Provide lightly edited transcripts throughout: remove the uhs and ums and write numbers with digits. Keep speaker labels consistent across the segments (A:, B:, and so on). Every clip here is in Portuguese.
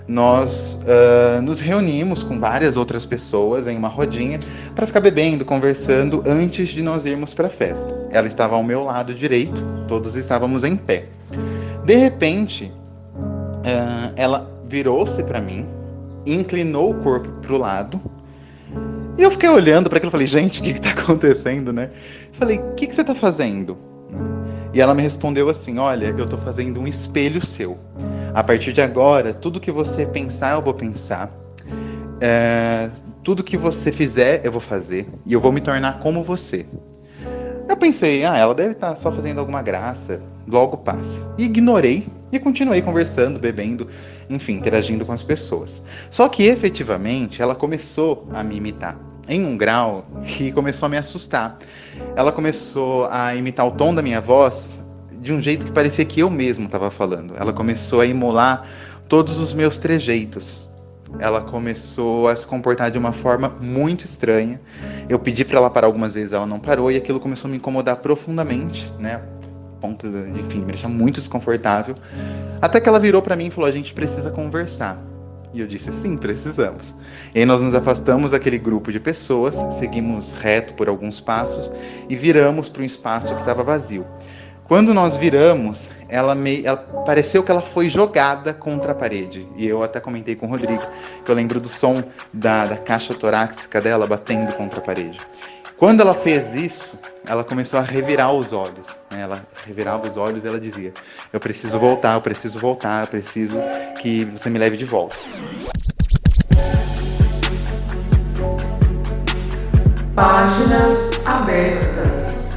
A: nós nos reunimos com várias outras pessoas em uma rodinha para ficar bebendo, conversando antes de nós irmos para a festa. Ela estava ao meu lado direito, todos estávamos em pé. De repente, ela virou-se para mim, inclinou o corpo para o lado, e eu fiquei olhando para aquilo e falei, gente, o que está acontecendo, né? Falei, o que você está fazendo? E ela me respondeu assim, olha, eu estou fazendo um espelho seu. A partir de agora, tudo que você pensar, eu vou pensar. Tudo que você fizer, eu vou fazer. E eu vou me tornar como você. Eu pensei, ela deve estar só fazendo alguma graça. Logo passa. E ignorei e continuei conversando, bebendo, enfim, interagindo com as pessoas. Só que, efetivamente, ela começou a me imitar. Em um grau que começou a me assustar. Ela começou a imitar o tom da minha voz de um jeito que parecia que eu mesmo estava falando. Ela começou a emular todos os meus trejeitos. Ela começou a se comportar de uma forma muito estranha. Eu pedi para ela parar algumas vezes, ela não parou, e aquilo começou a me incomodar profundamente, né? Pontos, enfim, me deixar muito desconfortável. Até que ela virou para mim e falou: a gente precisa conversar. E eu disse, sim, precisamos. E aí nós nos afastamos daquele grupo de pessoas, seguimos reto por alguns passos e viramos para um espaço que estava vazio. Quando nós viramos, ela pareceu que ela foi jogada contra a parede. E eu até comentei com o Rodrigo, que eu lembro do som da caixa torácica dela batendo contra a parede. Quando ela fez isso, ela começou a revirar os olhos, né? Ela revirava os olhos e ela dizia, eu preciso voltar, eu preciso voltar, eu preciso que você me leve de volta.
B: Páginas abertas.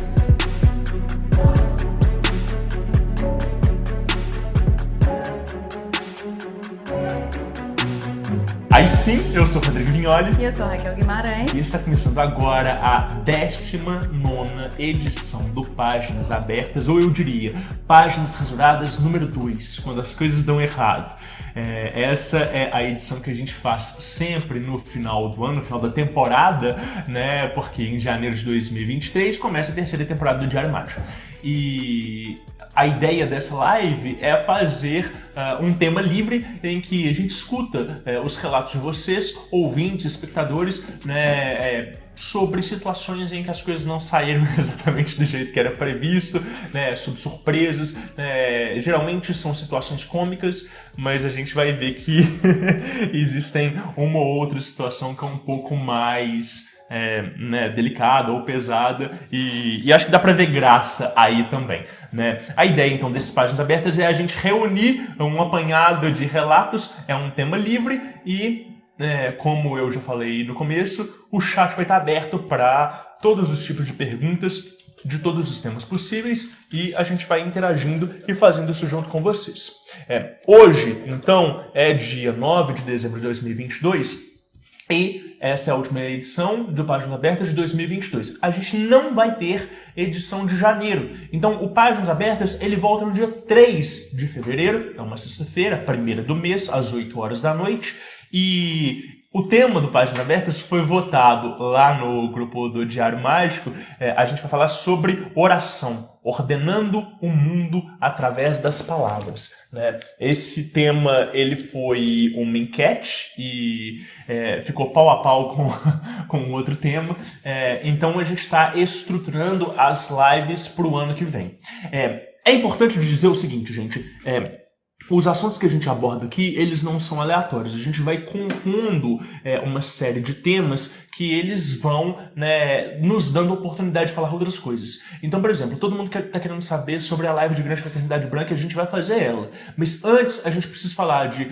C: Aí sim, eu sou o Rodrigo Vignoli.
D: E eu sou a Raquel Guimarães.
C: E está começando agora a 19ª edição do Páginas Abertas, ou eu diria, Páginas Rasuradas número 2, quando as coisas dão errado. Essa é a edição que a gente faz sempre no final do ano, no final da temporada, né? Porque em janeiro de 2023 começa a terceira temporada do Diário Mágico. E a ideia dessa live é fazer um tema livre em que a gente escuta os relatos de vocês, ouvintes, espectadores, né, sobre situações em que as coisas não saíram exatamente do jeito que era previsto, né, sobre surpresas. Geralmente são situações cômicas, mas a gente vai ver que existem uma ou outra situação que é um pouco mais delicada ou pesada, e acho que dá pra ver graça aí também, né? A ideia então desses Páginas Abertas é a gente reunir um apanhado de relatos, é um tema livre e, como eu já falei no começo, o chat vai estar aberto para todos os tipos de perguntas de todos os temas possíveis, e a gente vai interagindo e fazendo isso junto com vocês. Hoje, então, é dia 9 de dezembro de 2022, e essa é a última edição do Páginas Abertas de 2022. A gente não vai ter edição de janeiro. Então, o Páginas Abertas, ele volta no dia 3 de fevereiro, é uma sexta-feira, primeira do mês, às 8 horas da noite. E o tema do Páginas Abertas foi votado lá no grupo do Diário Mágico. A gente vai falar sobre oração, ordenando o mundo através das palavras, né? Esse tema ele foi uma enquete e ficou pau a pau com outro tema. Então a gente está estruturando as lives para o ano que vem. É importante dizer o seguinte, gente. Os assuntos que a gente aborda aqui, eles não são aleatórios. A gente vai compondo uma série de temas que eles vão, né, nos dando a oportunidade de falar outras coisas. Então, por exemplo, todo mundo está querendo saber sobre a live de Grande Fraternidade Branca, a gente vai fazer ela. Mas antes, a gente precisa falar de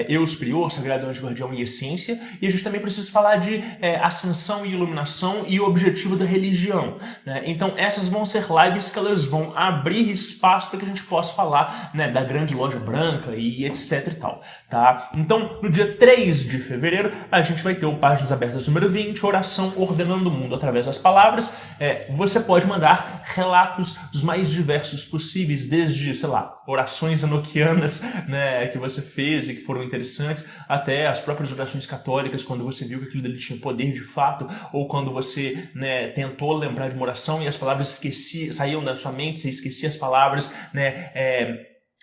C: Eu Superior, Sagrado Anjo Guardião e Essência, e a gente também precisa falar de Ascensão e Iluminação e o objetivo da religião, né? Então, essas vão ser lives que elas vão abrir espaço para que a gente possa falar, né, da Grande Loja Branca e etc e tal, tá? Então, no dia 3 de fevereiro, a gente vai ter o Páginas Abertas número 20, oração ordenando o mundo através das palavras. Você pode mandar relatos dos mais diversos possíveis, desde, sei lá, orações enoquianas, né, que você fez e que foram interessantes, até as próprias orações católicas, quando você viu que aquilo dele tinha poder de fato, ou quando você, né, tentou lembrar de uma oração e as palavras saíam da sua mente, você esquecia as palavras, né,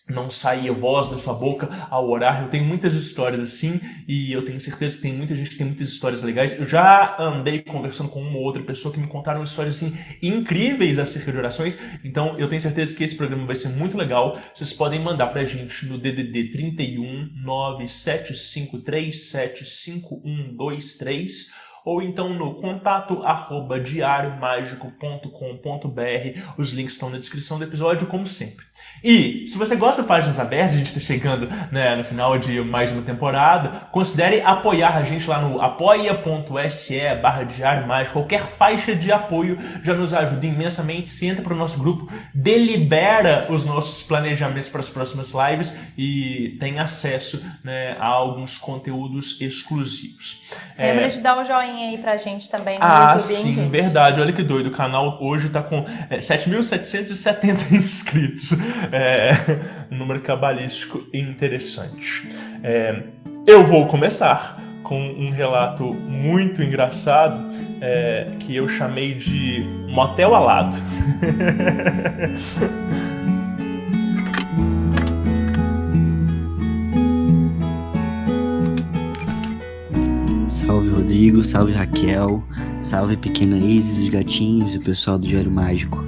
C: não sair voz da sua boca ao orar. Eu tenho muitas histórias assim, e eu tenho certeza que tem muita gente que tem muitas histórias legais. Eu já andei conversando com uma ou outra pessoa que me contaram histórias assim incríveis acerca de orações, então eu tenho certeza que esse programa vai ser muito legal. Vocês podem mandar pra gente no DDD 31 975375123, ou então no contato@diariomagico.com.br. Os links estão na descrição do episódio, como sempre. E se você gosta de Páginas Abertas, a gente está chegando, né, no final de mais uma temporada, considere apoiar a gente lá no apoia.se/Diário Mágico. Qualquer faixa de apoio já nos ajuda imensamente. Se entra para o nosso grupo, delibera os nossos planejamentos para as próximas lives e tem acesso, né, a alguns conteúdos exclusivos.
D: Lembra de dar um joinha aí pra gente também no YouTube,
C: Sim,
D: gente?
C: verdade. Olha que doido. O canal hoje tá com 7.770 inscritos. Um número cabalístico interessante. Eu vou começar com um relato muito engraçado que eu chamei de Motel Alado.
E: Salve Rodrigo, salve Raquel, salve pequena Isis, os gatinhos e o pessoal do Diário Mágico.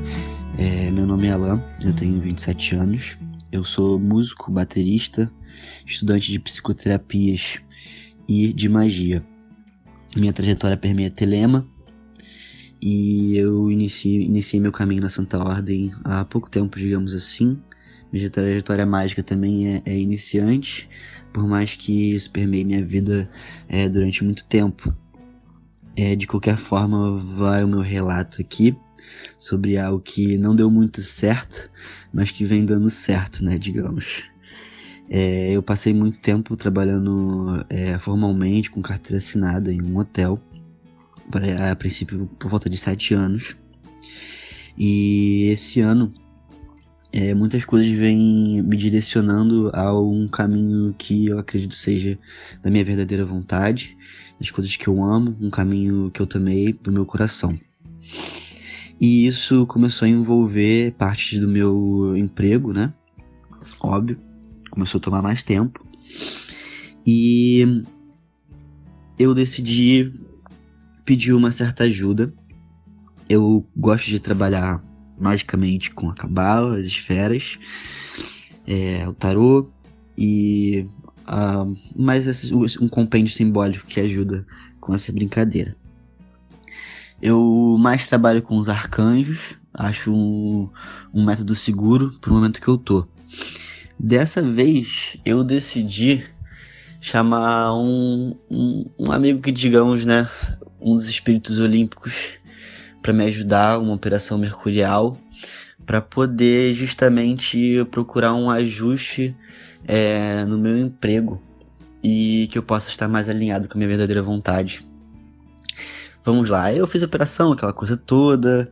E: Meu nome é Alan, eu tenho 27 anos, eu sou músico, baterista, estudante de psicoterapias e de magia. Minha trajetória permeia Telema e eu iniciei meu caminho na Santa Ordem há pouco tempo, digamos assim. Minha trajetória mágica também é iniciante, por mais que isso permeie minha vida durante muito tempo. De qualquer forma, vai o meu relato aqui sobre algo que não deu muito certo, mas que vem dando certo, né, digamos. Eu passei muito tempo trabalhando formalmente, com carteira assinada em um hotel, a princípio por volta de 7 anos. E esse ano, muitas coisas vêm me direcionando a um caminho que eu acredito seja da minha verdadeira vontade, das coisas que eu amo, um caminho que eu tomei pro meu coração. E isso começou a envolver parte do meu emprego, né? Óbvio, começou a tomar mais tempo. E eu decidi pedir uma certa ajuda. Eu gosto de trabalhar magicamente com a cabala, as esferas, o tarô e mais um compêndio simbólico que ajuda com essa brincadeira. Eu mais trabalho com os arcanjos, acho um método seguro pro momento que eu tô. Dessa vez eu decidi chamar um amigo que, digamos, né, um dos espíritos olímpicos para me ajudar, uma operação mercurial, para poder justamente procurar um ajuste no meu emprego e que eu possa estar mais alinhado com a minha verdadeira vontade. Vamos lá, eu fiz a operação, aquela coisa toda,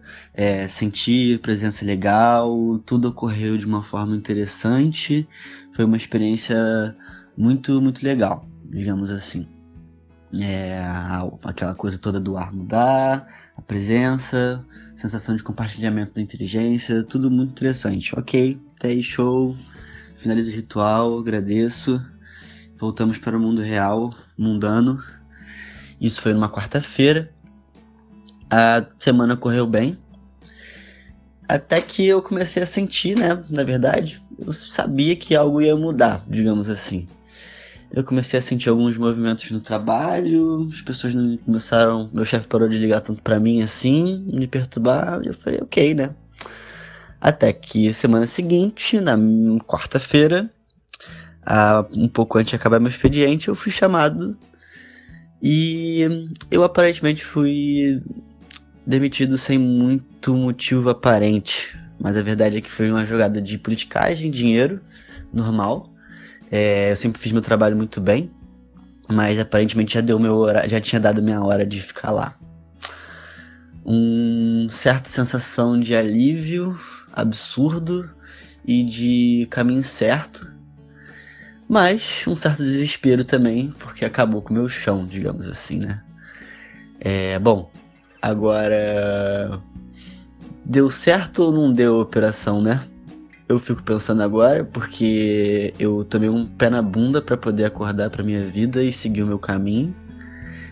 E: senti presença legal, tudo ocorreu de uma forma interessante, foi uma experiência muito, muito legal, digamos assim. Aquela coisa toda do ar mudar, a presença, sensação de compartilhamento da inteligência, tudo muito interessante. Ok, até aí, show, finalizo o ritual, agradeço, voltamos para o mundo real, mundano. Isso foi numa quarta-feira, a semana correu bem, até que eu comecei a sentir, né, na verdade, eu sabia que algo ia mudar, digamos assim. Eu comecei a sentir alguns movimentos no trabalho, as pessoas não começaram, meu chefe parou de ligar tanto pra mim assim, me perturbar, e eu falei, ok, né. Até que semana seguinte, na quarta-feira, um pouco antes de acabar meu expediente, eu fui chamado e eu aparentemente fui demitido sem muito motivo aparente, mas a verdade é que foi uma jogada de politicagem, dinheiro, normal. Eu sempre fiz meu trabalho muito bem, mas aparentemente já tinha dado minha hora de ficar lá. Certa sensação de alívio absurdo e de caminho certo, mas um certo desespero também, porque acabou com o meu chão, digamos assim, né? Bom, agora deu certo ou não deu a operação, né? eu fico pensando agora, porque eu tomei um pé na bunda pra poder acordar pra minha vida e seguir o meu caminho.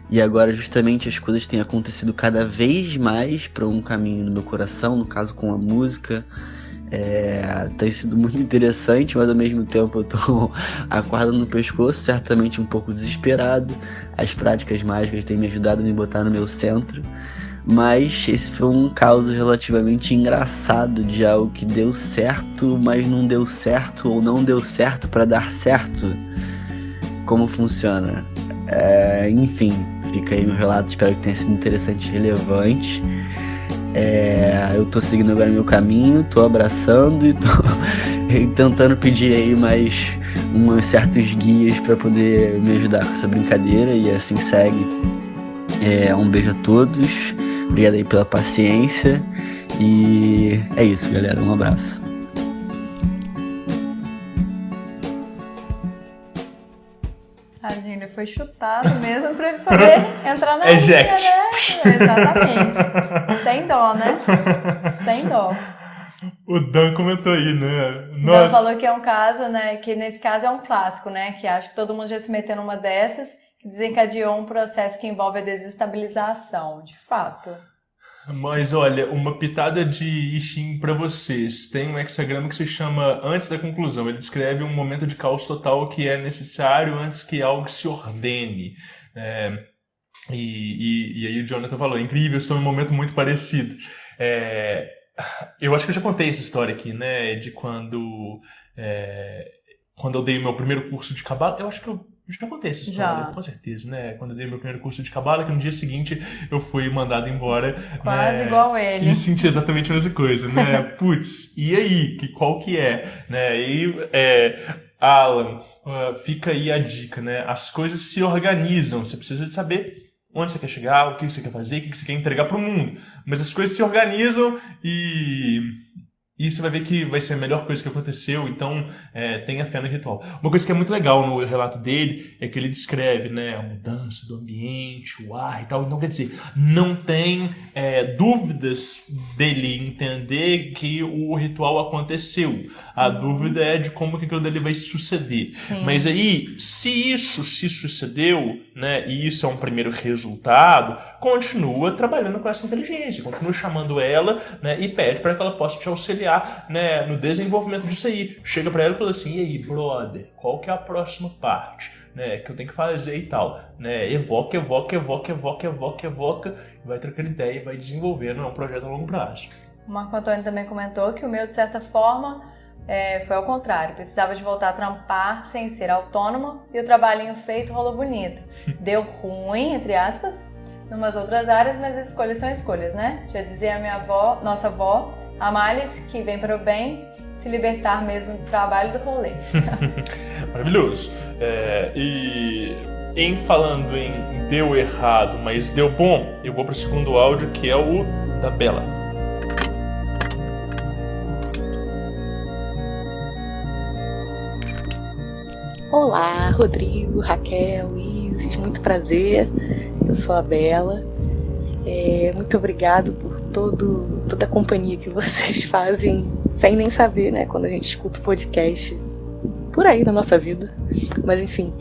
E: E agora justamente as coisas têm acontecido cada vez mais para um caminho no meu coração, no caso com a música. Tem sido muito interessante, mas ao mesmo tempo eu tô a corda no pescoço, certamente um pouco desesperado. As práticas mágicas têm me ajudado a me botar no meu centro. Mas esse foi um caso relativamente engraçado de algo que deu certo, mas não deu certo, ou não deu certo para dar certo. Como funciona? Enfim, fica aí meu relato, espero que tenha sido interessante e relevante. Eu tô seguindo agora meu caminho, tô abraçando e tô tentando pedir aí mais uns certos guias para poder me ajudar com essa brincadeira, e assim segue. Um beijo a todos, obrigado aí pela paciência, e é isso, galera, um abraço.
D: Tadinho, ele foi chutado mesmo pra ele poder entrar na linha,
C: Eject.
D: né? Exatamente. Sem dó, né? Sem dó.
C: O Dan comentou aí, né?
D: O Dan falou que é um caso, né? Que nesse caso é um clássico, né? Que acho que todo mundo já se meteu numa dessas, que desencadeou um processo que envolve a desestabilização. De fato.
C: Mas olha, uma pitada de I Ching pra vocês. Tem um hexagrama que se chama Antes da Conclusão. Ele descreve um momento de caos total que é necessário antes que algo se ordene. E aí o Jonathan falou, incrível, estou em um momento muito parecido. Eu acho que eu já contei essa história aqui, né? De quando eu dei meu primeiro curso de Cabala. Eu acho que eu já contei essa história, com certeza, né? Quando eu dei meu primeiro curso de Cabala, que no dia seguinte eu fui mandado embora.
D: Quase igual ele.
C: E senti exatamente a mesma coisa, né? Putz, e aí? Qual que é? Né? E Alan, fica aí a dica, né? As coisas se organizam, você precisa de saber onde você quer chegar, o que você quer fazer, o que você quer entregar para o mundo. Mas as coisas se organizam e você vai ver que vai ser a melhor coisa que aconteceu, então tenha fé no ritual. Uma coisa que é muito legal no relato dele é que ele descreve, né, a mudança do ambiente, o ar e tal. Então, quer dizer, não tem dúvidas dele entender que o ritual aconteceu. A dúvida é de como que aquilo dele vai suceder. Sim. Mas aí, se isso se sucedeu, né, e isso é um primeiro resultado, continua trabalhando com essa inteligência, continua chamando ela, né, e pede para que ela possa te auxiliar, né, no desenvolvimento disso aí. Chega para ela e fala assim, e aí, brother, qual que é a próxima parte, né, que eu tenho que fazer e tal, né, evoca, vai trocando ideia e vai desenvolvendo um projeto a longo prazo.
D: O Marco Antônio também comentou que o meu, de certa forma, foi ao contrário, precisava de voltar a trampar sem ser autônoma e o trabalhinho feito rolou bonito. Deu ruim, entre aspas, em umas outras áreas, mas escolhas são escolhas, né? Já dizia a minha avó, nossa avó, amales que vem para o bem, se libertar mesmo do trabalho e do rolê.
C: Maravilhoso. E falando em deu errado, mas deu bom, eu vou para o segundo áudio, que é o da Bela.
F: Olá, Rodrigo, Raquel, Isis, muito prazer. Eu sou a Bela. Muito obrigado por toda a companhia que vocês fazem, sem nem saber, né, quando a gente escuta o podcast por aí na nossa vida. Mas enfim,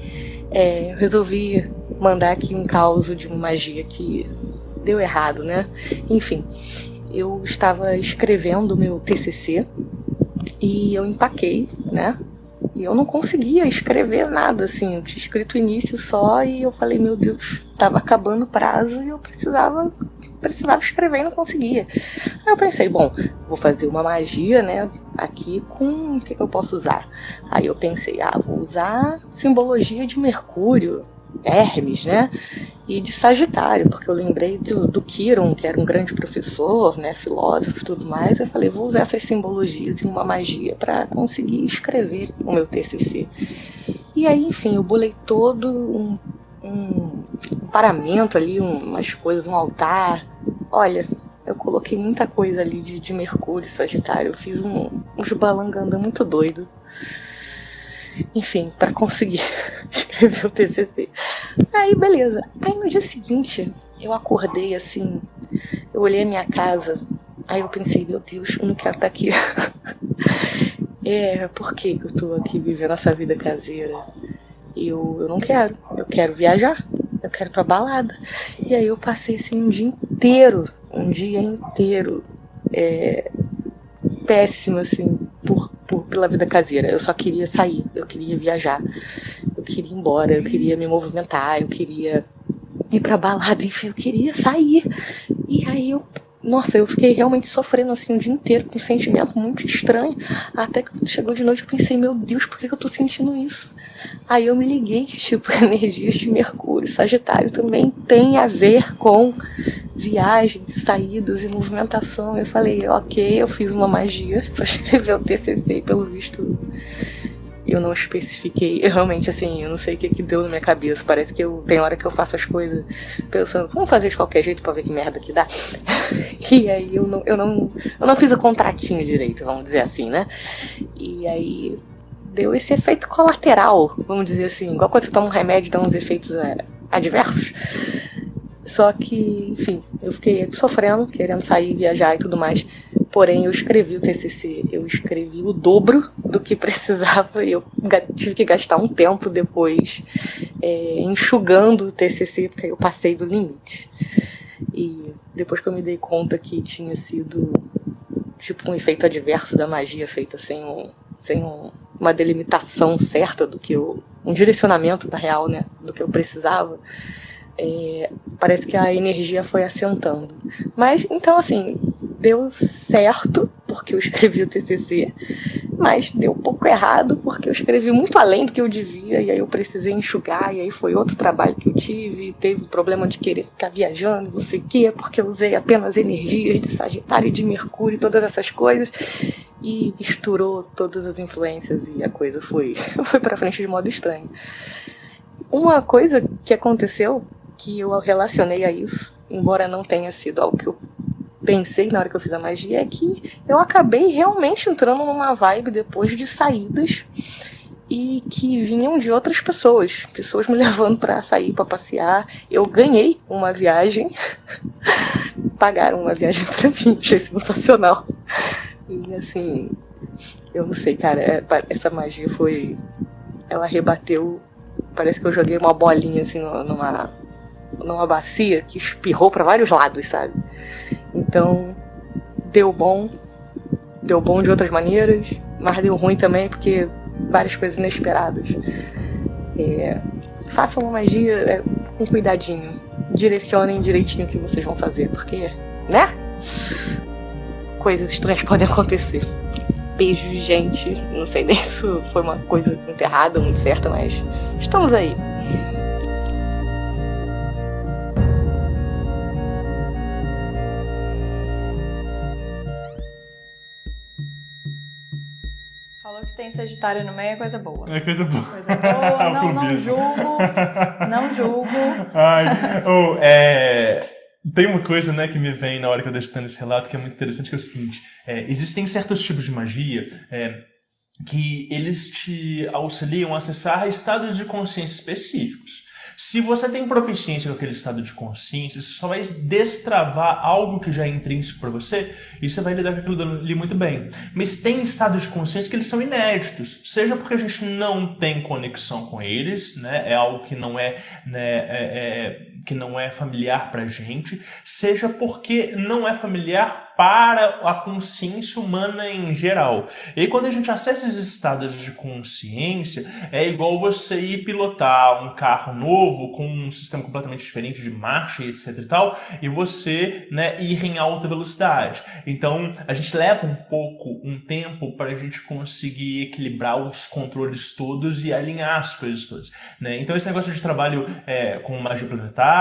F: eu resolvi mandar aqui um caos de uma magia que deu errado, né? Enfim, eu estava escrevendo o meu TCC e eu empaquei, né? E eu não conseguia escrever nada, assim, eu tinha escrito o início só e eu falei, meu Deus, estava acabando o prazo e eu precisava escrever e não conseguia. Aí eu pensei, bom, vou fazer uma magia, né, aqui com o que eu posso usar? Aí eu pensei, vou usar simbologia de Mercúrio, Hermes, né, e de Sagitário, porque eu lembrei do Quiron, que era um grande professor, né, filósofo e tudo mais. Eu falei, vou usar essas simbologias em uma magia para conseguir escrever o meu TCC. E aí, enfim, eu bolei todo um paramento ali, umas coisas, um altar. Olha, eu coloquei muita coisa ali de Mercúrio, Sagitário. Eu fiz uns balanganda muito doido. Enfim, para conseguir escrever o TCC. Aí, beleza. Aí, no dia seguinte, eu acordei assim, eu olhei a minha casa, aí eu pensei, meu Deus, eu não quero estar aqui. por que que eu tô aqui vivendo essa vida caseira? Eu não quero, eu quero viajar, eu quero ir pra balada. E aí eu passei assim um dia inteiro, péssimo, assim, pela vida caseira. Eu só queria sair, eu queria viajar, eu queria ir embora, eu queria me movimentar, eu queria ir pra balada, enfim, eu queria sair. E aí eu fiquei realmente sofrendo assim um dia inteiro, com um sentimento muito estranho. Até que quando chegou de noite eu pensei, meu Deus, por que eu tô sentindo isso? Aí eu me liguei que, tipo, energias de Mercúrio, Sagitário também tem a ver com viagens, saídas e movimentação. Eu falei, ok, eu fiz uma magia pra escrever o TCC e pelo visto eu não especifiquei. Eu realmente, assim, eu não sei o que deu na minha cabeça. Parece que tem hora que eu faço as coisas pensando, vamos fazer de qualquer jeito pra ver que merda que dá. E aí eu não fiz o contratinho direito, vamos dizer assim, né? E aí deu esse efeito colateral, vamos dizer assim, igual quando você toma um remédio, dá uns efeitos adversos. Só que, enfim, eu fiquei sofrendo, querendo sair, viajar e tudo mais. Porém, eu escrevi o TCC, eu escrevi o dobro do que precisava e eu tive que gastar um tempo depois enxugando o TCC, porque eu passei do limite. E depois que eu me dei conta que tinha sido tipo um efeito adverso da magia feita sem uma delimitação certa do que um direcionamento da real, né, do que eu precisava, parece que a energia foi assentando. Mas, então, assim, deu certo, porque eu escrevi o TCC, mas deu um pouco errado, porque eu escrevi muito além do que eu devia, e aí eu precisei enxugar, e aí foi outro trabalho que eu tive, teve o problema de querer ficar viajando, não sei o quê, porque eu usei apenas energias de Sagitário e de Mercúrio, todas essas coisas, e misturou todas as influências, e a coisa foi pra frente de modo estranho. Uma coisa que aconteceu, que eu relacionei a isso, embora não tenha sido algo que eu pensei na hora que eu fiz a magia, é que eu acabei realmente entrando numa vibe depois de saídas e que vinham de outras pessoas me levando pra sair, pra passear. Eu ganhei uma viagem, pagaram uma viagem pra mim, achei sensacional. E assim, eu não sei, cara, essa magia ela rebateu, parece que eu joguei uma bolinha assim numa bacia que espirrou pra vários lados, sabe? Então, deu bom de outras maneiras, mas deu ruim também porque várias coisas inesperadas. Façam uma magia com cuidadinho, direcionem direitinho o que vocês vão fazer, porque, né? Coisas estranhas podem acontecer. Beijo, gente. Não sei nem se foi uma coisa muito errada, muito certa, mas estamos aí.
D: Falou que tem Sagitário no meio, é coisa boa.
C: É coisa boa.
D: Coisa boa, não julgo. Não julgo.
C: Tem uma coisa, né, que me vem na hora que eu estou estudando esse relato que é muito interessante, que é o seguinte: existem certos tipos de magia que eles te auxiliam a acessar estados de consciência específicos. Se você tem proficiência com aquele estado de consciência, isso só vai destravar algo que já é intrínseco para você e você vai lidar com aquilo ali muito bem. Mas tem estados de consciência que eles são inéditos, seja porque a gente não tem conexão com eles, né? É algo que não que não é familiar pra gente, seja porque não é familiar para a consciência humana em geral. E aí, quando a gente acessa esses estados de consciência, é igual você ir pilotar um carro novo com um sistema completamente diferente de marcha e etc e tal, e você, né, ir em alta velocidade. Então, a gente leva um tempo para a gente conseguir equilibrar os controles todos e alinhar as coisas todas, né? Então, esse negócio de trabalho com magia planetária,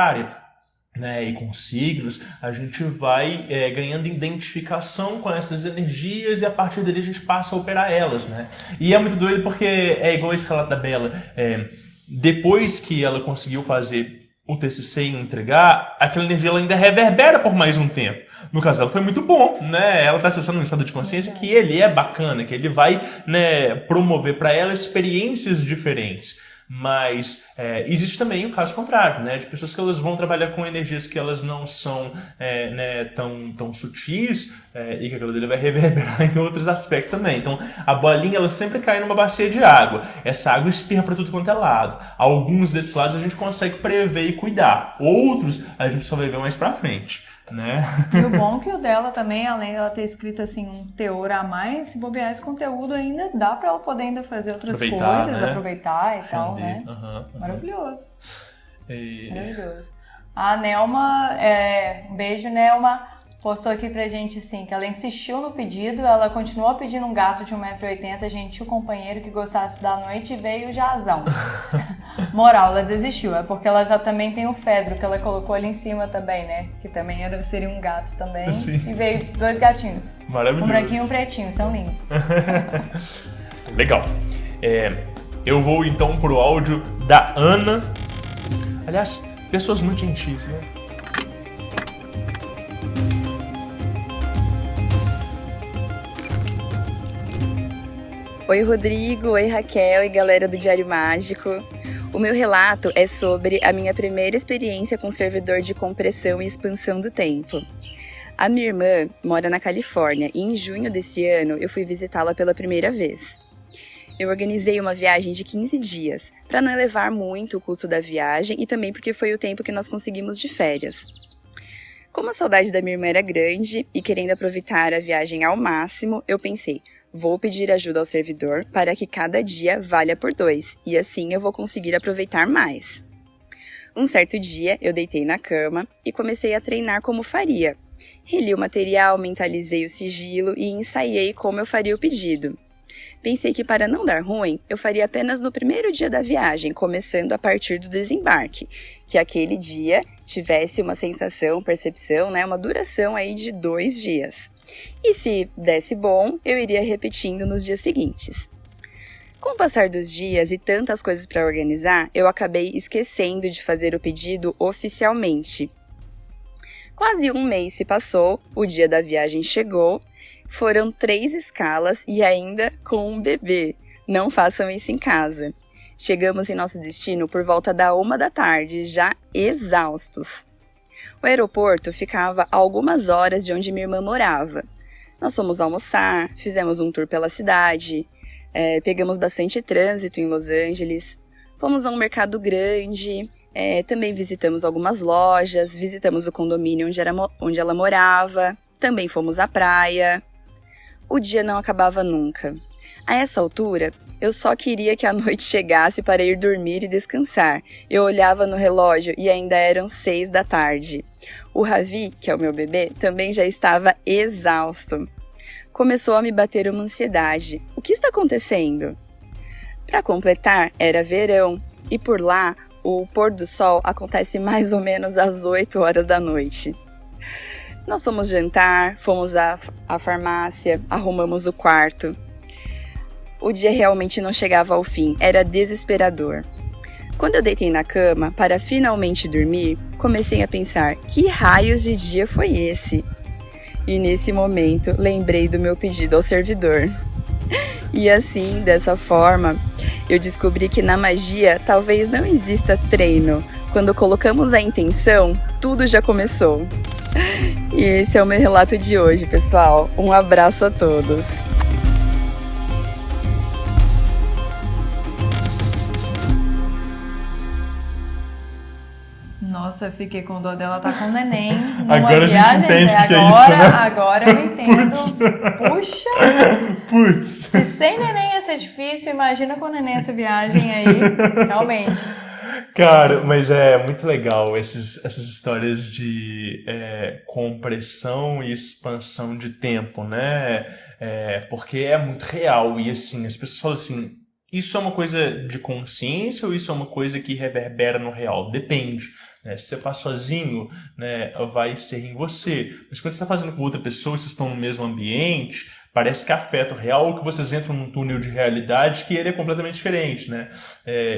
C: né, e com signos, a gente vai ganhando identificação com essas energias e a partir dali a gente passa a operar elas, né? E é muito doido porque é igual esse relato da Bela. Depois que ela conseguiu fazer o TCC e entregar, aquela energia ela ainda reverbera por mais um tempo. No caso, ela foi muito bom, né? Ela está acessando um estado de consciência que ele é bacana, que ele vai, né, promover para ela experiências diferentes. Mas existe também o caso contrário, né? De pessoas que elas vão trabalhar com energias que elas não são né, tão sutis e que aquilo dele vai reverberar em outros aspectos também. Então, a bolinha ela sempre cai numa bacia de água. Essa água espirra para tudo quanto é lado. Alguns desses lados a gente consegue prever e cuidar. Outros a gente só vai ver mais pra frente. Né?
D: E o bom é que o dela também, além dela ter escrito assim um teor a mais, se bobear esse conteúdo ainda dá pra ela poder ainda fazer outras coisas, né? Aproveitar e tal, né? Maravilhoso. Maravilhoso. A Nelma, um beijo, Nelma, postou aqui pra gente assim, que ela insistiu no pedido, ela continuou pedindo um gato de 1,80m, gentil companheiro que gostasse da noite e veio o Jazão. Moral, ela desistiu, é porque ela já também tem o Fedro, que ela colocou ali em cima também, né? Que também seria um gato também.
C: Sim.
D: E veio 2 gatinhos.
C: Maravilhoso.
D: Um branquinho e um pretinho, são lindos.
C: Legal. Eu vou então pro áudio da Ana. Aliás, pessoas muito gentis, né?
G: Oi, Rodrigo. Oi, Raquel e galera do Diário Mágico. O meu relato é sobre a minha primeira experiência com servidor de compressão e expansão do tempo. A minha irmã mora na Califórnia e em junho desse ano eu fui visitá-la pela primeira vez. Eu organizei uma viagem de 15 dias, para não elevar muito o custo da viagem e também porque foi o tempo que nós conseguimos de férias. Como a saudade da minha irmã era grande e querendo aproveitar a viagem ao máximo, eu pensei, vou pedir ajuda ao servidor para que cada dia valha por 2, e assim eu vou conseguir aproveitar mais. Um certo dia, eu deitei na cama e comecei a treinar como faria. Reli o material, mentalizei o sigilo e ensaiei como eu faria o pedido. Pensei que para não dar ruim, eu faria apenas no primeiro dia da viagem, começando a partir do desembarque, que aquele dia tivesse uma sensação, percepção, né, uma duração aí de 2 dias. E se desse bom, eu iria repetindo nos dias seguintes. Com o passar dos dias e tantas coisas para organizar, eu acabei esquecendo de fazer o pedido oficialmente. Quase um mês se passou, o dia da viagem chegou, foram 3 escalas e ainda com um bebê. Não façam isso em casa. Chegamos em nosso destino por volta da 1h, já exaustos. O aeroporto ficava a algumas horas de onde minha irmã morava. Nós fomos almoçar, fizemos um tour pela cidade, pegamos bastante trânsito em Los Angeles, fomos a um mercado grande, também visitamos algumas lojas, visitamos o condomínio onde ela morava, também fomos à praia. O dia não acabava nunca. A essa altura, eu só queria que a noite chegasse para ir dormir e descansar. Eu olhava no relógio e ainda eram 6h. O Ravi, que é o meu bebê, também já estava exausto. Começou a me bater uma ansiedade. O que está acontecendo? Para completar, era verão e por lá o pôr do sol acontece mais ou menos às 8h da noite. Nós fomos jantar, fomos à farmácia, arrumamos o quarto. O dia realmente não chegava ao fim, era desesperador. Quando eu deitei na cama para finalmente dormir, comecei a pensar, que raios de dia foi esse? E nesse momento, lembrei do meu pedido ao servidor. E assim, dessa forma, eu descobri que na magia talvez não exista treino. Quando colocamos a intenção, tudo já começou. E esse é o meu relato de hoje, pessoal. Um abraço a todos.
D: Nossa, eu fiquei com dó dela, tá com o neném.
C: Agora a gente
D: viagem,
C: entende o que é
D: agora,
C: isso, né?
D: Agora eu entendo. Puxa!
C: Putz!
D: Se sem neném ia ser difícil, imagina com o neném essa viagem aí. Realmente.
C: Cara, mas é muito legal essas histórias de compressão e expansão de tempo, né? Porque é muito real e assim, as pessoas falam assim, isso é uma coisa de consciência ou isso é uma coisa que reverbera no real? Depende. Né? Se você faz sozinho, né, vai ser em você. Mas quando você está fazendo com outra pessoa, vocês estão no mesmo ambiente, parece que afeta o real ou que vocês entram num túnel de realidade que ele é completamente diferente, né?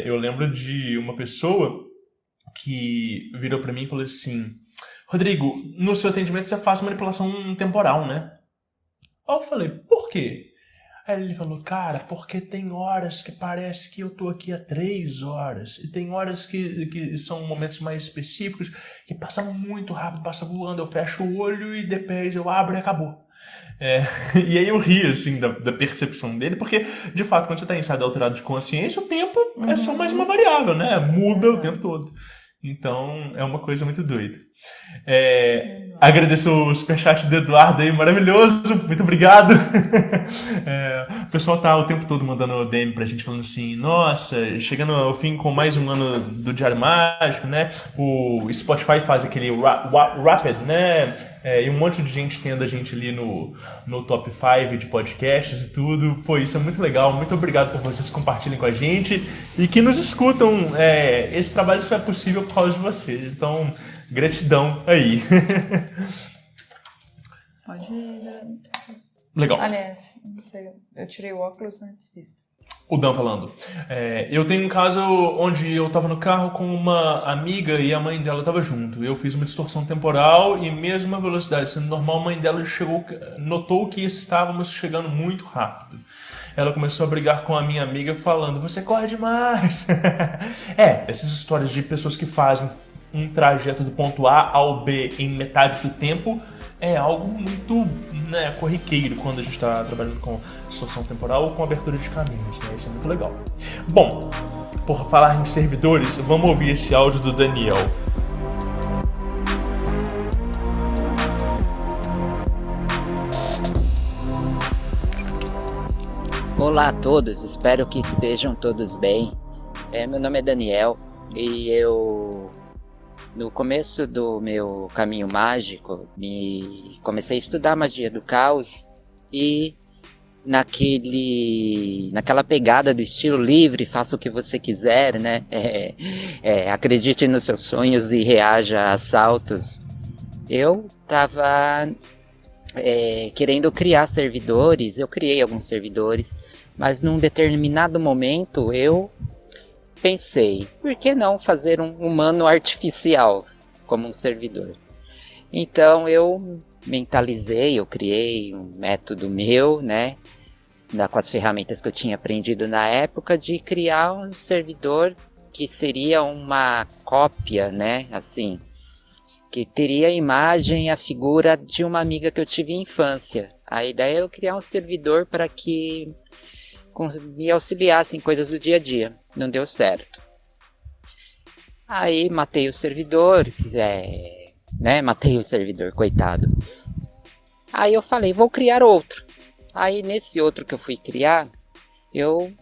C: Eu lembro de uma pessoa que virou para mim e falou assim, Rodrigo, no seu atendimento você faz manipulação temporal, né? Aí eu falei, por quê? Aí ele falou, cara, porque tem horas que parece que eu tô aqui há 3 horas. E tem horas que são momentos mais específicos, que passam muito rápido, passa voando, eu fecho o olho e depois eu abro e acabou. E aí eu ri, assim, da percepção dele, porque, de fato, quando você tá em estado alterado de consciência, o tempo é só mais uma variável, né? Muda o tempo todo. Então, é uma coisa muito doida. Agradeço o superchat do Eduardo aí, maravilhoso, muito obrigado. O pessoal tá o tempo todo mandando DM pra gente, falando assim, nossa, chegando ao fim com mais um ano do Diário Mágico, né? O Spotify faz aquele Rapid, né? E um monte de gente tendo a gente ali no top 5 de podcasts e tudo. Pô, isso é muito legal. Muito obrigado por vocês compartilhem com a gente e que nos escutam. Esse trabalho só é possível por causa de vocês. Então, gratidão aí.
D: Pode ir.
C: Legal.
D: Aliás, não sei, eu tirei o óculos antes vista.
C: O Dan falando. Eu tenho um caso onde eu tava no carro com uma amiga e a mãe dela tava junto. Eu fiz uma distorção temporal e mesmo a velocidade sendo normal, a mãe dela notou que estávamos chegando muito rápido. Ela começou a brigar com a minha amiga falando, você corre demais. Essas histórias de pessoas que fazem um trajeto do ponto A ao B em metade do tempo é algo muito, né, corriqueiro quando a gente está trabalhando com distorção temporal ou com abertura de caminhos, né? Isso é muito legal. Bom, por falar em servidores, vamos ouvir esse áudio do Daniel.
H: Olá a todos, espero que estejam todos bem. Meu nome é Daniel e no começo do meu caminho mágico, comecei a estudar magia do caos e naquela pegada do estilo livre, faça o que você quiser, né? Acredite nos seus sonhos e reaja a assaltos. Eu estava querendo criar servidores, eu criei alguns servidores, mas num determinado momento eu pensei, por que não fazer um humano artificial como um servidor? Então eu mentalizei, eu criei um método meu, né, com as ferramentas que eu tinha aprendido na época, de criar um servidor que seria uma cópia, né, assim, que teria a imagem e a figura de uma amiga que eu tive em infância. A ideia era eu criar um servidor para que me auxiliasse em coisas do dia a dia. Não deu certo. Aí matei o servidor, matei o servidor, coitado. Aí eu falei, vou criar outro. Aí nesse outro que eu fui criar, eu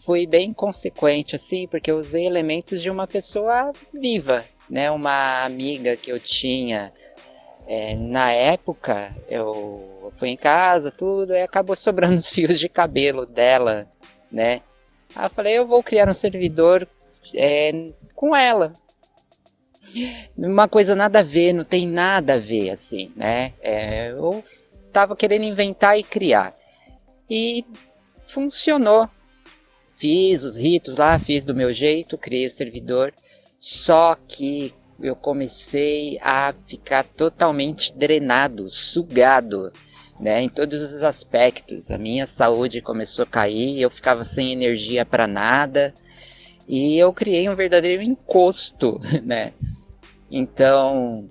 H: fui bem consequente, assim, porque eu usei elementos de uma pessoa viva, né? Uma amiga que eu tinha na época, eu fui em casa, tudo, e acabou sobrando os fios de cabelo dela, né? Aí eu falei, eu vou criar um servidor com ela. Uma coisa nada a ver, não tem nada a ver, assim, né? Eu tava querendo inventar e criar. E funcionou. Fiz os ritos lá, fiz do meu jeito, criei o servidor. Só que eu comecei a ficar totalmente drenado, sugado, né, em todos os aspectos. A minha saúde começou a cair, eu ficava sem energia para nada e eu criei um verdadeiro encosto, né? Então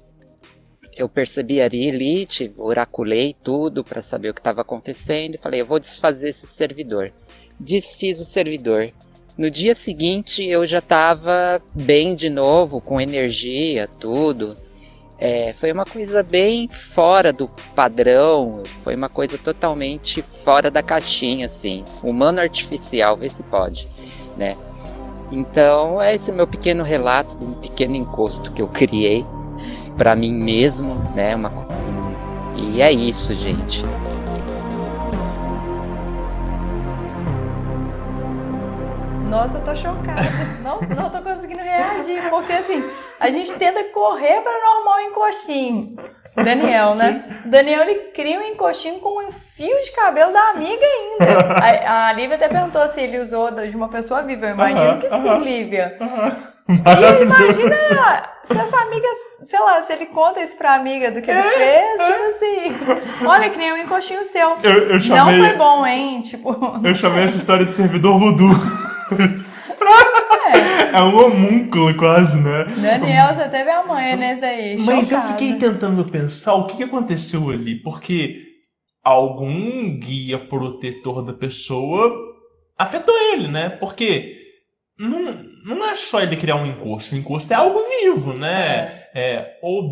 H: eu percebi a elite, oraculei tudo para saber o que estava acontecendo e falei, eu vou desfazer esse servidor. Desfiz o servidor. No dia seguinte eu já estava bem de novo, com energia, tudo. Foi uma coisa bem fora do padrão, foi uma coisa totalmente fora da caixinha, assim. Humano artificial, vê se pode, né? Então, esse é meu pequeno relato de um pequeno encosto que eu criei para mim mesmo, né? E é isso, gente.
D: Nossa, eu tô chocada. Não tô conseguindo reagir. Porque assim, a gente tenta correr pra não arrumar um encostinho. Daniel, né? Daniel, ele cria um encostinho com um fio de cabelo da amiga ainda. A Lívia até perguntou se ele usou de uma pessoa viva. Eu imagino que sim, Lívia. E imagina se essa amiga sei lá, se ele conta isso pra amiga do que ele fez, tipo assim, olha que nem um encostinho seu.
C: Eu chamei,
D: não foi bom, hein? Tipo,
C: eu chamei essa história de servidor voodoo. É um homúnculo quase, né?
D: Daniel, você teve a manha nesse daí.
C: Mas eu
D: chocada.
C: fiquei tentando pensar o que aconteceu ali, porque algum guia protetor da pessoa afetou ele, né? Porque não é só ele criar um encosto, o encosto é algo vivo, né? Ou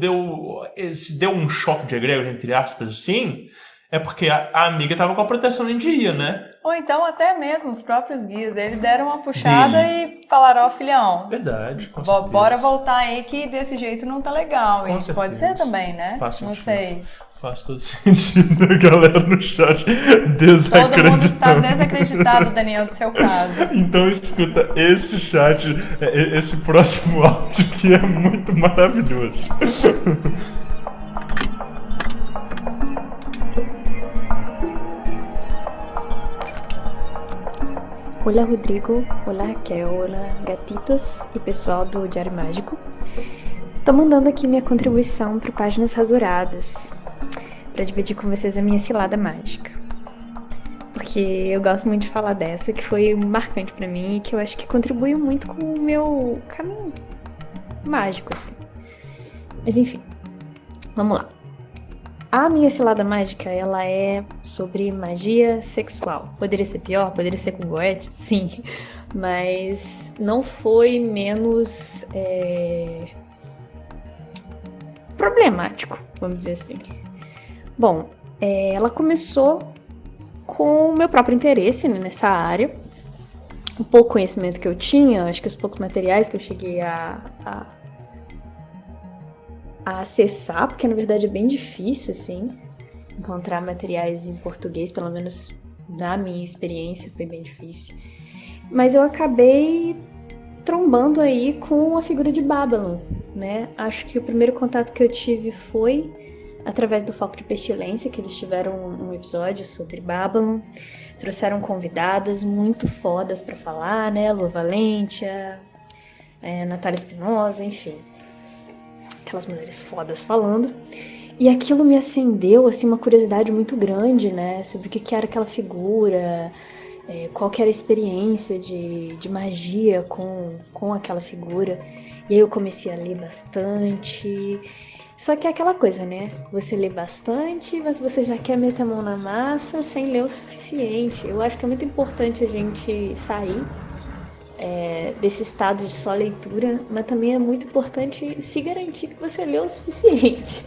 C: se deu um choque de egrégora, entre aspas, assim, é porque a amiga tava com a proteção em dia, né?
D: Ou então até mesmo os próprios guias, eles deram uma puxada e falaram, ó, filhão,
C: Verdade, com
D: bora
C: certeza.
D: voltar aí que desse jeito não tá legal.
C: Com
D: E
C: certeza.
D: pode ser também, né?
C: Faz
D: Não
C: sentido.
D: sei.
C: Faz todo sentido, a galera no chat desacreditando.
D: Todo mundo está desacreditado, Daniel, do seu caso.
C: Então escuta esse chat, esse próximo áudio que é muito maravilhoso.
I: Olá, Rodrigo. Olá, Raquel. Olá, gatitos e pessoal do Diário Mágico. Tô mandando aqui minha contribuição para Páginas Rasuradas, para dividir com vocês a minha cilada mágica. Porque eu gosto muito de falar dessa, que foi marcante para mim e que eu acho que contribuiu muito com o meu caminho mágico, assim. Mas enfim, vamos lá. A minha cilada mágica, ela é sobre magia sexual. Poderia ser pior? Poderia ser com Goethe? Sim. Mas não foi menos problemático, vamos dizer assim. Bom, ela começou com o meu próprio interesse, né, nessa área. O pouco conhecimento que eu tinha, acho que os poucos materiais que eu cheguei a acessar, porque na verdade é bem difícil, assim, encontrar materiais em português, pelo menos na minha experiência foi bem difícil. Mas eu acabei trombando aí com a figura de Babylon, né? Acho que o primeiro contato que eu tive foi através do Foco de Pestilência, que eles tiveram um episódio sobre Babylon, trouxeram convidadas muito fodas pra falar, né? Lua Valente, Natália Espinosa, enfim. Aquelas mulheres fodas falando, e aquilo me acendeu, assim, uma curiosidade muito grande, né, sobre o que era aquela figura, qual que era a experiência de magia com aquela figura, e aí eu comecei a ler bastante, só que é aquela coisa, né, você lê bastante, mas você já quer meter a mão na massa sem ler o suficiente. Eu acho que é muito importante a gente sair desse estado de só leitura, mas também é muito importante se garantir que você leu o suficiente.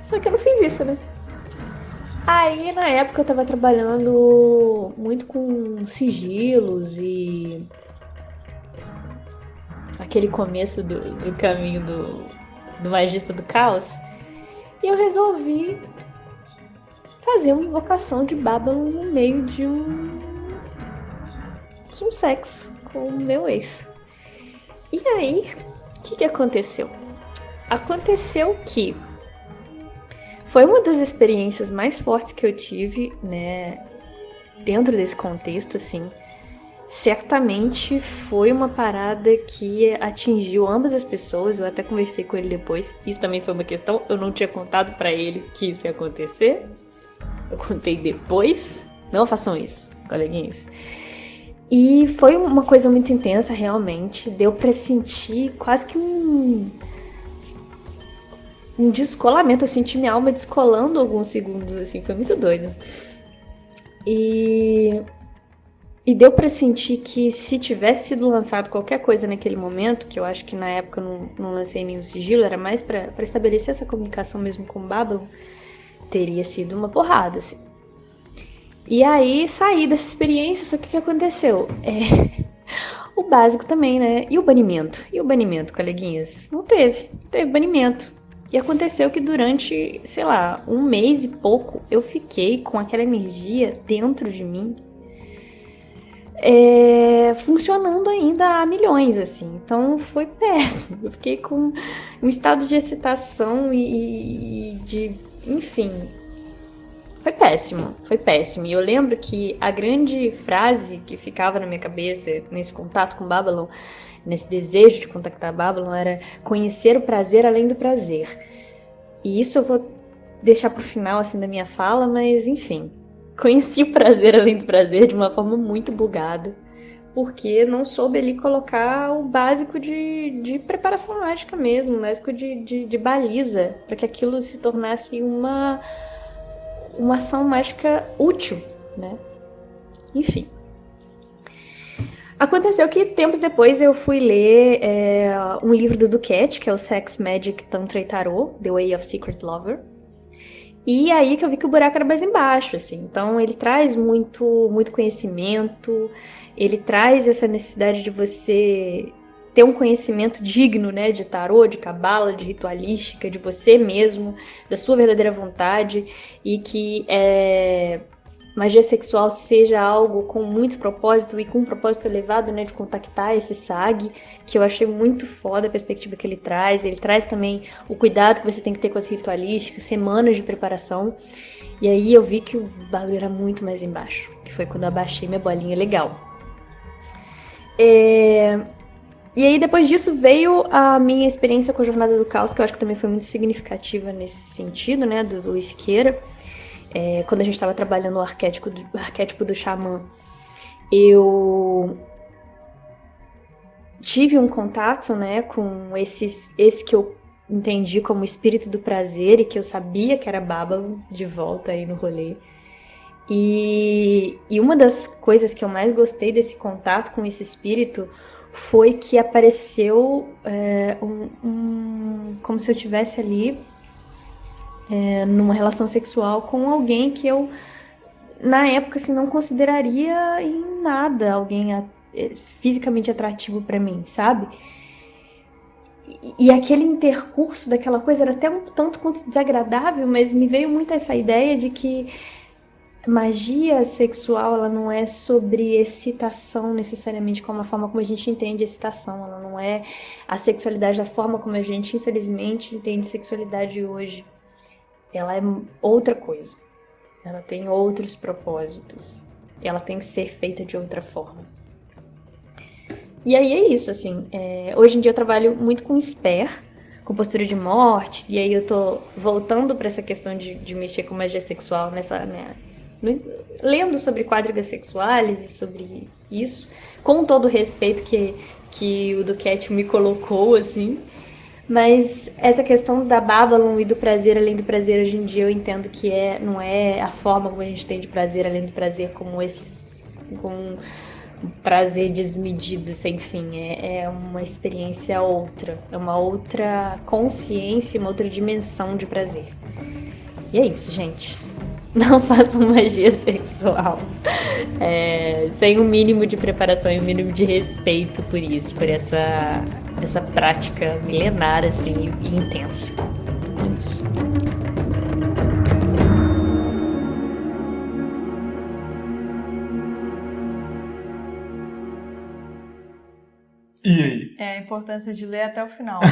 I: Só que eu não fiz isso, né? Aí, na época, eu tava trabalhando muito com sigilos e aquele começo do caminho do Magista do Caos. E eu resolvi fazer uma invocação de Babylon no meio de um sexo com o meu ex. E aí, o que aconteceu? Aconteceu que foi uma das experiências mais fortes que eu tive, né, dentro desse contexto, assim. Certamente foi uma parada que atingiu ambas as pessoas. Eu até conversei com ele depois. Isso também foi uma questão. Eu não tinha contado pra ele que isso ia acontecer. Eu contei depois. Não façam isso, coleguinhas. E foi uma coisa muito intensa, realmente. Deu pra sentir quase que um descolamento. Eu senti minha alma descolando alguns segundos, assim. Foi muito doido. E deu pra sentir que se tivesse sido lançado qualquer coisa naquele momento, que eu acho que na época eu não lancei nenhum sigilo, era mais pra estabelecer essa comunicação mesmo com o Babylon, teria sido uma porrada, assim. E aí, saí dessa experiência, só que o que aconteceu? O básico também, né? E o banimento? Coleguinhas? Não teve banimento. E aconteceu que durante, sei lá, 1 mês e pouco, eu fiquei com aquela energia dentro de mim, funcionando ainda a milhões, assim. Então foi péssimo. Eu fiquei com um estado de excitação e de, enfim, Foi péssimo, foi péssimo. E eu lembro que a grande frase que ficava na minha cabeça nesse contato com Babylon, nesse desejo de contactar Babylon, era conhecer o prazer além do prazer. E isso eu vou deixar pro final assim da minha fala, mas enfim. Conheci o prazer além do prazer de uma forma muito bugada, porque não soube ali colocar o básico de preparação mágica mesmo, o básico de baliza, para que aquilo se tornasse uma ação mágica útil, né? Enfim. Aconteceu que tempos depois eu fui ler um livro do Duquette, que é o Sex, Magic, Tantra e Tarot, The Way of Secret Lover. E aí que eu vi que o buraco era mais embaixo, assim. Então ele traz muito conhecimento, ele traz essa necessidade de você ter um conhecimento digno, né, de tarô, de cabala, de ritualística, de você mesmo, da sua verdadeira vontade, e que magia sexual seja algo com muito propósito e com um propósito elevado, né, de contactar esse SAG, que eu achei muito foda a perspectiva que ele traz. Ele traz também o cuidado que você tem que ter com as ritualísticas, semanas de preparação. E aí eu vi que o bagulho era muito mais embaixo, que foi quando eu abaixei minha bolinha legal. E aí depois disso veio a minha experiência com a Jornada do Caos, que eu acho que também foi muito significativa nesse sentido, né, do Isqueira. Quando a gente estava trabalhando o arquétipo do xamã, eu tive um contato, né, com esse que eu entendi como espírito do prazer e que eu sabia que era Babylon de volta aí no rolê. E uma das coisas que eu mais gostei desse contato com esse espírito foi que apareceu como se eu estivesse ali numa relação sexual com alguém que eu, na época, assim, não consideraria em nada alguém fisicamente atrativo pra mim, sabe? E aquele intercurso daquela coisa era até um tanto quanto desagradável, mas me veio muito essa ideia de que magia sexual, ela não é sobre excitação necessariamente, como a forma como a gente entende excitação. Ela não é a sexualidade da forma como a gente, infelizmente, entende sexualidade hoje. Ela é outra coisa. Ela tem outros propósitos. Ela tem que ser feita de outra forma. E aí é isso, assim. Hoje em dia eu trabalho muito com esper, com postura de morte. E aí eu tô voltando para essa questão de mexer com magia sexual, lendo sobre quadrigas sexuais e sobre isso, com todo o respeito que o Duquette me colocou, assim. Mas essa questão da Babylon e do prazer além do prazer, hoje em dia eu entendo que não é a forma como a gente tem de prazer além do prazer, como um prazer desmedido, sem fim. É uma experiência outra, é uma outra consciência, uma outra dimensão de prazer. E é isso, gente. Não façam magia sexual sem um mínimo de preparação e um mínimo de respeito por isso, por essa prática milenar assim, e intensa. É isso.
C: E aí?
D: A importância de ler até o final, né?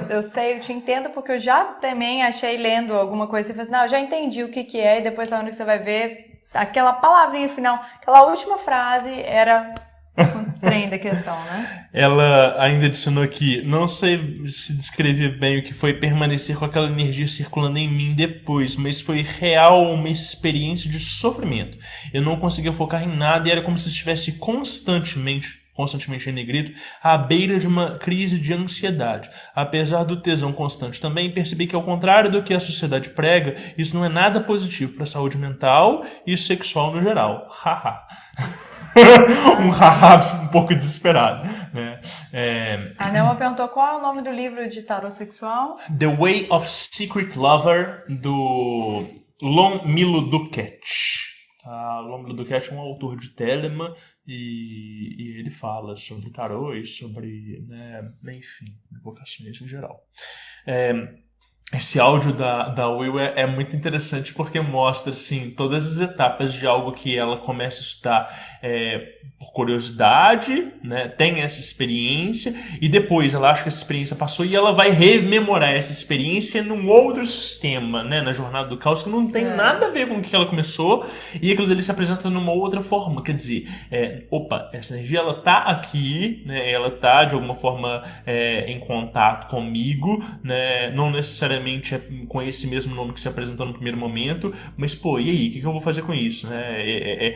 D: Eu sei, eu te entendo, porque eu já também achei lendo alguma coisa, você fala assim, não, eu já entendi o que é, e depois na hora que você vai ver, aquela palavrinha final, aquela última frase era o trem da questão, né?
C: Ela ainda adicionou aqui, não sei se descrever bem o que foi permanecer com aquela energia circulando em mim depois, mas foi real uma experiência de sofrimento. Eu não conseguia focar em nada e era como se estivesse constantemente em negrito, à beira de uma crise de ansiedade. Apesar do tesão constante também, percebi que, ao contrário do que a sociedade prega, isso não é nada positivo para a saúde mental e sexual no geral. Haha. Um haha um pouco desesperado. Né?
D: A Nelma perguntou qual é o nome do livro de tarô sexual?
C: The Way of Secret Lover, do Milo Duquette. Lomilo Duquette é um autor de Telemann e ele fala sobre tarô e sobre, né, enfim, invocações em geral. Esse áudio da Will é muito interessante porque mostra assim, todas as etapas de algo que ela começa a estudar por curiosidade, né? Tem essa experiência e depois ela acha que essa experiência passou e ela vai rememorar essa experiência num outro sistema, né? Na Jornada do Caos, que não tem nada a ver com o que ela começou e aquilo dele se apresenta numa outra forma. Quer dizer, essa energia ela tá aqui, né? Ela tá de alguma forma em contato comigo, né? Não necessariamente com esse mesmo nome que se apresentou no primeiro momento, mas pô, e aí, o que eu vou fazer com isso, né?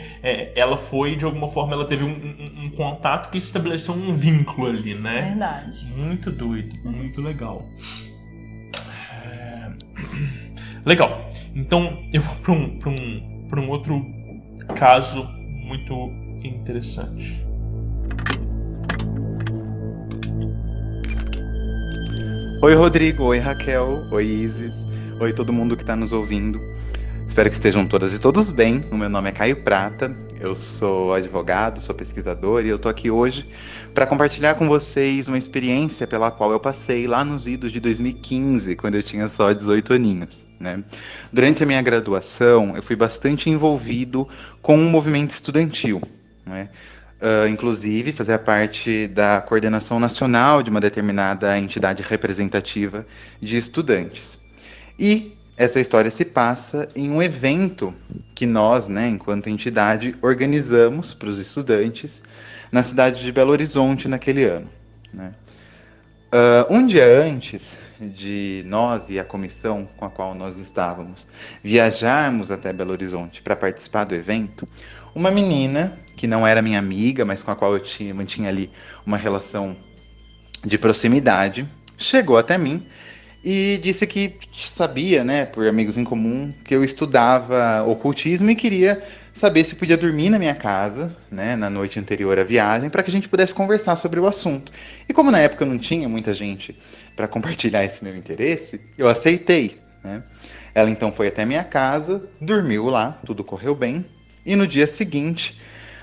C: Ela foi, de alguma forma, ela teve um contato que estabeleceu um vínculo ali, né?
D: Verdade.
C: Muito doido, muito legal. Legal. Então, eu vou para um outro caso muito interessante.
A: Oi, Rodrigo. Oi, Raquel. Oi, Isis. Oi, todo mundo que está nos ouvindo. Espero que estejam todas e todos bem. O meu nome é Caio Prata. Eu sou advogado, sou pesquisador e eu tô aqui hoje para compartilhar com vocês uma experiência pela qual eu passei lá nos idos de 2015, quando eu tinha só 18 aninhos, né? Durante a minha graduação, eu fui bastante envolvido com um movimento estudantil, né? Inclusive, fazia parte da coordenação nacional de uma determinada entidade representativa de estudantes. E essa história se passa em um evento que nós, né, enquanto entidade, organizamos para os estudantes na cidade de Belo Horizonte naquele ano, né? Um dia antes de nós e a comissão com a qual nós estávamos viajarmos até Belo Horizonte para participar do evento, uma menina, que não era minha amiga, mas com a qual eu mantinha ali uma relação de proximidade, chegou até mim e disse que sabia, né, por amigos em comum, que eu estudava ocultismo e queria saber se podia dormir na minha casa, né, na noite anterior à viagem, para que a gente pudesse conversar sobre o assunto. E como na época eu não tinha muita gente para compartilhar esse meu interesse, eu aceitei, né? Ela então foi até minha casa, dormiu lá, tudo correu bem, e no dia seguinte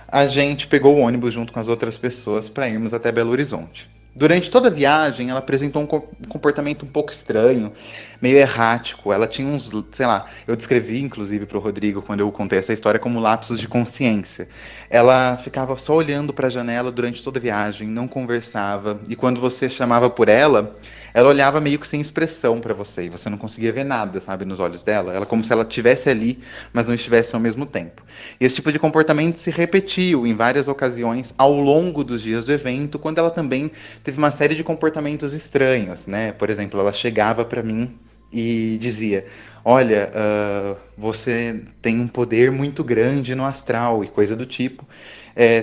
A: a gente pegou o ônibus junto com as outras pessoas para irmos até Belo Horizonte. Durante toda a viagem, ela apresentou um comportamento um pouco estranho, meio errático. Ela tinha uns, sei lá, eu descrevi inclusive para o Rodrigo quando eu contei essa história como lapsos de consciência. Ela ficava só olhando para a janela durante toda a viagem, não conversava, e quando você chamava por ela, ela olhava meio que sem expressão para você, e você não conseguia ver nada, sabe, nos olhos dela. Ela como se ela estivesse ali, mas não estivesse ao mesmo tempo. E esse tipo de comportamento se repetiu em várias ocasiões ao longo dos dias do evento, quando ela também teve uma série de comportamentos estranhos, né? Por exemplo, ela chegava para mim e dizia: olha, você tem um poder muito grande no astral, e coisa do tipo.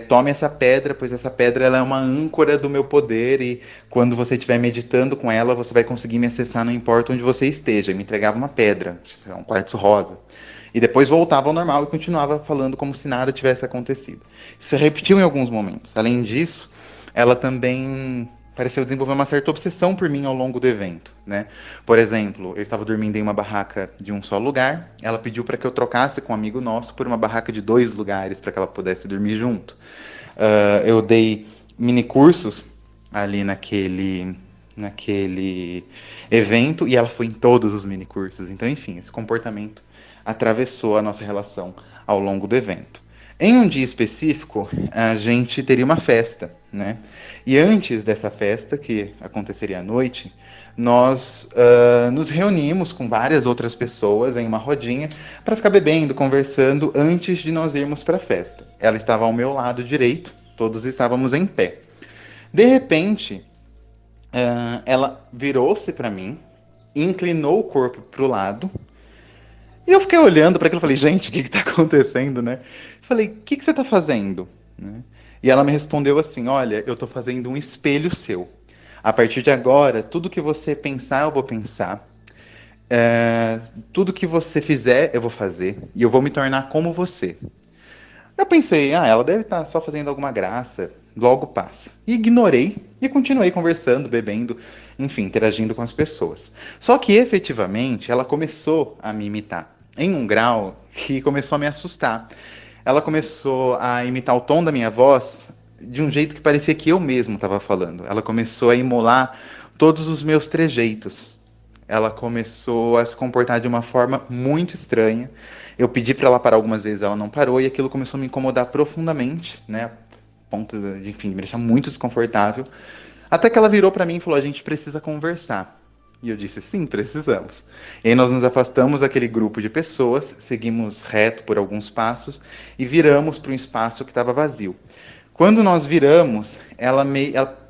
A: Tome essa pedra, pois essa pedra ela é uma âncora do meu poder, e quando você estiver meditando com ela, você vai conseguir me acessar, não importa onde você esteja. E me entregava uma pedra, um quartzo rosa. E depois voltava ao normal e continuava falando como se nada tivesse acontecido. Isso se repetiu em alguns momentos. Além disso, ela também pareceu desenvolver uma certa obsessão por mim ao longo do evento, né? Por exemplo, eu estava dormindo em uma barraca de um só lugar, ela pediu para que eu trocasse com um amigo nosso por uma barraca de 2 lugares para que ela pudesse dormir junto. Eu dei mini cursos ali naquele evento e ela foi em todos os mini cursos. Então, enfim, esse comportamento atravessou a nossa relação ao longo do evento. Em um dia específico, a gente teria uma festa, né? E antes dessa festa, que aconteceria à noite, nós nos reunimos com várias outras pessoas em uma rodinha para ficar bebendo, conversando antes de nós irmos para a festa. Ela estava ao meu lado direito, todos estávamos em pé. De repente, ela virou-se para mim, inclinou o corpo para o lado. E eu fiquei olhando para aquilo e falei: gente, o que está acontecendo, né? Falei: o que você está fazendo? Né? E ela me respondeu assim: olha, eu estou fazendo um espelho seu. A partir de agora, tudo que você pensar, eu vou pensar. Tudo que você fizer, eu vou fazer. E eu vou me tornar como você. Eu pensei: ela deve estar só fazendo alguma graça. Logo passa. E ignorei e continuei conversando, bebendo, enfim, interagindo com as pessoas. Só que, efetivamente, ela começou a me imitar em um grau que começou a me assustar. Ela começou a imitar o tom da minha voz de um jeito que parecia que eu mesmo estava falando. Ela começou a emular todos os meus trejeitos. ela começou a se comportar de uma forma muito estranha. Eu pedi para ela parar algumas vezes, ela não parou, e aquilo começou a me incomodar profundamente, né? A ponto de, enfim, me deixar muito desconfortável. Até que ela virou para mim e falou: a gente precisa conversar. E eu disse: sim, precisamos. E aí nós nos afastamos daquele grupo de pessoas, seguimos reto por alguns passos e viramos para um espaço que estava vazio. Quando nós viramos, ela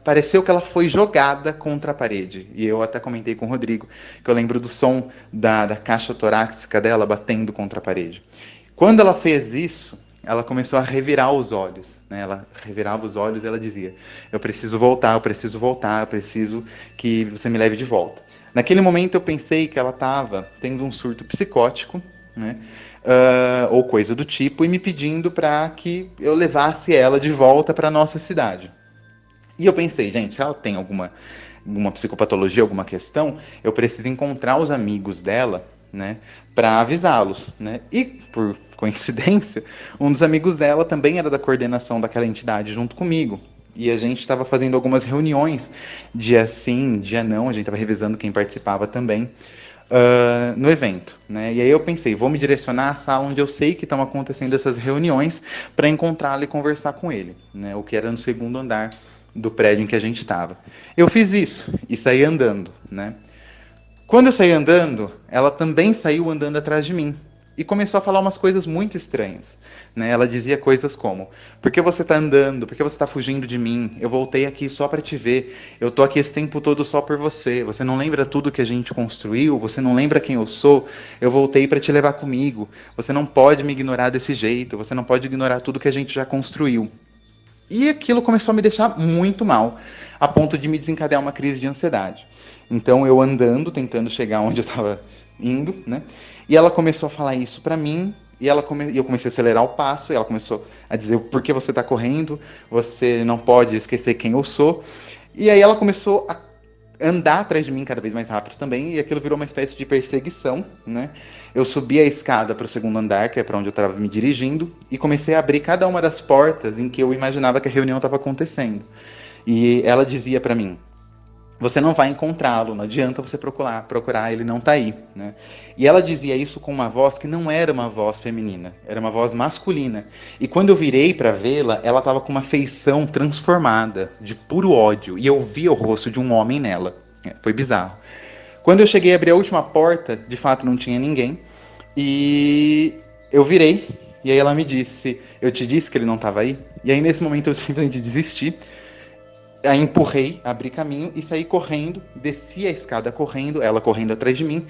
A: pareceu que ela foi jogada contra a parede. E eu até comentei com o Rodrigo que eu lembro do som da caixa torácica dela batendo contra a parede. Quando ela fez isso, ela começou a revirar os olhos, né? Ela revirava os olhos e ela dizia: eu preciso voltar, eu preciso voltar, eu preciso que você me leve de volta. Naquele momento eu pensei que ela estava tendo um surto psicótico, né? Ou coisa do tipo, e me pedindo para que eu levasse ela de volta para nossa cidade. E eu pensei: gente, se ela tem alguma psicopatologia, alguma questão, eu preciso encontrar os amigos dela, né, para avisá-los, né? E, por coincidência, um dos amigos dela também era da coordenação daquela entidade junto comigo. E a gente estava fazendo algumas reuniões, dia sim, dia não, a gente estava revisando quem participava também, no evento, né? E aí eu pensei: vou me direcionar à sala onde eu sei que estão acontecendo essas reuniões para encontrá-lo e conversar com ele, né? O que era no segundo andar do prédio em que a gente estava. Eu fiz isso e saí andando, né? Quando eu saí andando, ela também saiu andando atrás de mim e começou a falar umas coisas muito estranhas, né? Ela dizia coisas como: por que você está andando? Por que você está fugindo de mim? Eu voltei aqui só para te ver. Eu tô aqui esse tempo todo só por você. Você não lembra tudo que a gente construiu? Você não lembra quem eu sou? Eu voltei para te levar comigo. Você não pode me ignorar desse jeito. Você não pode ignorar tudo que a gente já construiu. E aquilo começou a me deixar muito mal, a ponto de me desencadear uma crise de ansiedade. Então eu andando, tentando chegar onde eu estava indo, né? E ela começou a falar isso pra mim, e eu comecei a acelerar o passo, e ela começou a dizer: por que você tá correndo? Você não pode esquecer quem eu sou. E aí ela começou a andar atrás de mim cada vez mais rápido também, e aquilo virou uma espécie de perseguição, né? Eu subi a escada para o segundo andar, que é para onde eu estava me dirigindo, e comecei a abrir cada uma das portas em que eu imaginava que a reunião estava acontecendo. E ela dizia para mim: você não vai encontrá-lo, não adianta você procurar, ele não tá aí, né? E ela dizia isso com uma voz que não era uma voz feminina, era uma voz masculina. E quando eu virei para vê-la, ela estava com uma feição transformada, de puro ódio, e eu via o rosto de um homem nela. Foi bizarro. Quando eu cheguei a abrir a última porta, de fato não tinha ninguém, e eu virei, e aí ela me disse: eu te disse que ele não estava aí? E aí nesse momento eu simplesmente desisti. Aí empurrei, abri caminho e saí correndo, desci a escada correndo, ela correndo atrás de mim,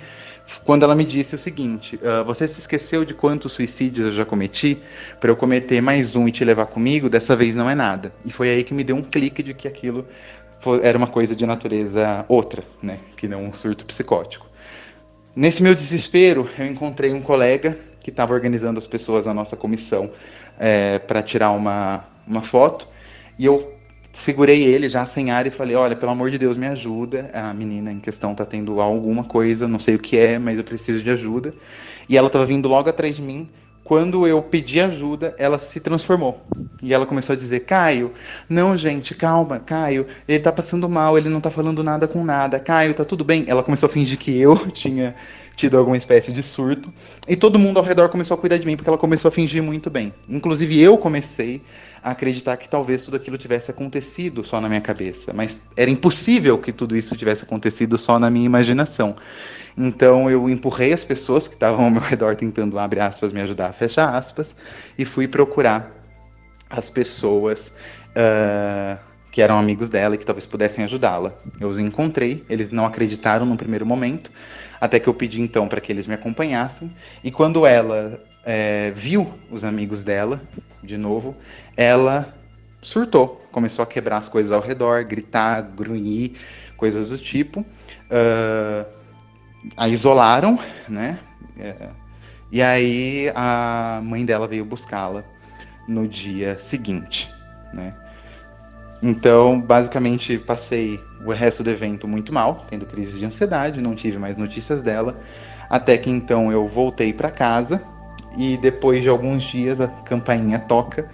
A: quando ela me disse o seguinte: você se esqueceu de quantos suicídios eu já cometi? Para eu cometer mais um e te levar comigo, dessa vez não é nada. E foi aí que me deu um clique de que aquilo era uma coisa de natureza outra, né? Que não um surto psicótico. Nesse meu desespero, eu encontrei um colega que estava organizando as pessoas da nossa comissão para tirar uma foto, e eu segurei ele já sem ar e falei: olha, pelo amor de Deus, me ajuda. A menina em questão tá tendo alguma coisa, não sei o que é, mas eu preciso de ajuda. E ela tava vindo logo atrás de mim. Quando eu pedi ajuda, ela se transformou. E ela começou a dizer: Caio, não, gente, calma, Caio, ele tá passando mal, ele não tá falando nada com nada. Caio, tá tudo bem? Ela começou a fingir que eu tinha tido alguma espécie de surto. E todo mundo ao redor começou a cuidar de mim, porque ela começou a fingir muito bem. Inclusive eu comecei a acreditar que talvez tudo aquilo tivesse acontecido só na minha cabeça. Mas era impossível que tudo isso tivesse acontecido só na minha imaginação. Então eu empurrei as pessoas que estavam ao meu redor tentando, abre aspas, me ajudar, fecha aspas, e fui procurar as pessoas que eram amigos dela e que talvez pudessem ajudá-la. Eu os encontrei, eles não acreditaram no primeiro momento, até que eu pedi então para que eles me acompanhassem, e quando ela viu os amigos dela, de novo, ela surtou, começou a quebrar as coisas ao redor, gritar, grunhir, coisas do tipo. A isolaram, né? E aí a mãe dela veio buscá-la no dia seguinte, né? Então, basicamente, passei o resto do evento muito mal, tendo crise de ansiedade, não tive mais notícias dela, até que então eu voltei para casa e depois de alguns dias a campainha toca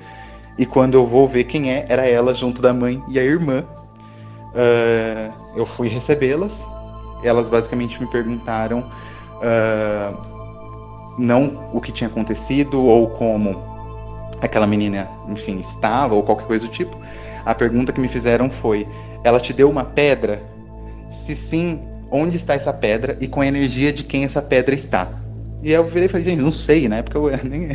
A: e quando eu vou ver quem era ela junto da mãe e a irmã. Eu fui recebê-las. elas basicamente me perguntaram não o que tinha acontecido ou como aquela menina, enfim, estava ou qualquer coisa do tipo. A pergunta que me fizeram foi: ela te deu uma pedra? Se sim, onde está essa pedra e com a energia de quem essa pedra está? E aí eu virei e falei: gente, não sei, né? Porque eu nem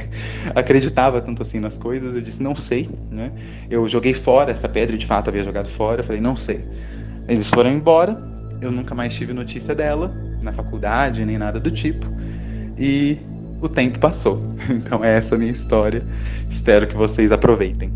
A: acreditava tanto assim nas coisas. Eu disse: não sei, né? Eu joguei fora essa pedra, e de fato havia jogado fora. Eu falei: não sei. Eles foram embora, eu nunca mais tive notícia dela, na faculdade, nem nada do tipo. E o tempo passou. Então essa é a minha história. Espero que vocês aproveitem.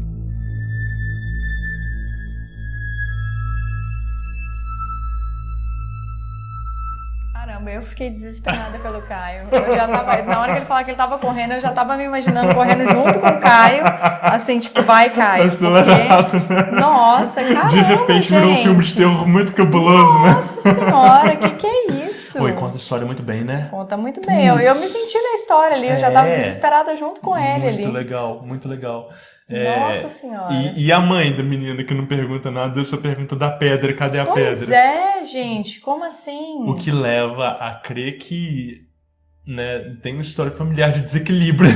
D: Caramba, eu fiquei desesperada pelo Caio. Eu já tava, na hora que ele falou que ele tava correndo, eu já tava me imaginando correndo junto com o Caio. Assim, tipo, vai, Caio.
C: Acelerado, né?
D: Nossa, caramba,
C: De repente
D: gente.
C: virou um filme de terror muito cabuloso, né?
D: Nossa senhora, que é isso?
C: Oi, conta a história muito bem, né?
D: Conta muito bem. Eu me senti na história ali, eu já tava desesperada junto com ele ali.
C: Muito legal, muito legal.
D: Nossa senhora.
C: E a mãe da menina que não pergunta nada, só pergunta da pedra, cadê a pedra?
D: Pois é, gente, como assim?
C: O que leva a crer que, né, tem uma história familiar de desequilíbrio.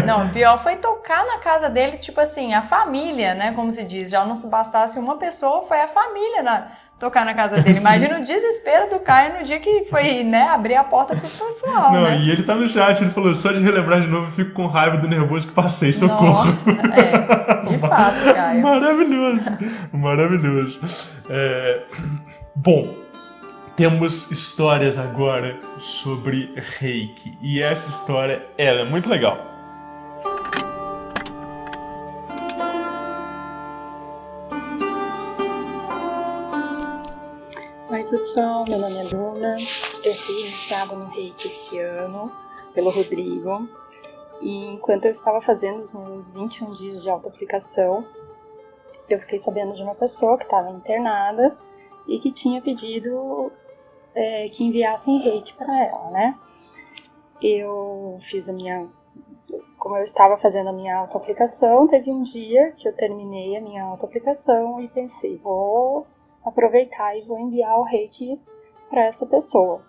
D: Não, pior foi tocar na casa dele, tipo assim, a família, né, como se diz, já não se bastasse uma pessoa, foi a família tocar na casa dele. Imagina o desespero do Caio no dia que foi, né, abrir a porta pro pessoal,
C: Não,
D: né?
C: e ele tá no chat, ele falou: só de relembrar de novo eu fico com raiva do nervoso que passei, socorro.
D: Nossa, de fato, Caio.
C: Maravilhoso. Bom, temos histórias agora sobre Reiki, e essa história, ela é muito legal.
F: Oi pessoal, meu nome é Luna, eu fui iniciada no Reiki esse ano pelo Rodrigo, e enquanto eu estava fazendo os meus 21 dias de autoaplicação, eu fiquei sabendo de uma pessoa que estava internada e que tinha pedido que enviassem Reiki para ela, né? Eu fiz como eu estava fazendo a minha autoaplicação, teve um dia que eu terminei a minha autoaplicação e pensei, vou aproveitar e vou enviar o Reiki para essa pessoa.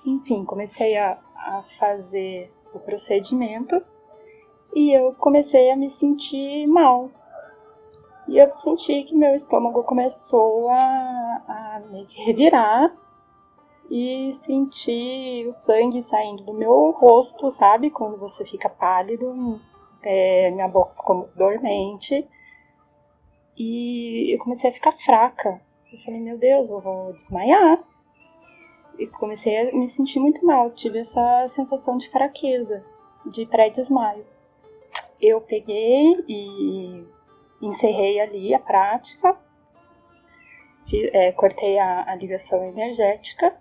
F: Enfim, comecei a fazer o procedimento e eu comecei a me sentir mal. E eu senti que meu estômago começou a meio que revirar e senti o sangue saindo do meu rosto, sabe? Quando você fica pálido, minha boca ficou muito dormente. E eu comecei a ficar fraca. Eu falei, meu Deus, eu vou desmaiar. E comecei a me sentir muito mal. Tive essa sensação de fraqueza, de pré-desmaio. Eu peguei e encerrei ali a prática. Cortei a ligação energética.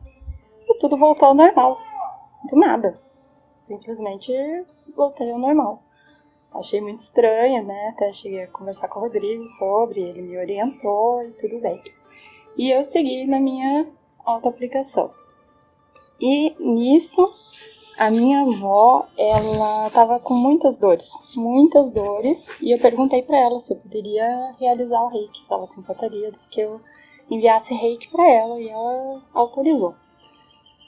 F: E tudo voltou ao normal. Do nada. Simplesmente voltei ao normal. Achei muito estranho, né? Até cheguei a conversar com o Rodrigo sobre, ele me orientou e tudo bem. E eu segui na minha autoaplicação. E nisso, a minha avó, ela estava com muitas dores, e eu perguntei para ela se eu poderia realizar o Reiki, se ela se importaria que eu enviasse Reiki para ela, e ela autorizou.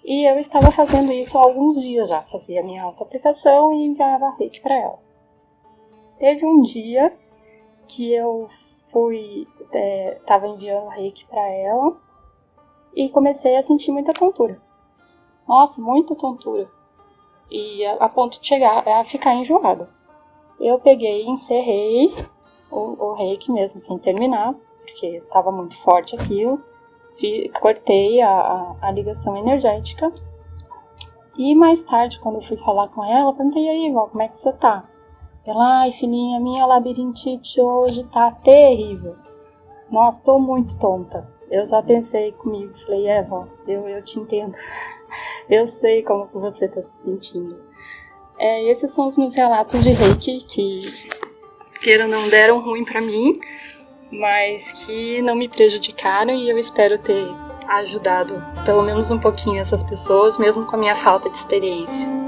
F: E eu estava fazendo isso há alguns dias já, fazia a minha autoaplicação e enviava Reiki para ela. Teve um dia que eu estava enviando Reiki para ela e comecei a sentir muita tontura. Nossa, muita tontura. E a ponto de chegar a ficar enjoada. Eu peguei e encerrei o Reiki mesmo, sem terminar, porque estava muito forte aquilo. Cortei a ligação energética. E mais tarde, quando eu fui falar com ela, perguntei, e aí, vó, como é que você tá? Ela, ai filhinha, minha labirintite hoje tá terrível. Nossa, tô muito tonta. Eu já pensei comigo, falei, vó, eu te entendo. Eu sei como que você tá se sentindo. Esses são os meus relatos de Reiki, que não deram ruim pra mim, mas que não me prejudicaram, e eu espero ter ajudado pelo menos um pouquinho essas pessoas, mesmo com a minha falta de experiência.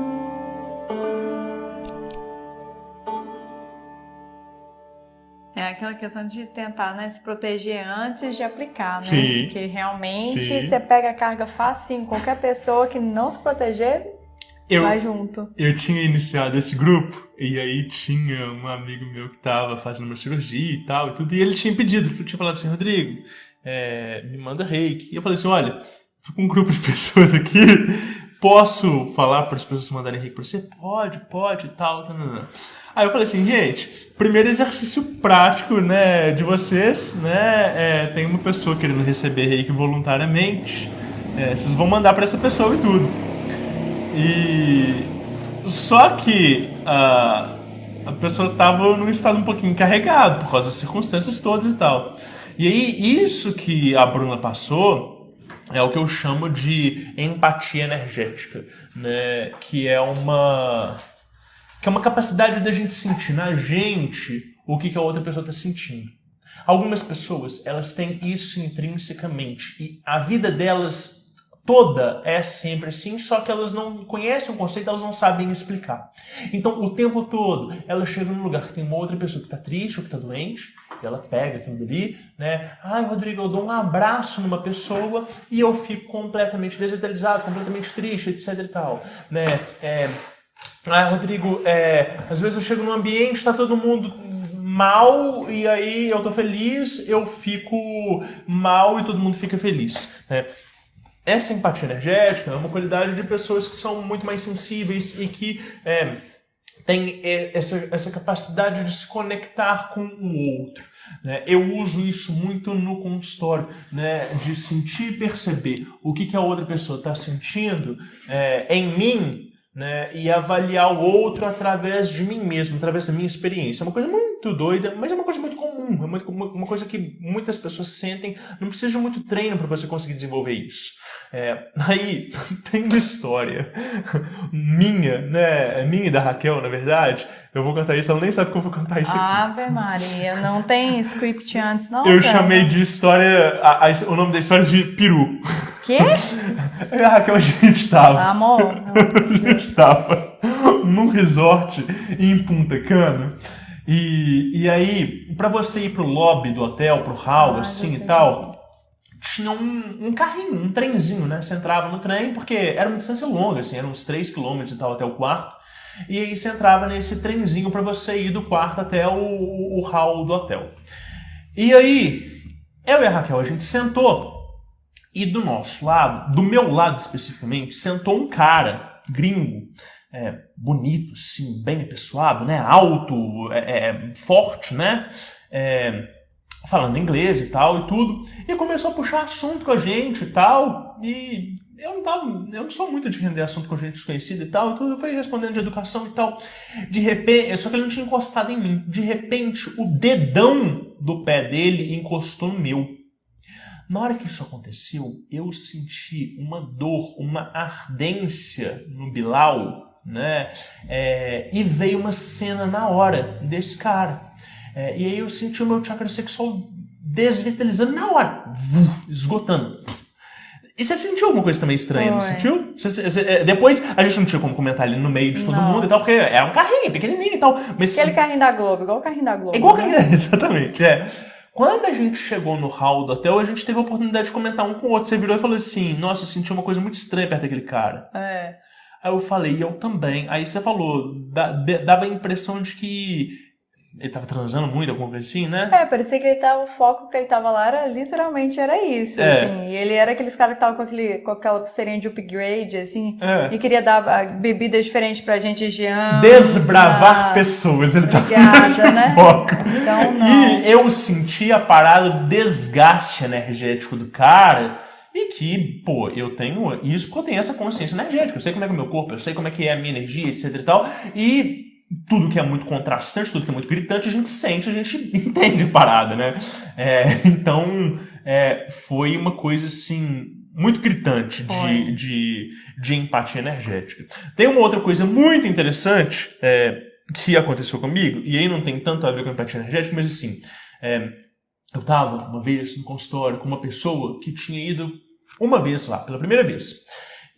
D: aquela questão de tentar, né, se proteger antes de aplicar, né?
C: Sim.
D: Porque realmente
C: Sim.
D: você pega a carga facinho. Qualquer pessoa que não se proteger, vai junto.
C: Eu tinha iniciado esse grupo e aí tinha um amigo meu que tava fazendo uma cirurgia e tal e tudo, e ele tinha pedido, ele tinha falado assim, Rodrigo, me manda reiki. E eu falei assim, olha, tô com um grupo de pessoas aqui, posso falar para as pessoas mandarem reiki pra você? Pode e tal. Aí eu falei assim, gente, primeiro exercício prático, né, de vocês, né, tem uma pessoa querendo receber reiki voluntariamente, vocês vão mandar para essa pessoa e tudo. E só que a pessoa estava num estado um pouquinho carregado por causa das circunstâncias todas e tal. E aí isso que a Bruna passou é o que eu chamo de empatia energética, né? Que é uma capacidade da gente sentir na gente o que a outra pessoa está sentindo. Algumas pessoas, elas têm isso intrinsecamente e a vida delas toda é sempre assim, só que elas não conhecem o conceito, elas não sabem explicar. Então, o tempo todo, ela chega num lugar que tem uma outra pessoa que está triste ou que está doente, e ela pega aquilo ali, né? Ai, Rodrigo, eu dou um abraço numa pessoa e eu fico completamente desvitalizado, completamente triste, etc e tal, né? Rodrigo, às vezes eu chego num ambiente, está todo mundo mal, e aí eu tô feliz, eu fico mal e todo mundo fica feliz, né? Essa empatia energética é uma qualidade de pessoas que são muito mais sensíveis e que têm essa capacidade de se conectar com o outro, né? Eu uso isso muito no consultório, né? De sentir e perceber o que a outra pessoa está sentindo em mim, né? E avaliar o outro através de mim mesmo, através da minha experiência. É uma coisa muito doida, mas é uma coisa muito comum, é uma coisa que muitas pessoas sentem. Não precisa de muito treino para você conseguir desenvolver isso. Aí tem uma história minha, né? Minha e da Raquel, na verdade. Eu vou contar isso, ela nem sabe que eu vou contar isso aqui.
D: Ave Maria, não tem script antes, não?
C: Eu chamei de história, o nome da história de peru.
D: Quê?
C: A Raquel, a gente tava.
D: Amor.
C: A gente tava num resort em Punta Cana. E aí, pra você ir pro lobby do hotel, pro hall, assim e tal, tinha um carrinho, um trenzinho, né? Você entrava no trem, porque era uma distância longa, assim, eram uns 3 km e tal até o quarto. E aí você entrava nesse trenzinho pra você ir do quarto até o hall do hotel. E aí, eu e a Raquel, a gente sentou. E do nosso lado, do meu lado especificamente, sentou um cara gringo, bonito, assim, bem apessoado, né? Alto, forte, né? Falando inglês e tal e tudo. E começou a puxar assunto com a gente e tal. E eu não sou muito de render assunto com gente desconhecida e tal. E tudo, eu fui respondendo de educação e tal. De repente, só que ele não tinha encostado em mim. De repente, o dedão do pé dele encostou no meu. Na hora que isso aconteceu, eu senti uma dor, uma ardência no bilau, né? E veio uma cena na hora desse cara. E aí eu senti o meu chakra sexual desvitalizando na hora, esgotando. E você sentiu alguma coisa também estranha, não sentiu? Depois, a gente não tinha como comentar ali no meio de todo mundo e tal, porque era um carrinho pequenininho e tal. Mas,
D: aquele carrinho da Globo, igual o carrinho da Globo.
C: Igual o carrinho, exatamente, Quando a gente chegou no hall do hotel, a gente teve a oportunidade de comentar um com o outro. Você virou e falou assim, nossa, eu senti uma coisa muito estranha perto daquele cara. Aí eu falei, eu também. Aí você falou, dava a impressão de que ele tava transando muito, alguma coisa assim, né?
D: Parecia que o foco que ele tava lá literalmente era isso, assim. E ele era aqueles caras que estavam com aquela pulseirinha de upgrade, assim, e queria dar bebidas diferentes pra gente, higiene.
C: Desbravar pessoas, ele tava nesse foco.
D: Então, não.
C: E eu senti a parada do desgaste energético do cara. E que, eu tenho isso porque eu tenho essa consciência energética. Eu sei como é que é o meu corpo, eu sei como é que é a minha energia, etc e tal. E tudo que é muito contrastante, tudo que é muito gritante, a gente sente, a gente entende a parada, né? Então, foi uma coisa, assim, muito gritante de empatia energética. Tem uma outra coisa muito interessante que aconteceu comigo, e aí não tem tanto a ver com empatia energética, mas assim, eu tava uma vez no consultório com uma pessoa que tinha ido uma vez lá, pela primeira vez.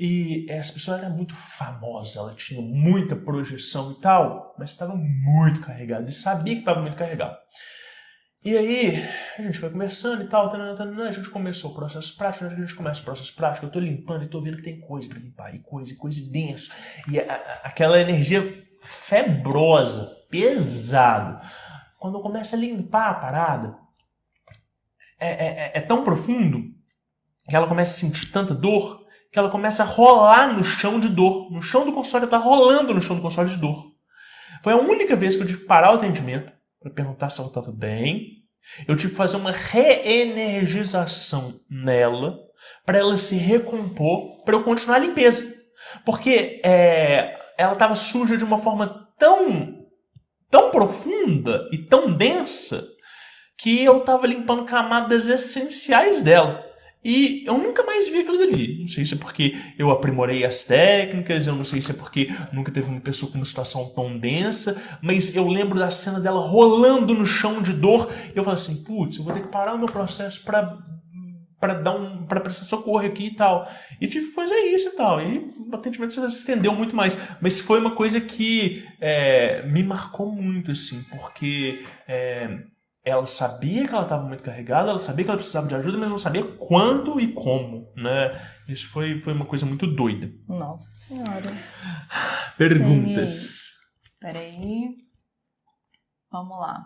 C: E essa pessoa era muito famosa, ela tinha muita projeção e tal, mas estava muito carregada, e sabia que estava muito carregado. E aí, a gente vai conversando e tal, a gente começou o processo prático, a gente começa o processo prático, eu tô limpando e tô vendo que tem coisa pra limpar, e coisa denso. E aquela energia febrosa, pesado. Quando eu começo a limpar a parada, é tão profundo que ela começa a sentir tanta dor que ela começa a rolar no chão de dor. No chão do consultório, ela tá rolando no chão do consultório de dor. Foi a única vez que eu tive que parar o atendimento para perguntar se ela estava bem. Eu tive que fazer uma reenergização nela para ela se recompor, para eu continuar a limpeza. Porque ela estava suja de uma forma tão profunda e tão densa que eu estava limpando camadas essenciais dela. E eu nunca mais vi aquilo dali. Não sei se é porque eu aprimorei as técnicas, eu não sei se é porque nunca teve uma pessoa com uma situação tão densa, mas eu lembro da cena dela rolando no chão de dor. E eu falei assim, putz, eu vou ter que parar o meu processo para prestar socorro aqui e tal. E tive que fazer isso e tal. E o atendimento se estendeu muito mais. Mas foi uma coisa que me marcou muito, assim, porque ela sabia que ela estava muito carregada, ela sabia que ela precisava de ajuda, mas não sabia quando e como, né? Isso foi uma coisa muito doida.
D: Nossa Senhora.
C: Perguntas.
D: Peraí. Vamos lá.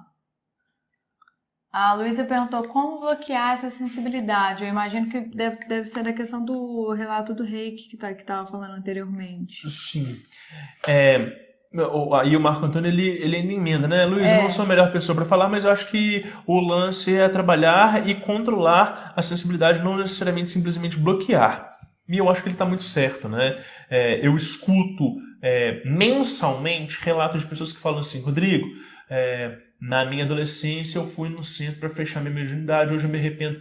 D: A Luísa perguntou como bloquear essa sensibilidade. Eu imagino que deve ser da questão do relato do Reiki que estava falando anteriormente.
C: Sim. Aí o Marco Antônio, ele ainda emenda, né? Luiz, eu não sou a melhor pessoa para falar, mas eu acho que o lance é trabalhar e controlar a sensibilidade, não necessariamente simplesmente bloquear. E eu acho que ele está muito certo, né? Eu escuto mensalmente relatos de pessoas que falam assim, Rodrigo, na minha adolescência eu fui no centro para fechar minha virgindade, hoje eu me arrependo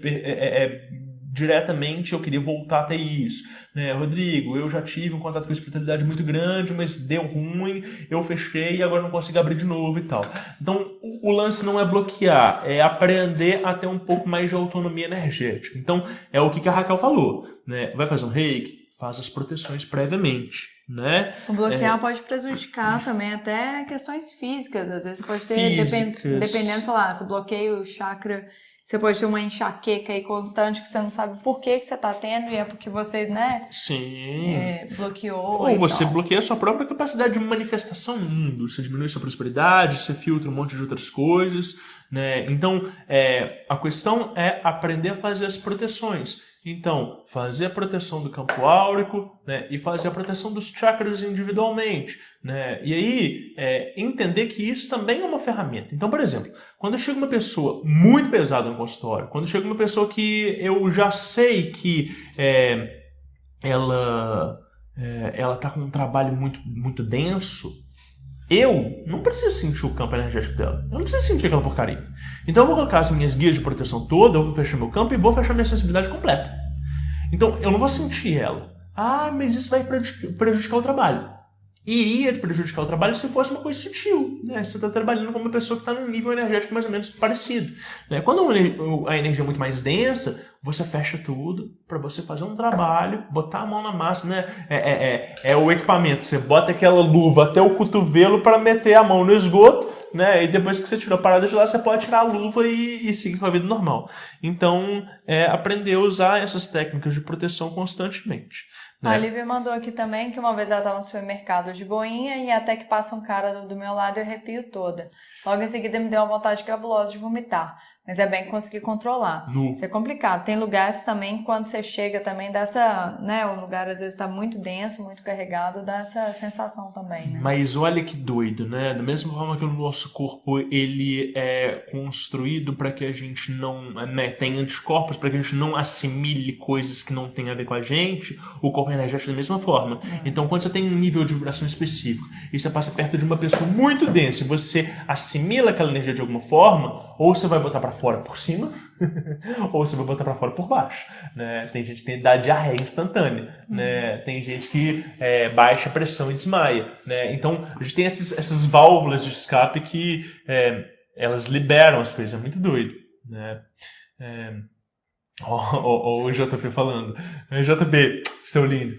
C: diretamente, eu queria voltar até isso, né? Rodrigo, eu já tive um contato com a espiritualidade muito grande, mas deu ruim, eu fechei e agora não consigo abrir de novo e tal. Então, o lance não é bloquear, é aprender a ter um pouco mais de autonomia energética. Então, é o que a Raquel falou, né? Vai fazer um reiki? Faz as proteções previamente, né?
D: O bloquear pode prejudicar também até questões físicas. Às vezes pode ter, dependendo, sei lá, se bloqueia o chakra, você pode ter uma enxaqueca aí constante que você não sabe por que você tá tendo e é porque você, né?
C: Sim.
D: Bloqueou.
C: Ou você bloqueia a sua própria capacidade de manifestação no mundo. Você diminui sua prosperidade, você filtra um monte de outras coisas, né? Então, a questão é aprender a fazer as proteções. Então, fazer a proteção do campo áurico, né, e fazer a proteção dos chakras individualmente, né? E aí, entender que isso também é uma ferramenta. Então, por exemplo, quando chega uma pessoa muito pesada no consultório, quando chega uma pessoa que eu já sei que ela está com um trabalho muito, muito denso, eu não preciso sentir o campo energético dela. Eu não preciso sentir aquela porcaria. Então eu vou colocar as minhas guias de proteção toda, eu vou fechar meu campo e vou fechar minha sensibilidade completa. Então eu não vou sentir ela. Ah, mas isso vai prejudicar o trabalho. Iria prejudicar o trabalho se fosse uma coisa sutil, né? Você está trabalhando com uma pessoa que está num nível energético mais ou menos parecido, né? Quando a energia é muito mais densa, você fecha tudo para você fazer um trabalho, botar a mão na massa, né? É o equipamento. Você bota aquela luva até o cotovelo para meter a mão no esgoto, né? E depois que você tirou a parada de lá, você pode tirar a luva e seguir com a vida normal. Então, aprender a usar essas técnicas de proteção constantemente.
D: A Lívia mandou aqui também que uma vez ela estava no supermercado de boinha e até que passa um cara do meu lado e eu arrepio toda. Logo em seguida me deu uma vontade cabulosa de vomitar. Mas é bem que consegui controlar. Isso é complicado. Tem lugares também, quando você chega também, dá essa, né? O lugar às vezes está muito denso, muito carregado, dá essa sensação também, né?
C: Mas olha que doido, né? Da mesma forma que o nosso corpo, ele é construído para que a gente não, né, tenha anticorpos, para que a gente não assimile coisas que não tem a ver com a gente, o corpo energético da mesma forma. Então, quando você tem um nível de vibração específico e você passa perto de uma pessoa muito densa e você assimila aquela energia de alguma forma, ou você vai botar para fora por cima, ou você vai botar para fora por baixo, né? Tem gente que dá diarreia instantânea, né? Tem gente que baixa a pressão e desmaia, né? Então a gente tem essas válvulas de escape que elas liberam as coisas, é muito doido, né? Ó, o JP falando. JP, seu lindo.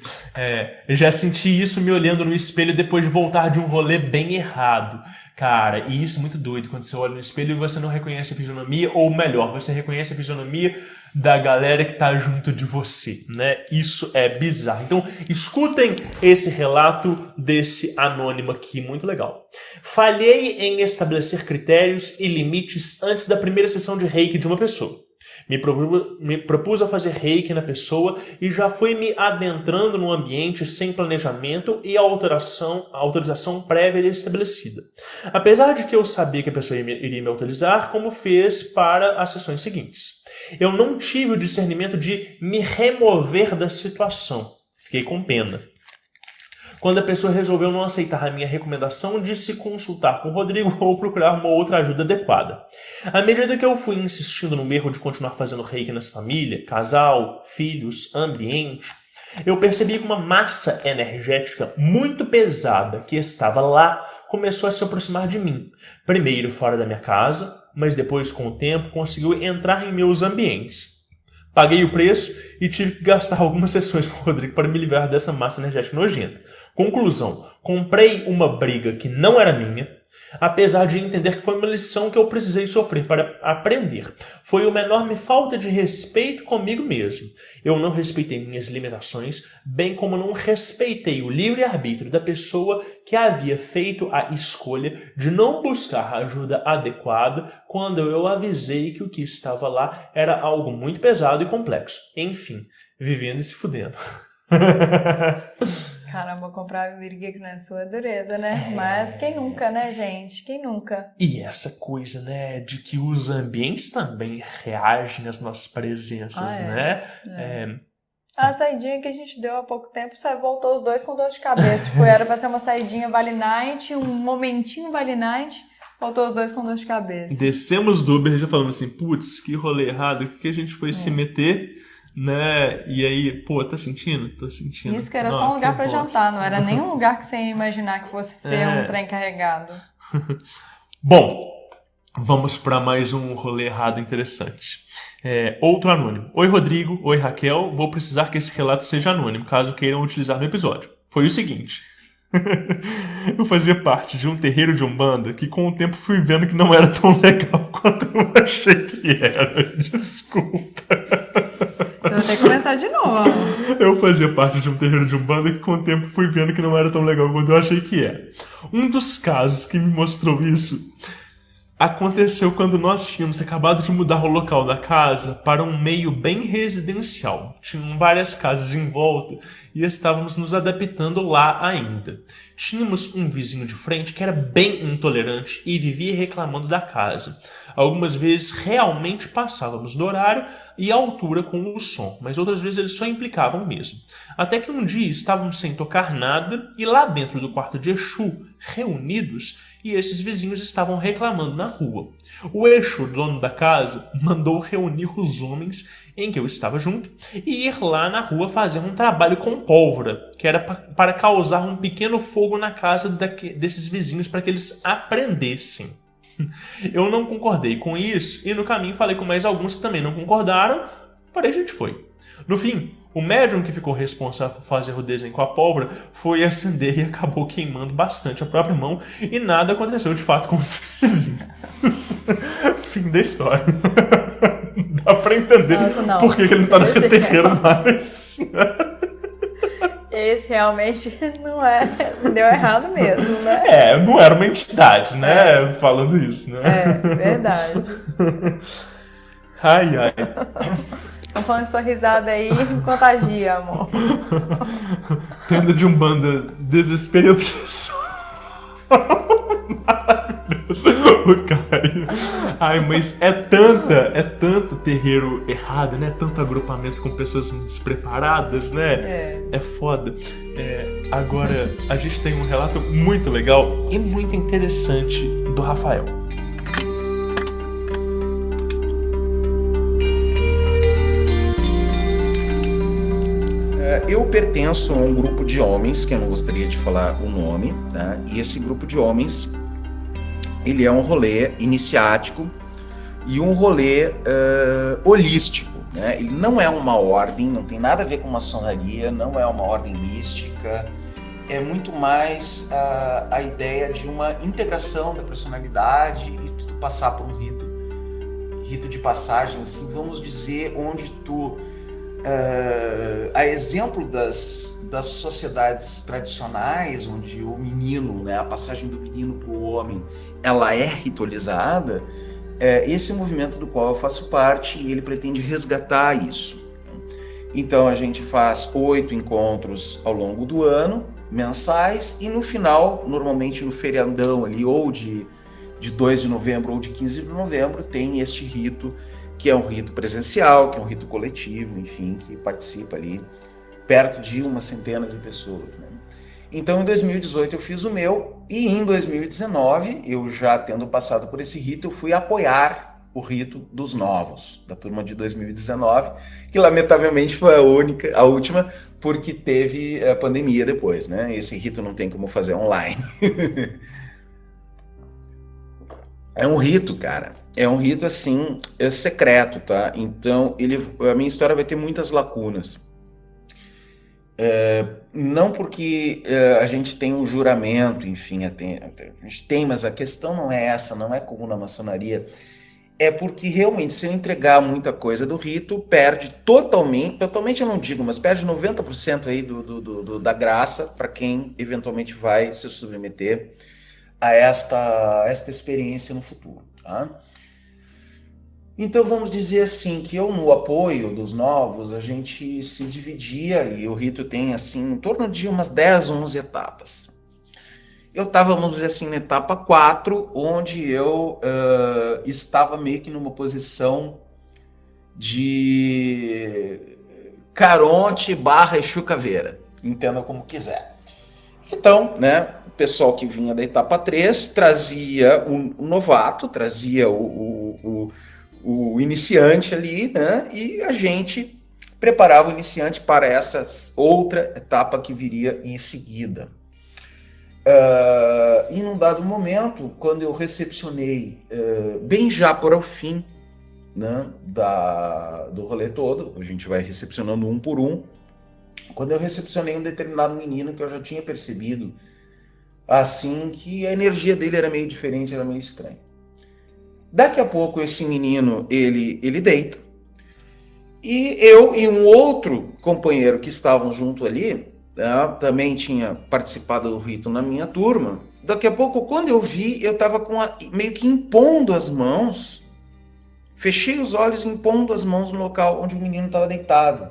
C: Eu já senti isso me olhando no espelho depois de voltar de um rolê bem errado. Cara, e isso é muito doido, quando você olha no espelho e você não reconhece a fisionomia, ou melhor, você reconhece a fisionomia da galera que tá junto de você, né? Isso é bizarro. Então, escutem esse relato desse anônimo aqui, muito legal. Falhei em estabelecer critérios e limites antes da primeira sessão de reiki de uma pessoa. Me propus a fazer reiki na pessoa e já fui me adentrando no ambiente sem planejamento e autorização prévia estabelecida. Apesar de que eu sabia que a pessoa iria me autorizar, como fez para as sessões seguintes. Eu não tive o discernimento de me remover da situação. Fiquei com pena. Quando a pessoa resolveu não aceitar a minha recomendação de se consultar com o Rodrigo ou procurar uma outra ajuda adequada. À medida que eu fui insistindo no erro de continuar fazendo reiki nessa família, casal, filhos, ambiente, eu percebi que uma massa energética muito pesada que estava lá começou a se aproximar de mim. Primeiro fora da minha casa, mas depois, com o tempo, conseguiu entrar em meus ambientes. Paguei o preço e tive que gastar algumas sessões com o Rodrigo para me livrar dessa massa energética nojenta. Conclusão, comprei uma briga que não era minha, apesar de entender que foi uma lição que eu precisei sofrer para aprender. Foi uma enorme falta de respeito comigo mesmo. Eu não respeitei minhas limitações, bem como não respeitei o livre-arbítrio da pessoa que havia feito a escolha de não buscar a ajuda adequada quando eu avisei que o que estava lá era algo muito pesado e complexo. Enfim, vivendo e se fudendo.
D: Caramba, comprar briga que não é sua dureza, né? Mas quem nunca, né, gente? Quem nunca?
C: E essa coisa, né, de que os ambientes também reagem às nossas presenças, né?
D: A saidinha que a gente deu há pouco tempo, você voltou os dois com dor de cabeça. Tipo, era pra ser uma saidinha Vale Night, um momentinho Vale Night, voltou os dois com dor de cabeça.
C: Descemos do Uber e já falamos assim, putz, que rolê errado, o que a gente foi se meter... Né? E aí, pô, tá sentindo? Tô sentindo.
D: Isso que era só um lugar pra jantar, não era nem um lugar que você ia imaginar que fosse ser um trem carregado.
C: Bom, vamos pra mais um rolê errado interessante. Outro anônimo. Oi, Rodrigo. Oi, Raquel. Vou precisar que esse relato seja anônimo, caso queiram utilizar no episódio. Foi o seguinte. Eu fazia parte de um terreiro de Umbanda que com o tempo fui vendo que não era tão legal quanto eu achei que era. Desculpa.
D: Eu vou ter que começar de novo.
C: Eu fazia parte de um terreiro de Umbanda que com o tempo fui vendo que não era tão legal quanto eu achei que era. Um dos casos que me mostrou isso aconteceu quando nós tínhamos acabado de mudar o local da casa para um meio bem residencial. Tinham várias casas em volta e estávamos nos adaptando lá ainda. Tínhamos um vizinho de frente que era bem intolerante e vivia reclamando da casa. Algumas vezes realmente passávamos do horário e a altura com o som, mas outras vezes eles só implicavam mesmo. Até que um dia estávamos sem tocar nada e lá dentro do quarto de Exu, reunidos, e esses vizinhos estavam reclamando na rua. O Exu, dono da casa, mandou reunir os homens em que eu estava junto e ir lá na rua fazer um trabalho com pólvora, que era para causar um pequeno fogo na casa desses vizinhos para que eles aprendessem. Eu não concordei com isso e no caminho falei com mais alguns que também não concordaram, porém a gente foi. No fim, o médium que ficou responsável por fazer o desenho com a pólvora foi acender e acabou queimando bastante a própria mão e nada aconteceu de fato com os vizinhos. Fim da história. Dá pra entender por que ele não tá naquele terreiro mais.
D: Esse realmente não deu errado mesmo, né?
C: Não era uma entidade, né? Falando isso, né?
D: Verdade.
C: Ai.
D: Estão falando de sua risada aí, contagia, amor.
C: Tenda de Umbanda, desespero e obsessão. Maravilhoso. O Caio. Ai, mas é tanto terreiro errado, né? Tanto agrupamento com pessoas despreparadas, né? É foda. Agora, a gente tem um relato muito legal e muito interessante do Rafael.
J: Eu pertenço a um grupo de homens, que eu não gostaria de falar o nome, tá? E esse grupo de homens, ele é um rolê iniciático e um rolê holístico, né? Ele não é uma ordem, não tem nada a ver com maçonaria, não é uma ordem mística, é muito mais a ideia de uma integração da personalidade e tu passar por um rito de passagem, assim, vamos dizer, onde tu, a exemplo das sociedades tradicionais, onde o menino, né, a passagem do menino para o homem, ela é ritualizada, esse movimento do qual eu faço parte, ele pretende resgatar isso. Então a gente faz 8 encontros ao longo do ano, mensais, e no final, normalmente no feriadão ali, ou de 2 de novembro ou de 15 de novembro, tem este rito, que é um rito presencial, que é um rito coletivo, enfim, que participa ali perto de uma centena de pessoas, né? Então, em 2018 eu fiz o meu, e em 2019, eu já tendo passado por esse rito, eu fui apoiar o rito dos novos, da turma de 2019, que lamentavelmente foi a última, porque teve a pandemia depois, né? Esse rito não tem como fazer online. É um rito, cara. É um rito, assim, secreto, tá? Então, a minha história vai ter muitas lacunas. Não porque a gente tem um juramento, enfim, a gente tem, mas a questão não é essa, não é como na maçonaria. É porque realmente, se eu entregar muita coisa do rito, perde totalmente eu não digo, mas perde 90% aí da graça para quem eventualmente vai se submeter a esta experiência no futuro, tá? Então vamos dizer assim, que eu no apoio dos novos, a gente se dividia, e o rito tem assim, em torno de umas 10, 11 etapas. Eu estava, vamos dizer assim, na etapa 4, onde eu estava meio que numa posição de Caronte / Exu Caveira, entenda como quiser. Então, né, o pessoal que vinha da etapa 3 trazia o novato, trazia o iniciante ali, né, e a gente preparava o iniciante para essa outra etapa que viria em seguida. E num dado momento, quando eu recepcionei, bem já para o fim, né, do rolê todo, a gente vai recepcionando um por um, quando eu recepcionei um determinado menino que eu já tinha percebido, assim, que a energia dele era meio diferente, era meio estranha. Daqui a pouco esse menino, ele deita, e eu e um outro companheiro que estavam junto ali, também tinha participado do rito na minha turma. Daqui a pouco, quando eu vi, eu estava meio que impondo as mãos, fechei os olhos impondo as mãos no local onde o menino estava deitado.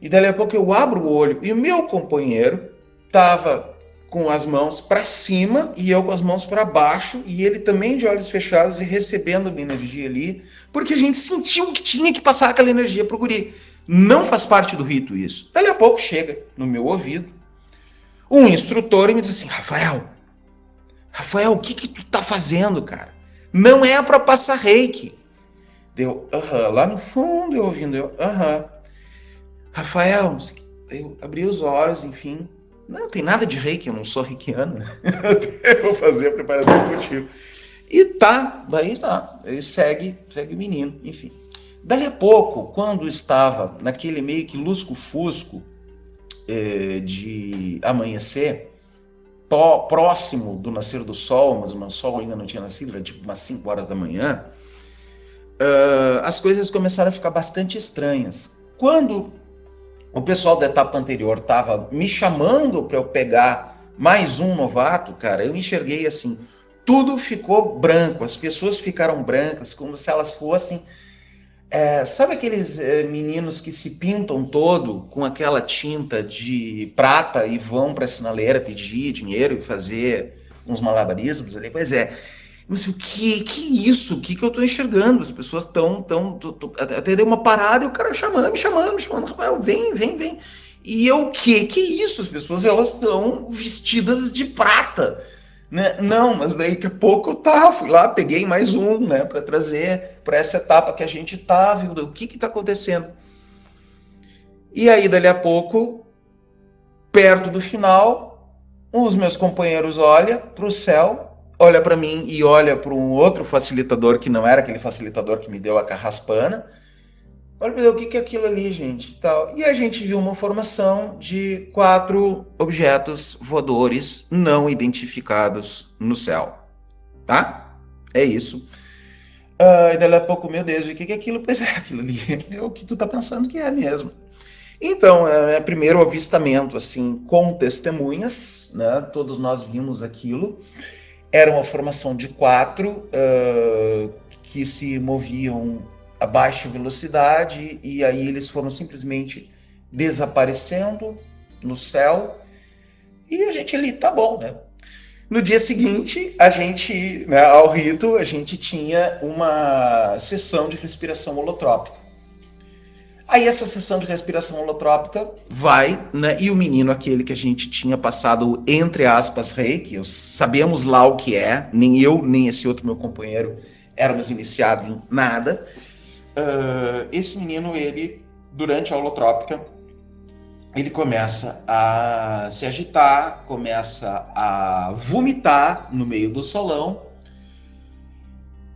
J: E dali a pouco eu abro o olho e o meu companheiro estava com as mãos para cima e eu com as mãos para baixo, e ele também de olhos fechados e recebendo a minha energia ali, porque a gente sentiu que tinha que passar aquela energia pro guri. Não faz parte do rito isso. Dali a pouco chega no meu ouvido um instrutor e me diz assim: Rafael, o que tu tá fazendo, cara? Não é para passar reiki. Deu, lá no fundo eu ouvindo, Rafael, eu abri os olhos, enfim, não tem nada de reiki, eu não sou reikiano, né? Eu vou fazer a preparação contigo. E daí segue o menino, enfim. Dali a pouco, quando estava naquele meio que lusco-fusco de amanhecer, próximo do nascer do sol, mas o sol ainda não tinha nascido, era tipo umas 5 horas da manhã, as coisas começaram a ficar bastante estranhas. Quando o pessoal da etapa anterior estava me chamando para eu pegar mais um novato, cara, eu enxerguei assim, tudo ficou branco, as pessoas ficaram brancas, como se elas fossem... sabe aqueles meninos que se pintam todo com aquela tinta de prata e vão para a sinaleira pedir dinheiro e fazer uns malabarismos ali? Pois é. Mas o que isso? O que eu estou enxergando? As pessoas estão... Até deu uma parada e o cara me chamando. Rafael, vem. E eu, o que isso? As pessoas, elas estão vestidas de prata. Né? Não, mas daí daqui a pouco eu fui lá, peguei mais um, né, para trazer para essa etapa que a gente tá, viu? O que está acontecendo? E aí, dali a pouco, perto do final, um dos meus companheiros olha para o céu, olha para mim e olha para um outro facilitador que não era aquele facilitador que me deu a carraspana. Olha para o que é aquilo ali, gente, tal. E a gente viu uma formação de 4 objetos voadores não identificados no céu, tá? É isso. E daí a pouco, meu Deus, o que é aquilo? Pois é, aquilo ali é o que tu tá pensando que é mesmo. Então, primeiro avistamento, assim, com testemunhas, né? Todos nós vimos aquilo. Era uma formação de 4 que se moviam a baixa velocidade e aí eles foram simplesmente desaparecendo no céu e a gente ali, tá bom, né? No dia seguinte, a gente, né, ao rito, a gente tinha uma sessão de respiração holotrópica. Aí essa sessão de respiração holotrópica vai, né, e o menino, aquele que a gente tinha passado, entre aspas, reiki, sabemos lá o que é, nem eu, nem esse outro meu companheiro éramos iniciados em nada. Esse menino, ele, durante a holotrópica, ele começa a se agitar, começa a vomitar no meio do salão.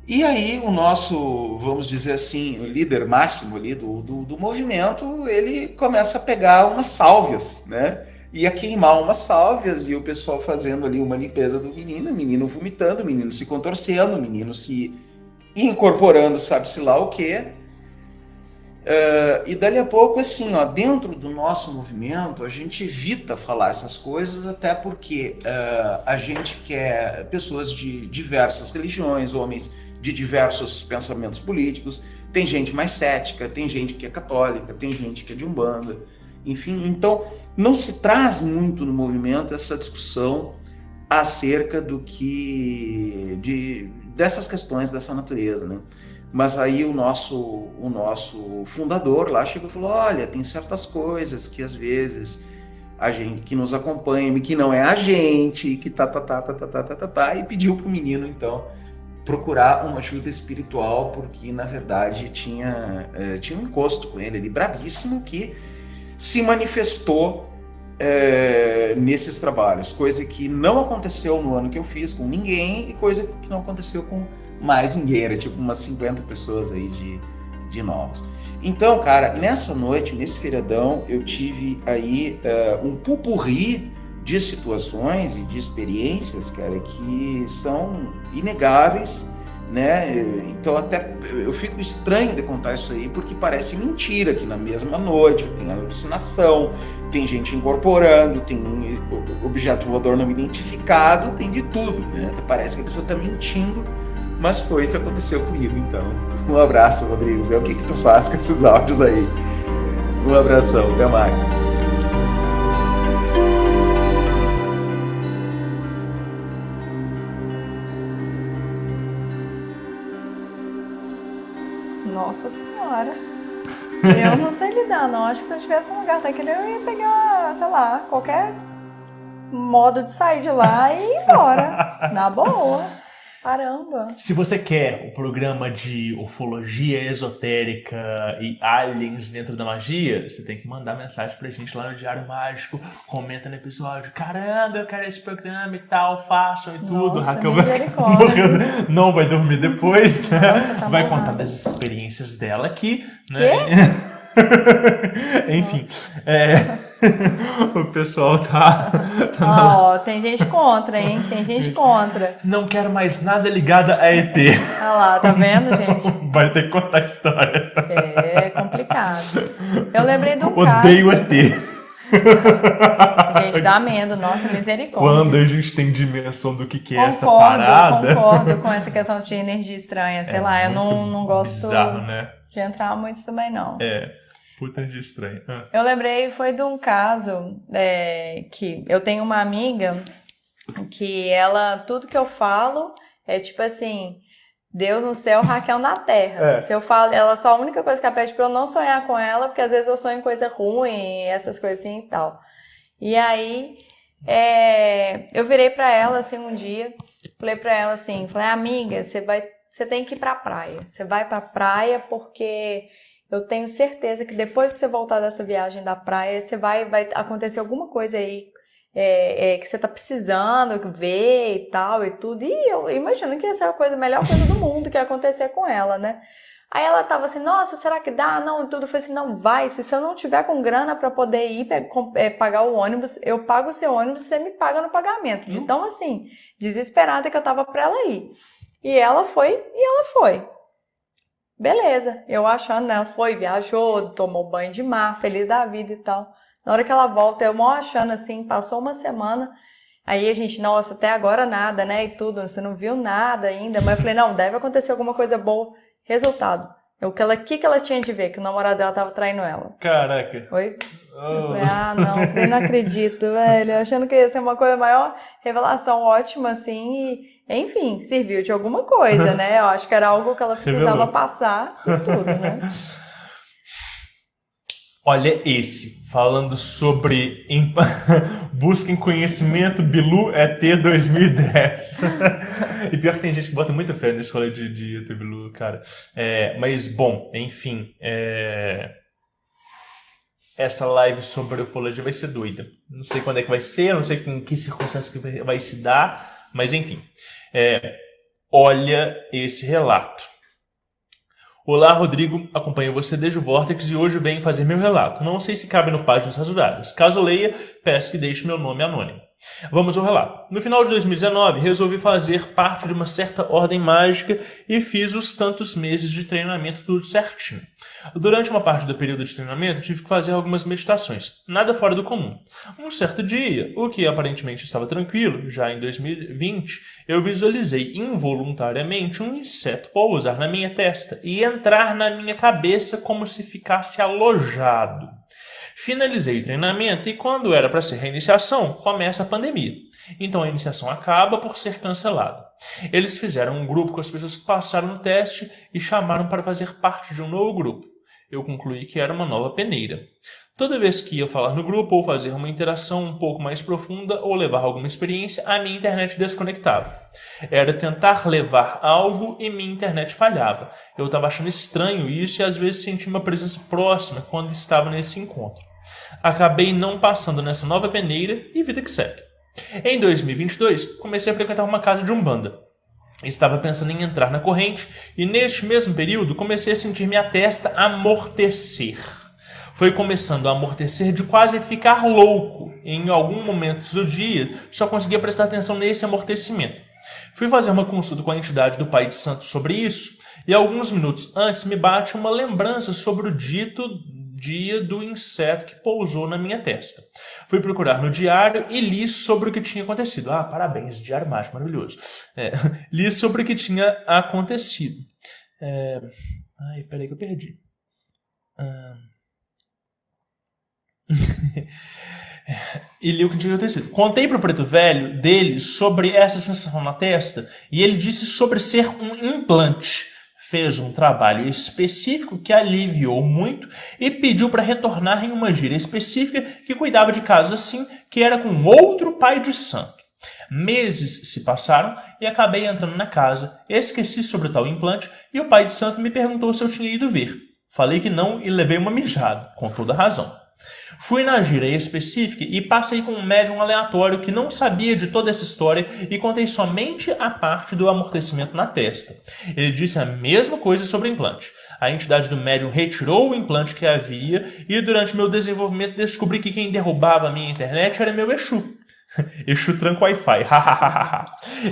J: E aí o nosso, vamos dizer assim, o líder máximo ali do movimento, ele começa a pegar umas sálvias, né? E a queimar umas sálvias e o pessoal fazendo ali uma limpeza do menino, o menino vomitando, o menino se contorcendo, o menino se incorporando, sabe-se lá o quê. E dali a pouco, assim, ó, dentro do nosso movimento, a gente evita falar essas coisas, até porque a gente quer pessoas de diversas religiões, homens de diversos pensamentos políticos, tem gente mais cética, tem gente que é católica, tem gente que é de Umbanda, enfim, então não se traz muito no movimento essa discussão acerca do que dessas questões dessa natureza, né? Mas aí o nosso fundador lá chegou e falou, olha, tem certas coisas que às vezes a gente que nos acompanha, que não é a gente, que e pediu pro menino então procurar uma ajuda espiritual, porque na verdade tinha um encosto com ele ali, bravíssimo, que se manifestou nesses trabalhos, coisa que não aconteceu no ano que eu fiz com ninguém e coisa que não aconteceu com mais ninguém, era tipo umas 50 pessoas aí de novos. Então, cara, nessa noite, nesse feriadão, eu tive aí um pupurri de situações e de experiências, cara, que são inegáveis, né? Então até eu fico estranho de contar isso aí, porque parece mentira que na mesma noite tem alucinação, tem gente incorporando, tem objeto voador não identificado, tem de tudo, né? Parece que a pessoa está mentindo, mas foi o que aconteceu comigo, então. Um abraço, Rodrigo, vê o que tu faz com esses áudios aí. Um abração, até mais.
D: Nossa senhora. Eu não sei lidar, não. Acho que se eu estivesse num lugar daquele, eu ia pegar, sei lá, qualquer modo de sair de lá e ir embora. Na boa. Caramba.
C: Se você quer o programa de ufologia esotérica e aliens dentro da magia, você tem que mandar mensagem pra gente lá no Diário Mágico, comenta no episódio, caramba, eu quero esse programa e tal, façam e tudo.
D: Nossa,
C: Raquel não vai dormir depois, né?
D: Nossa, tá
C: vai contar das experiências dela aqui, né?
D: Quê?
C: Enfim, o pessoal tá
D: Ó, tem gente contra, hein? Tem gente contra.
C: Não quero mais nada ligado a ET.
D: Olha lá, tá vendo, gente?
C: Vai ter que contar a história.
D: É complicado. Eu lembrei de um
C: Odeio
D: caso.
C: ET.
D: Gente, dá medo, nossa, misericórdia.
C: Quando a gente tem dimensão do que é essa
D: Concordo
C: parada.
D: Concordo com essa questão de energia estranha. Sei lá, eu não gosto
C: bizarro, né?
D: de entrar muito também, não.
C: Puta energia estranha.
D: Eu lembrei, foi de um caso que eu tenho uma amiga que ela, tudo que eu falo é tipo assim, Deus no céu, Raquel na terra. Se eu falo, ela só a única coisa que ela pede pra eu não sonhar com ela, porque às vezes eu sonho em coisa ruim, essas coisas assim e tal. E aí, eu virei pra ela assim um dia, falei pra ela assim, amiga, você tem que ir pra praia. Você vai pra praia porque eu tenho certeza que depois que você voltar dessa viagem da praia, vai acontecer alguma coisa aí que você tá precisando ver e tal e tudo. E eu imagino que essa é a melhor coisa do mundo que ia acontecer com ela, né? Aí ela tava assim, nossa, será que dá? Não, tudo. Eu falei assim, não, vai. Se eu não tiver com grana pra poder ir pagar o ônibus, eu pago o seu ônibus, você me paga no pagamento. Então, assim, desesperada que eu tava pra ela ir. E ela foi. Beleza. Eu achando, né? Ela foi, viajou, tomou banho de mar, feliz da vida e tal. Na hora que ela volta, eu mal achando assim, passou uma semana. Aí a gente, nossa, até agora nada, né? E tudo, você não viu nada ainda. Mas eu falei, não, deve acontecer alguma coisa boa. Resultado. O que ela tinha de ver? Que o namorado dela tava traindo ela.
C: Caraca.
D: Oi? Não. Eu não acredito, velho. Achando que ia ser uma coisa maior. Revelação ótima, assim. E, enfim, serviu de alguma coisa, né? Eu acho que era algo que ela precisava passar e tudo, né?
C: Olha esse, falando sobre busca em conhecimento, Bilu ET 2010. E pior que tem gente que bota muita fé nesse rolê de ET Bilu, cara. Mas, bom, enfim. Essa live sobre ufologia vai ser doida. Não sei quando é que vai ser, não sei em que circunstâncias que vai se dar, mas enfim. Olha esse relato. Olá, Rodrigo, acompanho você desde o Vortex e hoje venho fazer meu relato. Não sei se cabe no Páginas Rasuradas. Caso leia, peço que deixe meu nome anônimo. Vamos ao relato. No final de 2019, resolvi fazer parte de uma certa ordem mágica e fiz os tantos meses de treinamento tudo certinho. Durante uma parte do período de treinamento, tive que fazer algumas meditações, nada fora do comum. Um certo dia, o que aparentemente estava tranquilo, já em 2020, eu visualizei involuntariamente um inseto pousar na minha testa e entrar na minha cabeça como se ficasse alojado. Finalizei o treinamento e quando era para ser reiniciação, começa a pandemia. Então a iniciação acaba por ser cancelada. Eles fizeram um grupo com as pessoas que passaram no teste e chamaram para fazer parte de um novo grupo. Eu concluí que era uma nova peneira. Toda vez que ia falar no grupo ou fazer uma interação um pouco mais profunda ou levar alguma experiência, a minha internet desconectava. Era tentar levar algo e minha internet falhava. Eu estava achando estranho isso e às vezes senti uma presença próxima quando estava nesse encontro. Acabei não passando nessa nova peneira e vida que segue. Em 2022, comecei a frequentar uma casa de umbanda. Estava pensando em entrar na corrente e neste mesmo período comecei a sentir minha testa amortecer. Foi começando a amortecer de quase ficar louco. Em algum momento do dia, só conseguia prestar atenção nesse amortecimento. Fui fazer uma consulta com a entidade do Pai de Santo sobre isso, e alguns minutos antes me bate uma lembrança sobre o dito dia do inseto que pousou na minha testa. Fui procurar no diário e li sobre o que tinha acontecido. Parabéns, diário mágico, maravilhoso. Li sobre o que tinha acontecido. Peraí que eu perdi. E li o que tinha acontecido. Contei para o preto velho dele sobre essa sensação na testa e ele disse sobre ser um implante. Fez um trabalho específico que aliviou muito e pediu para retornar em uma gíria específica que cuidava de casos assim, que era com outro pai de santo. Meses se passaram e acabei entrando na casa, esqueci sobre o tal implante e o pai de santo me perguntou se eu tinha ido ver. Falei que não e levei uma mijada, com toda razão. Fui na gíria específica e passei com um médium aleatório que não sabia de toda essa história e contei somente a parte do amortecimento na testa. Ele disse a mesma coisa sobre o implante. A entidade do médium retirou o implante que havia e durante meu desenvolvimento descobri que quem derrubava a minha internet era meu Exu. Exu tranca Wi-Fi.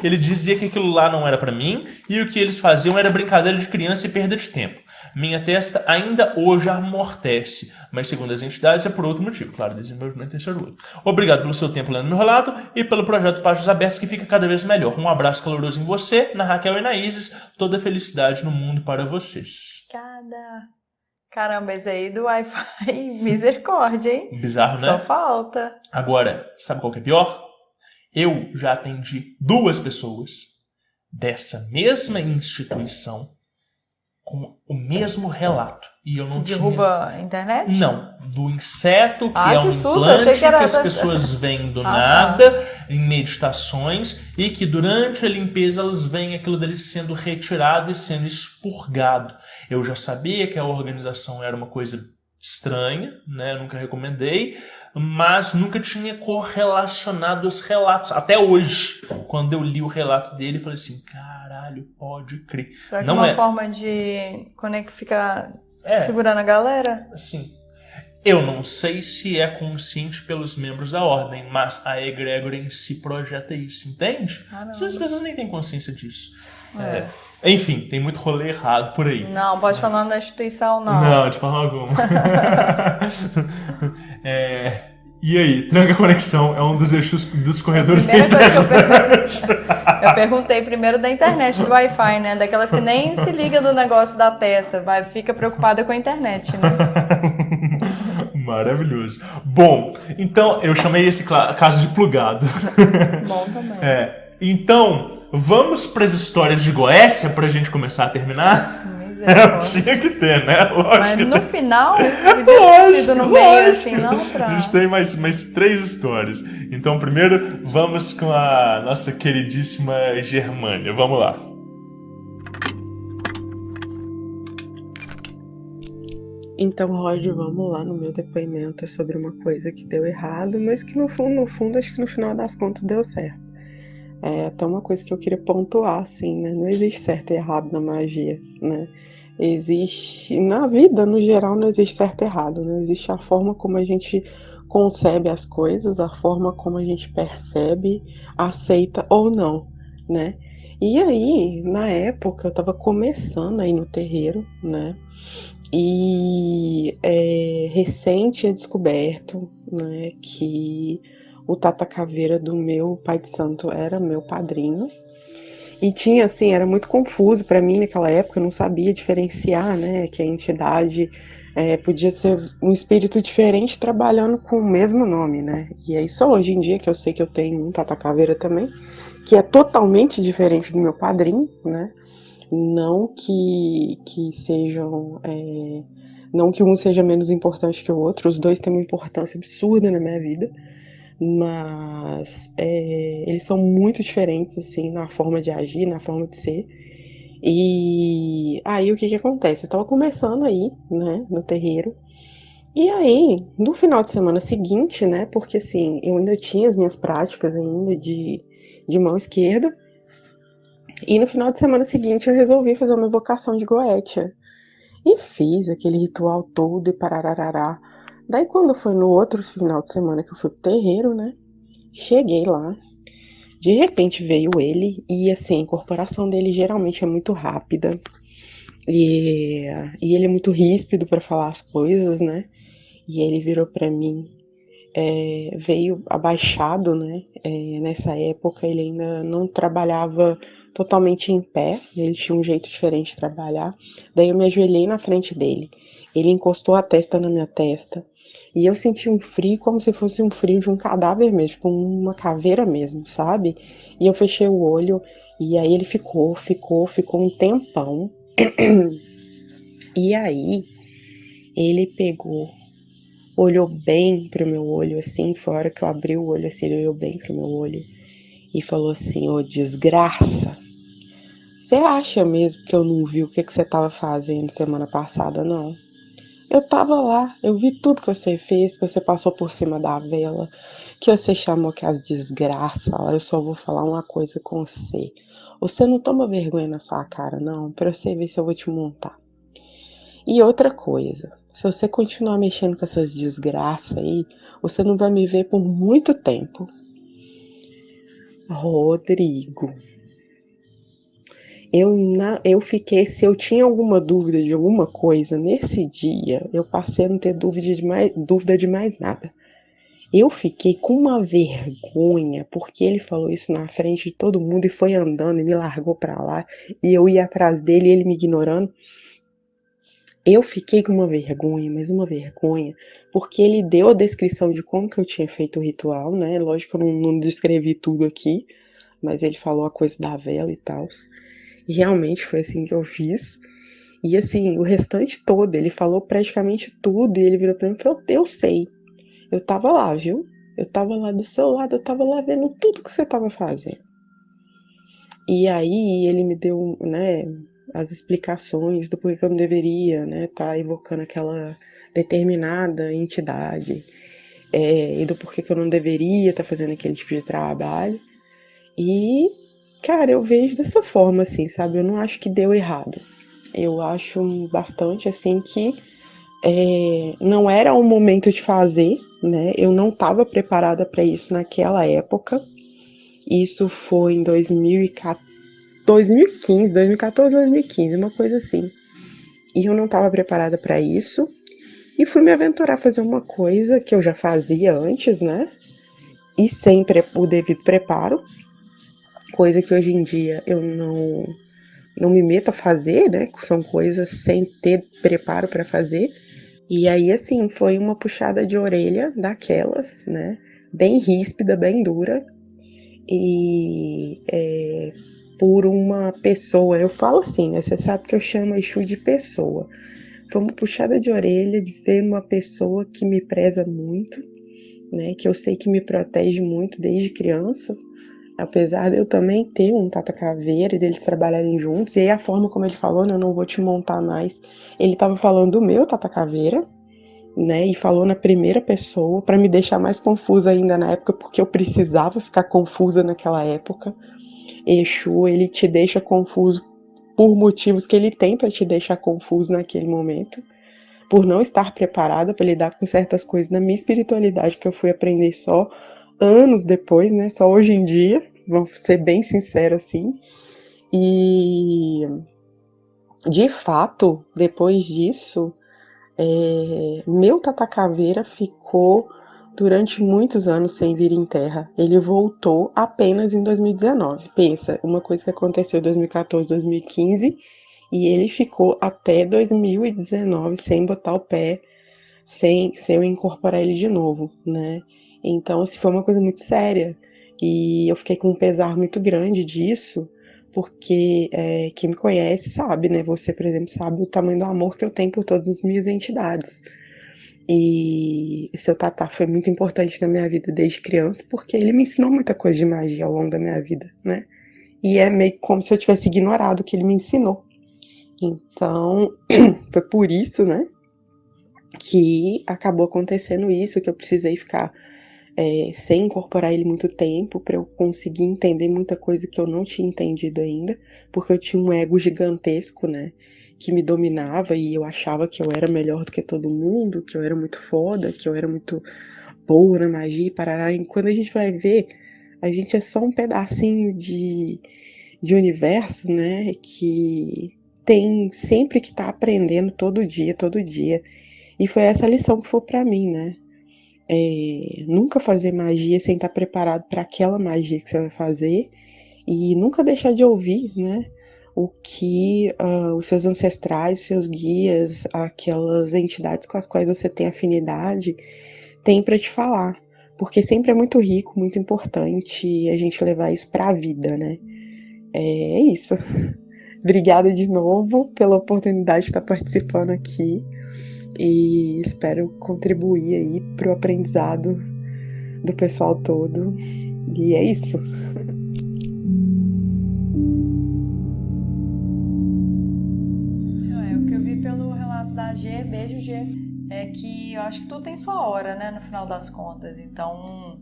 C: Ele dizia que aquilo lá não era pra mim e o que eles faziam era brincadeira de criança e perda de tempo. Minha testa ainda hoje amortece, mas segundo as entidades é por outro motivo. Claro, desenvolvimento terceiro. Obrigado pelo seu tempo lendo meu relato e pelo projeto Páginas Abertas que fica cada vez melhor. Um abraço caloroso em você, na Raquel e na Isis. Toda felicidade no mundo para vocês.
D: Caramba, esse aí do Wi-Fi, misericórdia, hein?
C: Bizarro, né?
D: Só falta.
C: Agora, sabe qual que é pior? Eu já atendi 2 pessoas dessa mesma instituição com o mesmo relato. E eu não
D: Derruba a internet?
C: Não, do inseto, que é
D: que
C: um
D: susto,
C: implante que as
D: da...
C: pessoas veem do nada, em meditações, e que durante a limpeza elas veem aquilo dele sendo retirado e sendo expurgado. Eu já sabia que a organização era uma coisa estranha, né? Eu nunca recomendei, mas nunca tinha correlacionado os relatos. Até hoje, quando eu li o relato dele, eu falei assim, caralho, pode crer.
D: Será que
C: Não
D: é uma
C: é
D: forma de ficar segurando a galera?
C: assim, eu não sei se é consciente pelos membros da ordem, mas a egrégora em si projeta isso, entende? Às vezes as pessoas nem têm consciência disso. Enfim, tem muito rolê errado por aí.
D: Não, pode falar na instituição, não.
C: Não, de forma alguma. E aí, tranca a conexão é um dos eixos dos corredores da internet.
D: Eu perguntei primeiro da internet, do Wi-Fi, né? Daquelas que nem se liga do negócio da testa, fica preocupada com a internet, né?
C: Maravilhoso. Bom, então eu chamei esse caso de plugado.
D: Bom também.
C: Então, vamos para as histórias de Goécia pra gente começar a terminar? Tinha que ter, né? Lógico.
D: Mas no final, podia ter sido no meio, assim, não pra...
C: A gente tem mais 3 histórias. Então, primeiro, vamos com a nossa queridíssima Germânia. Vamos lá.
K: Então, Rod, vamos lá no meu depoimento sobre uma coisa que deu errado, mas que no fundo, acho que no final das contas deu certo. É até uma coisa que eu queria pontuar, assim, né? Não existe certo e errado na magia, né? Existe, na vida, no geral, não existe certo e errado, né? Existe a forma como a gente concebe as coisas, a forma como a gente percebe, aceita ou não, né? E aí, na época, eu tava começando aí no terreiro, né? E recém tinha descoberto, né, que o Tata Caveira do meu pai de santo era meu padrinho. E tinha, assim, era muito confuso para mim naquela época, eu não sabia diferenciar, né, que a entidade podia ser um espírito diferente trabalhando com o mesmo nome, né. E aí só hoje em dia que eu sei que eu tenho um Tata Caveira também, que é totalmente diferente do meu padrinho, né. Não que sejam... não que um seja menos importante que o outro, os dois têm uma importância absurda na minha vida, mas eles são muito diferentes, assim, na forma de agir, na forma de ser. E aí o que acontece? Eu tava começando aí, né, no terreiro, e aí, no final de semana seguinte, né, porque assim, eu ainda tinha as minhas práticas ainda de mão esquerda, e no final de semana seguinte eu resolvi fazer uma evocação de Goetia. E fiz aquele ritual todo e parararará. Daí quando foi no outro final de semana que eu fui pro terreiro, né? Cheguei lá. De repente veio ele e assim, a incorporação dele geralmente é muito rápida. E ele é muito ríspido para falar as coisas, né? E ele virou para mim, veio abaixado, né? Nessa época ele ainda não trabalhava totalmente em pé, ele tinha um jeito diferente de trabalhar. Daí eu me ajoelhei na frente dele, ele encostou a testa na minha testa e eu senti um frio como se fosse um frio de um cadáver mesmo, com uma caveira mesmo, sabe? E eu fechei o olho e aí ele ficou um tempão. E aí ele pegou, olhou bem pro meu olho, assim, foi a hora que eu abri o olho, assim, ele olhou bem pro meu olho e falou assim: ô desgraça, você acha mesmo que eu não vi o que você tava fazendo semana passada, não? Eu tava lá, eu vi tudo que você fez, que você passou por cima da vela, que você chamou que as desgraças. Eu só vou falar uma coisa com você. Você não toma vergonha na sua cara, não, pra você ver se eu vou te montar. E outra coisa, se você continuar mexendo com essas desgraças aí, você não vai me ver por muito tempo. Rodrigo, eu fiquei, se eu tinha alguma dúvida de alguma coisa nesse dia, eu passei a não ter dúvida de mais nada. Eu fiquei com uma vergonha, porque ele falou isso na frente de todo mundo e foi andando e me largou pra lá, e eu ia atrás dele e ele me ignorando. Eu fiquei com uma vergonha, mas uma vergonha, porque ele deu a descrição de como que eu tinha feito o ritual, né? Lógico que eu não descrevi tudo aqui, mas ele falou a coisa da vela e tal. Realmente foi assim que eu fiz. E assim, o restante todo, ele falou praticamente tudo, e ele virou pra mim e falou: eu sei, eu tava lá, viu? Eu tava lá do seu lado, eu tava lá vendo tudo que você tava fazendo. E aí ele me deu, né, as explicações do porquê eu não deveria, né, tá evocando aquela determinada entidade. e do porquê que eu não deveria estar fazendo aquele tipo de trabalho. E, cara, eu vejo dessa forma, assim, sabe? Eu não acho que deu errado. Eu acho bastante, assim, que não era o momento de fazer, né? Eu não estava preparada para isso naquela época. Isso foi em 2015, 2014, 2015, uma coisa assim. E eu não estava preparada para isso. E fui me aventurar a fazer uma coisa que eu já fazia antes, né? E sem o devido preparo. Coisa que hoje em dia eu não me meto a fazer, né? São coisas sem ter preparo para fazer. E aí, assim, foi uma puxada de orelha daquelas, né? Bem ríspida, bem dura. E por uma pessoa, eu falo assim, né? Você sabe que eu chamo Exu de pessoa. Foi uma puxada de orelha de ver uma pessoa que me preza muito, né? Que eu sei que me protege muito desde criança. Apesar de eu também ter um Tata Caveira e deles trabalharem juntos. E aí a forma como ele falou, né? Eu não vou te montar mais. Ele tava falando do meu Tata Caveira, né? E falou na primeira pessoa, para me deixar mais confusa ainda na época, porque eu precisava ficar confusa naquela época. Exu, ele te deixa confuso por motivos que ele tem para te deixar confuso naquele momento, por não estar preparada para lidar com certas coisas na minha espiritualidade, que eu fui aprender só anos depois, né? Só hoje em dia, vamos ser bem sinceros assim. E de fato, depois disso, meu Tata Caveira ficou durante muitos anos sem vir em terra. Ele voltou apenas em 2019. Pensa, uma coisa que aconteceu em 2014, 2015, e ele ficou até 2019 sem botar o pé, sem eu incorporar ele de novo, né? Então, assim, foi uma coisa muito séria. E eu fiquei com um pesar muito grande disso, porque quem me conhece sabe, né? Você, por exemplo, sabe o tamanho do amor que eu tenho por todas as minhas entidades. E seu Tatá foi muito importante na minha vida desde criança, porque ele me ensinou muita coisa de magia ao longo da minha vida, né? E é meio como se eu tivesse ignorado o que ele me ensinou. Então, foi por isso, né, que acabou acontecendo isso, que eu precisei ficar sem incorporar ele muito tempo, para eu conseguir entender muita coisa que eu não tinha entendido ainda, porque eu tinha um ego gigantesco, né, que me dominava e eu achava que eu era melhor do que todo mundo, que eu era muito foda, que eu era muito boa na magia e parará. E quando a gente vai ver, a gente é só um pedacinho de universo, né, que tem sempre que tá aprendendo todo dia. E foi essa lição que foi pra mim, né? Nunca fazer magia sem estar preparado para aquela magia que você vai fazer e nunca deixar de ouvir, né? O que os seus ancestrais, seus guias, aquelas entidades com as quais você tem afinidade, tem para te falar. Porque sempre é muito rico, muito importante a gente levar isso para a vida, né? É isso. Obrigada de novo pela oportunidade de estar participando aqui e espero contribuir aí pro aprendizado do pessoal todo. E é isso.
D: O que eu vi pelo relato da G, beijo G, é que eu acho que tudo tem sua hora, né, no final das contas. Então,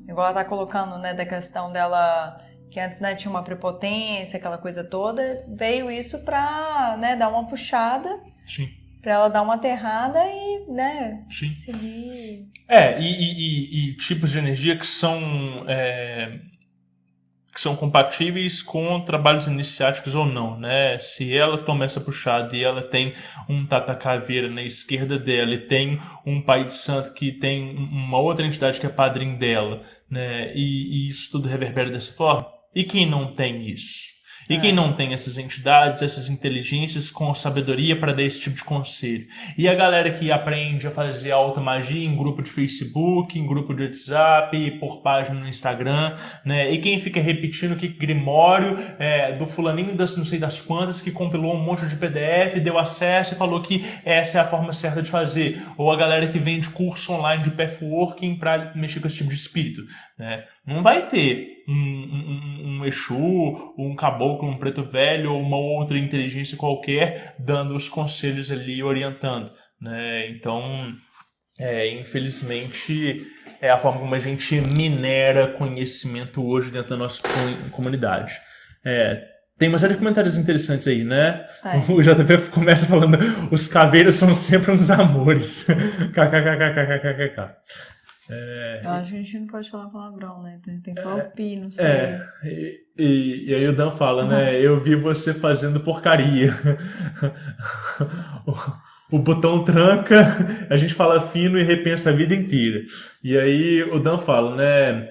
D: igual ela tá colocando, né, da questão dela, que antes, né, tinha uma prepotência, aquela coisa toda, veio isso pra, né, dar uma puxada.
C: Sim.
D: Pra ela dar uma aterrada e, né,
C: Sim.
D: seguir.
C: E tipos de energia que são compatíveis com trabalhos iniciáticos ou não, né? Se ela toma essa puxada e ela tem um Tata Caveira na esquerda dela e tem um Pai de Santo que tem uma outra entidade que é padrinho dela, né? E isso tudo reverbera dessa forma. E quem não tem isso? E quem não tem essas entidades, essas inteligências com sabedoria para dar esse tipo de conselho? E a galera que aprende a fazer alta magia em grupo de Facebook, em grupo de WhatsApp, por página no Instagram, né? E quem fica repetindo que Grimório do fulaninho das não sei das quantas que compilou um monte de PDF, deu acesso e falou que essa é a forma certa de fazer. Ou a galera que vende curso online de pathworking para mexer com esse tipo de espírito, né? Não vai ter um Exu, um caboclo, um preto velho ou uma outra inteligência qualquer dando os conselhos ali, orientando, né? Então, Infelizmente, é a forma como a gente minera conhecimento hoje dentro da nossa comunidade. Tem uma série de comentários interessantes aí, né? O JP começa falando: os caveiros são sempre uns amores. KKKKKKKK.
D: Eu acho que a gente não pode falar palavrão, né? Tem que falar o pi, não sei.
C: E aí o Dan fala, né? Eu vi você fazendo porcaria. O botão tranca, a gente fala fino e repensa a vida inteira. E aí o Dan fala, né?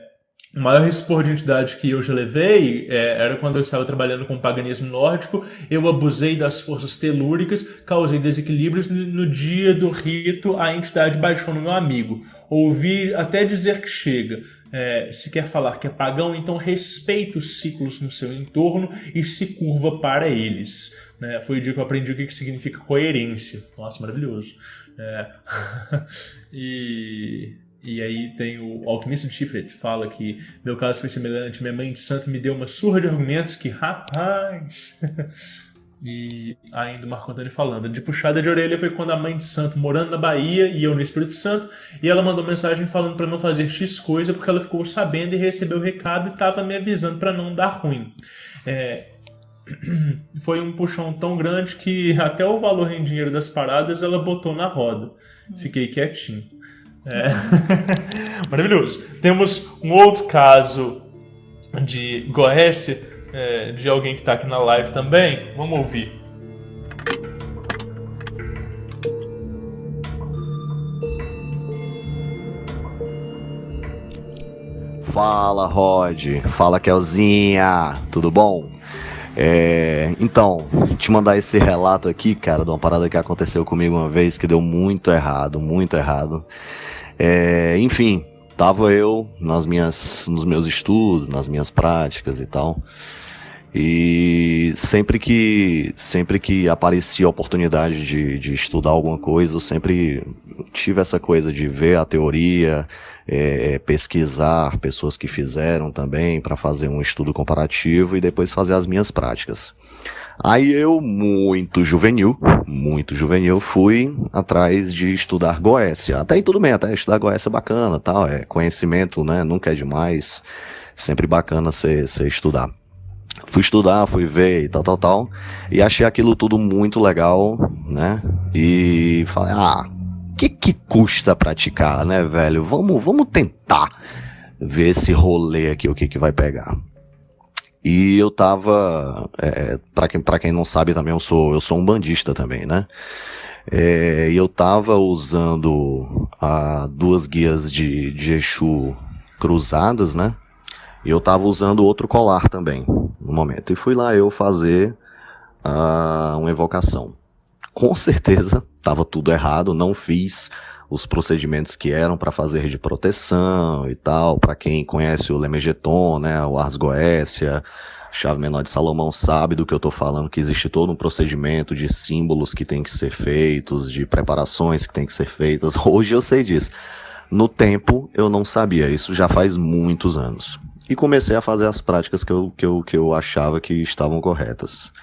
C: O maior expor de identidade que eu já levei era quando eu estava trabalhando com o paganismo nórdico. Eu abusei das forças telúricas, causei desequilíbrios. No dia do rito, a entidade baixou no meu amigo. Ouvi até dizer que chega. Se quer falar que é pagão, então respeita os ciclos no seu entorno e se curva para eles. Foi o dia que eu aprendi o que significa coerência. Nossa, maravilhoso. E aí tem o Alquimista de Chifre, que fala que meu caso foi semelhante, minha mãe de santo me deu uma surra de argumentos que, rapaz... E ainda o Marco Antônio falando, de puxada de orelha foi quando a mãe de santo morando na Bahia e eu no Espírito Santo, e ela mandou mensagem falando para não fazer X coisa porque ela ficou sabendo e recebeu o recado e estava me avisando para não dar ruim. Foi um puxão tão grande que até o valor em dinheiro das paradas ela botou na roda. Fiquei quietinho. Maravilhoso. Temos um outro caso de Goécia, de alguém que está aqui na live também. Vamos ouvir.
L: Fala, Rod. Fala, Kelzinha. Tudo bom? Então, te mandar esse relato aqui, cara, de uma parada que aconteceu comigo uma vez que deu muito errado, muito errado. Enfim, tava eu nos meus estudos, nas minhas práticas e tal. E sempre que aparecia a oportunidade de estudar alguma coisa, eu sempre tive essa coisa de ver a teoria, pesquisar pessoas que fizeram também para fazer um estudo comparativo e depois fazer as minhas práticas. Aí eu, muito juvenil, fui atrás de estudar Goécia. Até aí tudo bem, até estudar Goécia é bacana, tal, conhecimento, né, nunca é demais, sempre bacana você estudar. Fui estudar, fui ver e tal, e achei aquilo tudo muito legal, né, e falei, que custa praticar, né, velho, vamos tentar ver esse rolê aqui, o que vai pegar. E eu tava, pra quem não sabe também, eu sou um bandista também, né, e eu tava usando 2 guias de Exu cruzadas, né, e eu tava usando outro colar também, no momento. E fui lá eu fazer uma evocação. Com certeza, tava tudo errado, não fiz os procedimentos que eram para fazer rede de proteção e tal. Para quem conhece o Lemegeton, né, o Ars Goécia, Chave Menor de Salomão, sabe do que eu tô falando, que existe todo um procedimento de símbolos que tem que ser feitos, de preparações que tem que ser feitas. Hoje eu sei disso. No tempo, eu não sabia. Isso já faz muitos anos. E comecei a fazer as práticas que eu achava que estavam corretas.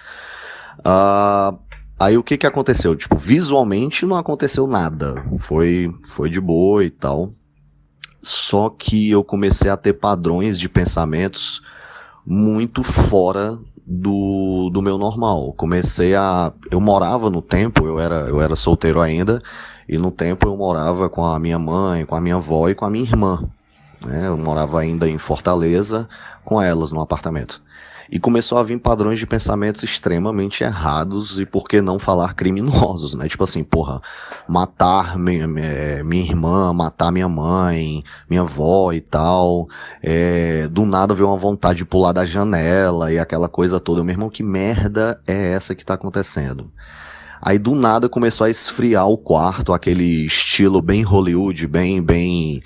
L: Aí o que aconteceu? Tipo, visualmente não aconteceu nada. Foi de boa e tal. Só que eu comecei a ter padrões de pensamentos muito fora do meu normal. Eu morava no tempo, eu era solteiro ainda, e no tempo eu morava com a minha mãe, com a minha avó e com a minha irmã. Eu morava ainda em Fortaleza com elas no apartamento. E começou a vir padrões de pensamentos extremamente errados e, por que não falar, criminosos, né? Tipo assim, matar minha irmã, matar minha mãe, minha avó e tal. Do nada veio uma vontade de pular da janela e aquela coisa toda. Meu irmão, que merda é essa que tá acontecendo? Aí do nada começou a esfriar o quarto, aquele estilo bem Hollywood, bem...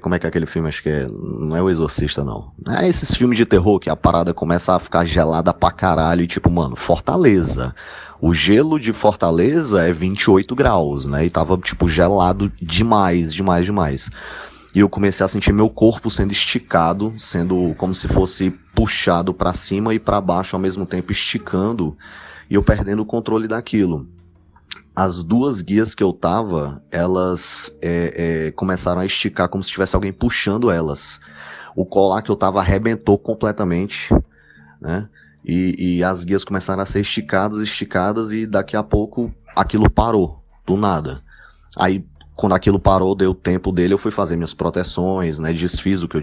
L: como é que é aquele filme? Acho que não é O Exorcista, não. É esses filmes de terror que a parada começa a ficar gelada pra caralho. E tipo, mano, Fortaleza. O gelo de Fortaleza é 28 graus, né? E tava, tipo, gelado demais. E eu comecei a sentir meu corpo sendo esticado, sendo como se fosse puxado pra cima e pra baixo ao mesmo tempo, esticando. E eu perdendo o controle daquilo. as duas guias que eu tava, elas começaram a esticar como se tivesse alguém puxando elas. O colar que eu tava arrebentou completamente, né? E as guias começaram a ser esticadas, e daqui a pouco aquilo parou, do nada. Aí, quando aquilo parou, deu o tempo dele, eu fui fazer minhas proteções, né? Desfiz o que eu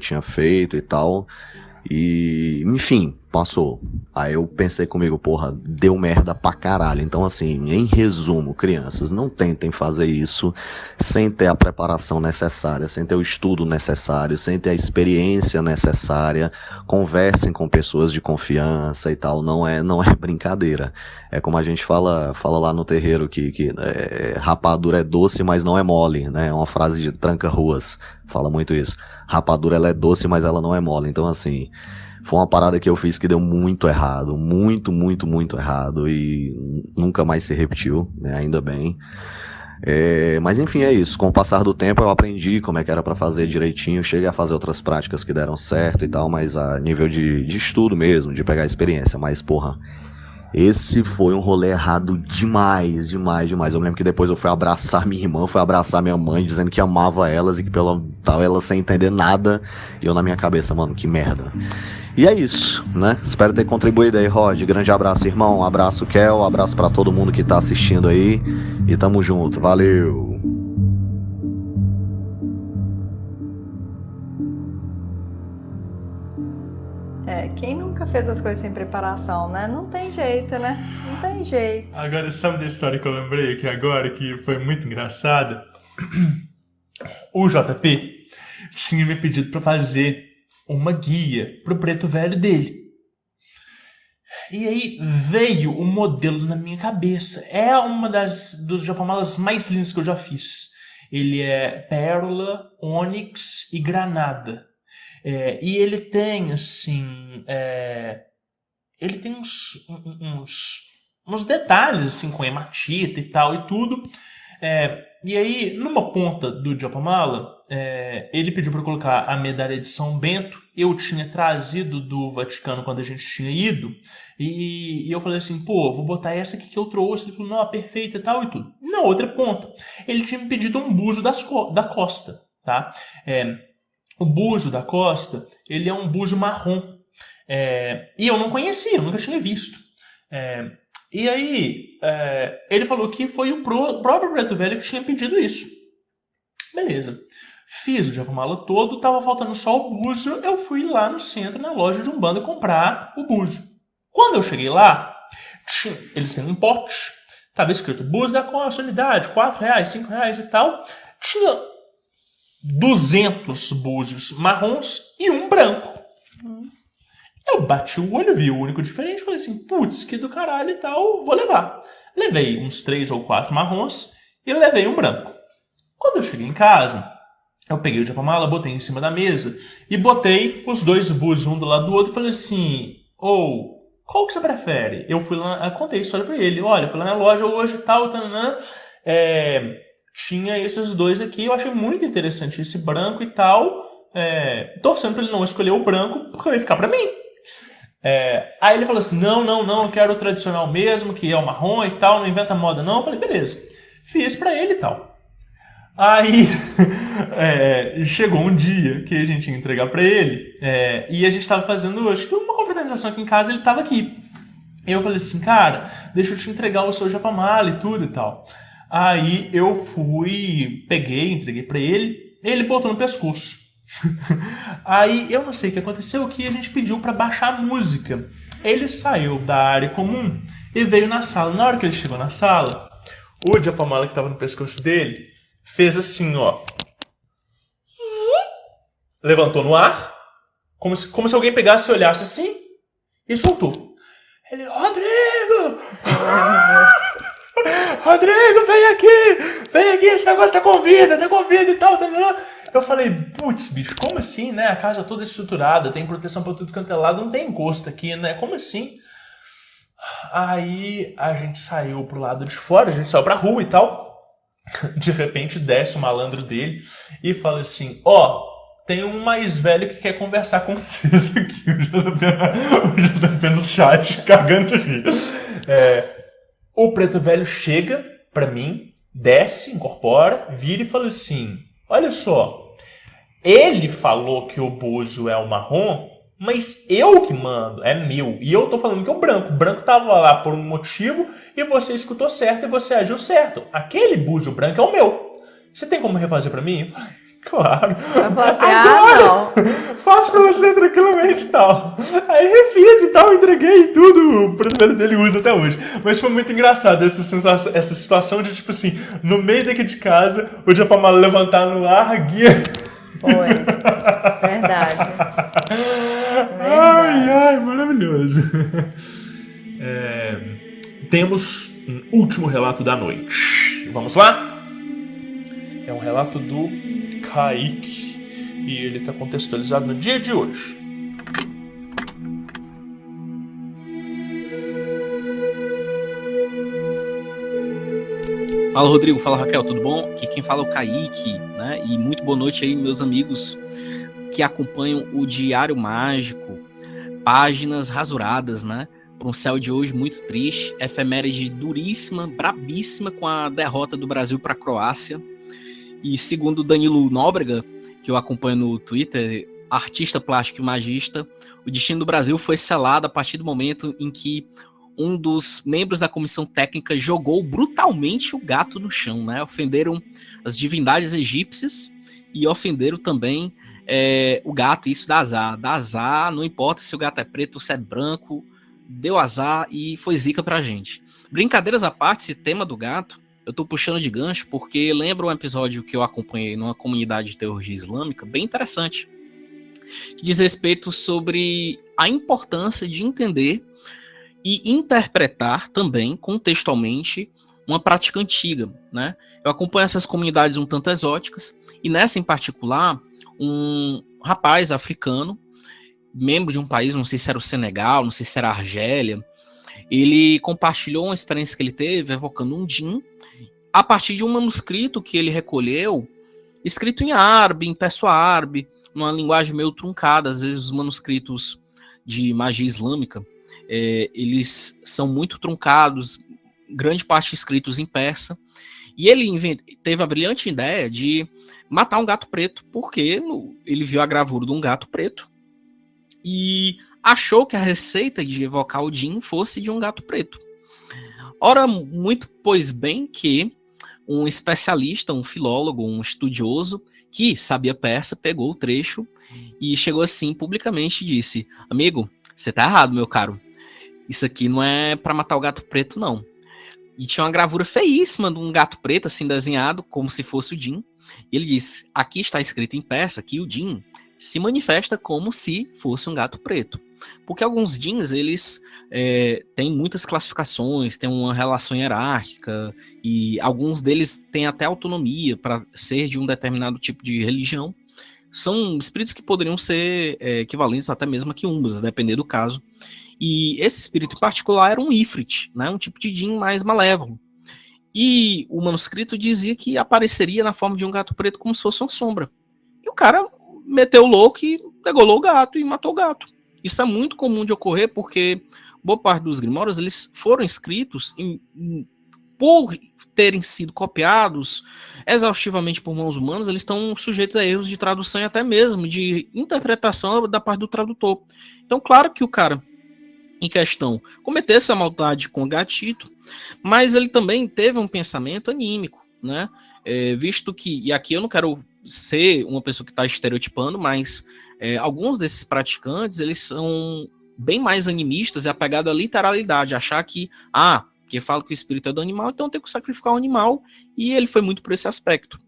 L: tinha feito e tal. E, enfim, passou. Aí eu pensei comigo, porra, deu merda pra caralho. Então, assim, em resumo, crianças, não tentem fazer isso sem ter a preparação necessária, sem ter o estudo necessário, sem ter a experiência necessária. Conversem com pessoas de confiança e tal, não é brincadeira. É como a gente fala lá no terreiro, que rapadura é doce, mas não é mole, né? É uma frase de Tranca-Ruas, fala muito isso. Rapadura, ela é doce, mas ela não é mole. Então, assim, foi uma parada que eu fiz que deu muito errado. Muito, muito, muito errado. E nunca mais se repetiu, né? Ainda bem. Mas, enfim, é isso. Com o passar do tempo, eu aprendi como é que era pra fazer direitinho. Cheguei a fazer outras práticas que deram certo e tal, mas a nível de estudo mesmo, de pegar experiência. Mas, porra, esse foi um rolê errado demais, demais, demais. Eu lembro que depois eu fui abraçar minha irmã, fui abraçar minha mãe, dizendo que amava elas e que tava ela sem entender nada. E eu na minha cabeça, mano, que merda. E é isso, né? Espero ter contribuído aí, Rod. Grande abraço, irmão. Abraço, Kel. Abraço pra todo mundo que tá assistindo aí. E tamo junto. Valeu!
D: Quem nunca fez as coisas sem preparação, né? Não tem jeito, né? Não tem jeito.
C: Agora, sabe da história que eu lembrei aqui agora, que foi muito engraçada? O JP tinha me pedido pra fazer uma guia pro preto velho dele. E aí veio o modelo na minha cabeça. É uma dos japamalas mais lindos que eu já fiz. Ele é pérola, ônix e granada. E ele tem, assim, ele tem uns detalhes, assim, com hematita e tal e tudo. E aí, numa ponta do japamala, ele pediu para colocar a medalha de São Bento. Eu tinha trazido do Vaticano quando a gente tinha ido. E eu falei assim, pô, vou botar essa aqui que eu trouxe. Ele falou, não, perfeita e tal e tudo. Na outra ponta, ele tinha me pedido um búzio da costa, tá? O búzio da costa, ele é um búzio marrom. E eu não conhecia, eu nunca tinha visto. E aí, ele falou que foi o próprio preto velho que tinha pedido isso. Beleza. Fiz o japamala todo, tava faltando só o búzio. Eu fui lá no centro, na loja de Umbanda, comprar o búzio. Quando eu cheguei lá, eles têm um pote. Tava escrito búzio da costa, unidade, R$4, R$5 e tal. Tinha 200 búzios marrons e um branco. Eu bati o olho, vi o único diferente, falei assim, putz, que do caralho e tal, vou levar. Levei uns 3 ou 4 marrons e levei um branco. Quando eu cheguei em casa, eu peguei o japamala, botei em cima da mesa e botei os dois búzios um do lado do outro e falei assim, qual que você prefere? Eu fui lá, contei a história pra ele, olha, fui lá na loja hoje e tal, tinha esses dois aqui, eu achei muito interessante esse branco e tal, torcendo pra ele não escolher o branco, porque ia ficar pra mim. Aí ele falou assim, não, eu quero o tradicional mesmo, que é o marrom e tal, não inventa moda não. Eu falei, beleza. Fiz pra ele e tal. Aí chegou um dia que a gente ia entregar pra ele, e a gente tava fazendo, acho que uma confraternização aqui em casa, ele tava aqui. E eu falei assim, cara, deixa eu te entregar o seu japamala e tudo e tal. Aí eu peguei, entreguei pra ele botou no pescoço. Aí eu não sei o que aconteceu, que a gente pediu pra baixar a música. Ele saiu da área comum e veio na sala. Na hora que ele chegou na sala, o japamala que tava no pescoço dele fez assim, ó. Levantou no ar, como se alguém pegasse e olhasse assim, e soltou. Ele, Rodrigo! Rodrigo, vem aqui, esse negócio tá com vida e tal, Eu falei, putz, bicho, como assim, né? A casa toda estruturada, tem proteção pra tudo quanto é lado, não tem encosto aqui, né? Como assim? Aí a gente saiu pro lado de fora, a gente saiu pra rua e tal. De repente desce o malandro dele e fala assim, tem um mais velho que quer conversar com vocês aqui. O JP no chat, cagando de rir. O preto velho chega pra mim, desce, incorpora, vira e fala assim, olha só, ele falou que o búzio é o marrom, mas eu que mando, é meu. E eu tô falando que é o branco. O branco tava lá por um motivo e você escutou certo e você agiu certo. Aquele búzio branco é o meu. Você tem como refazer pra mim? Claro.
D: Eu falei assim,
C: agora,
D: não.
C: faço pra você tranquilamente e tal. Aí refiz e tal, entreguei e tudo. O preto velho dele usa até hoje. Mas foi muito engraçado essa situação de, tipo assim, no meio daqui de casa, o Japamala levantar no ar, guia...
D: Foi. Verdade.
C: Ai, maravilhoso. Temos um último relato da noite. Vamos lá? É um relato do Kaique. E ele está contextualizado no dia de hoje.
M: Fala, Rodrigo, fala, Raquel, tudo bom? Aqui quem fala é o Kaique, né? E muito boa noite aí, meus amigos que acompanham o Diário Mágico, páginas rasuradas, né? Para um céu de hoje muito triste, efeméride duríssima, brabíssima com a derrota do Brasil para a Croácia. E segundo Danilo Nóbrega, que eu acompanho no Twitter, artista plástico e magista, o destino do Brasil foi selado a partir do momento em que um dos membros da comissão técnica jogou brutalmente o gato no chão, né? Ofenderam as divindades egípcias e ofenderam também o gato, isso dá azar. Dá azar, não importa se o gato é preto ou se é branco, deu azar e foi zica pra gente. Brincadeiras à parte, esse tema do gato, eu tô puxando de gancho porque lembra um episódio que eu acompanhei numa comunidade de teologia islâmica, bem interessante, que diz respeito sobre a importância de entender e interpretar também, contextualmente, uma prática antiga, né? Eu acompanho essas comunidades um tanto exóticas, e nessa em particular, um rapaz africano, membro de um país, não sei se era o Senegal, não sei se era a Argélia, ele compartilhou uma experiência que ele teve, evocando um djinn, a partir de um manuscrito que ele recolheu, escrito em árabe, em perso-árabe, numa linguagem meio truncada. Às vezes os manuscritos de magia islâmica, eles são muito truncados, grande parte escritos em persa, e ele teve a brilhante ideia de matar um gato preto, porque ele viu a gravura de um gato preto, e achou que a receita de evocar o djinn fosse de um gato preto. Ora, muito pois bem que um especialista, um filólogo, um estudioso, que sabia persa, pegou o trecho e chegou assim publicamente e disse: amigo, você tá errado, meu caro. Isso aqui não é para matar o gato preto, não. E tinha uma gravura feíssima de um gato preto, assim, desenhado, como se fosse o djinn. E ele disse, aqui está escrito em persa que o djinn se manifesta como se fosse um gato preto. Porque alguns djinns, eles têm muitas classificações, têm uma relação hierárquica, e alguns deles têm até autonomia para ser de um determinado tipo de religião. São espíritos que poderiam ser equivalentes até mesmo a quiumbas, depender do caso. E esse espírito em particular era um ifrit, né, um tipo de djinn mais malévolo. E o manuscrito dizia que apareceria na forma de um gato preto como se fosse uma sombra. E o cara meteu o louco e degolou o gato e matou o gato. Isso é muito comum de ocorrer porque boa parte dos grimórios eles foram escritos por terem sido copiados exaustivamente por mãos humanas, eles estão sujeitos a erros de tradução e até mesmo de interpretação da parte do tradutor. Então, claro que o cara em questão cometeu essa maldade com o gatito, mas ele também teve um pensamento anímico, né? Visto que, e aqui eu não quero ser uma pessoa que está estereotipando, mas alguns desses praticantes, eles são bem mais animistas e apegados à literalidade, achar que, porque fala que o espírito é do animal, então tem que sacrificar o animal, e ele foi muito por esse aspecto.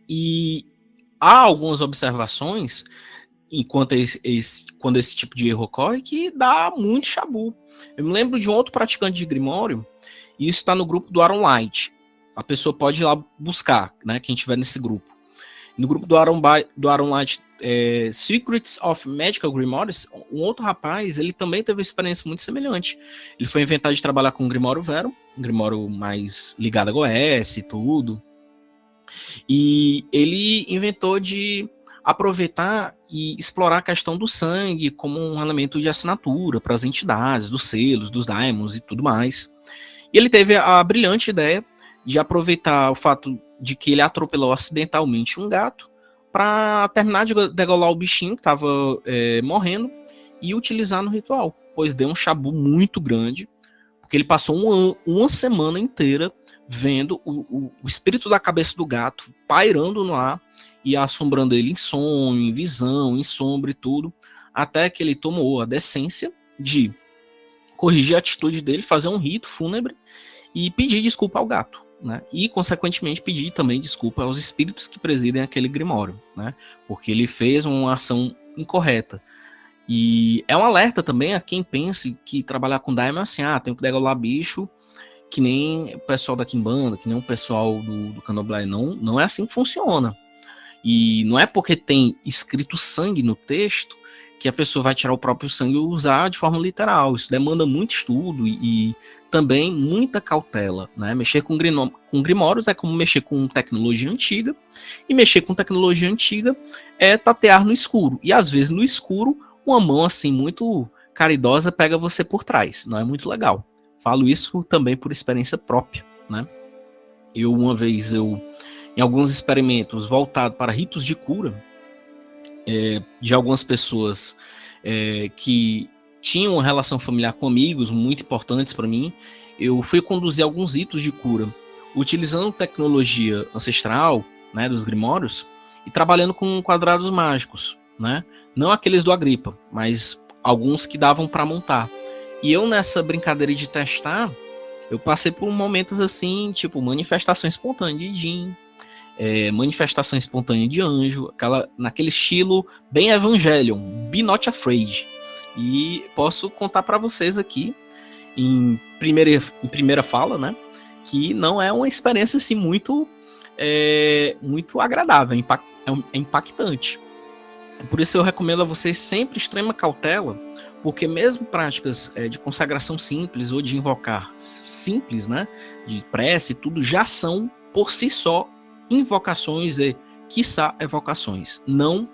M: E há algumas observações quando esse tipo de erro ocorre, que dá muito chabu. Eu me lembro de um outro praticante de Grimório, e isso está no grupo do Aaron Light. A pessoa pode ir lá buscar, né, quem estiver nesse grupo. No grupo do Aaron Light, Secrets of Magical Grimoires, um outro rapaz, ele também teve uma experiência muito semelhante. Ele foi inventado de trabalhar com o Grimório Vero, um Grimório mais ligado a Goécia e tudo. E ele inventou de aproveitar e explorar a questão do sangue como um elemento de assinatura para as entidades, dos selos, dos daimons e tudo mais. E ele teve a brilhante ideia de aproveitar o fato de que ele atropelou acidentalmente um gato para terminar de degolar o bichinho que estava morrendo e utilizar no ritual, pois deu um chabu muito grande, porque ele passou uma semana inteira vendo o espírito da cabeça do gato pairando no ar e assombrando ele em sonho, em visão, em sombra e tudo, até que ele tomou a decência de corrigir a atitude dele, fazer um rito fúnebre e pedir desculpa ao gato, né? E, consequentemente, pedir também desculpa aos espíritos que presidem aquele grimório, né? Porque ele fez uma ação incorreta. E é um alerta também a quem pense que trabalhar com Daimon é assim, tenho que degolar bicho, que nem o pessoal da Kimbanda, que nem o pessoal do Candomblé. Não é assim que funciona. E não é porque tem escrito sangue no texto que a pessoa vai tirar o próprio sangue e usar de forma literal. Isso demanda muito estudo e também muita cautela, né? Mexer com grimórios é como mexer com tecnologia antiga, e mexer com tecnologia antiga é tatear no escuro. E às vezes no escuro, uma mão assim muito caridosa pega você por trás. Não é muito legal. Falo isso também por experiência própria, né? Uma vez, em alguns experimentos voltados para ritos de cura, de algumas pessoas que tinham uma relação familiar com amigos muito importantes para mim, eu fui conduzir alguns ritos de cura, utilizando tecnologia ancestral, né, dos grimórios, e trabalhando com quadrados mágicos, né? Não aqueles do Agripa, mas alguns que davam para montar. E eu, nessa brincadeira de testar, eu passei por momentos assim, tipo manifestação espontânea de Jin, manifestação espontânea de anjo, naquele estilo bem Evangelion, Be Not Afraid. E posso contar para vocês aqui, em primeira fala, né, que não é uma experiência assim muito agradável, é impactante. Por isso eu recomendo a vocês sempre extrema cautela, porque mesmo práticas de consagração simples ou de invocar simples, né, de prece, tudo já são por si só invocações e, quiçá, evocações. Não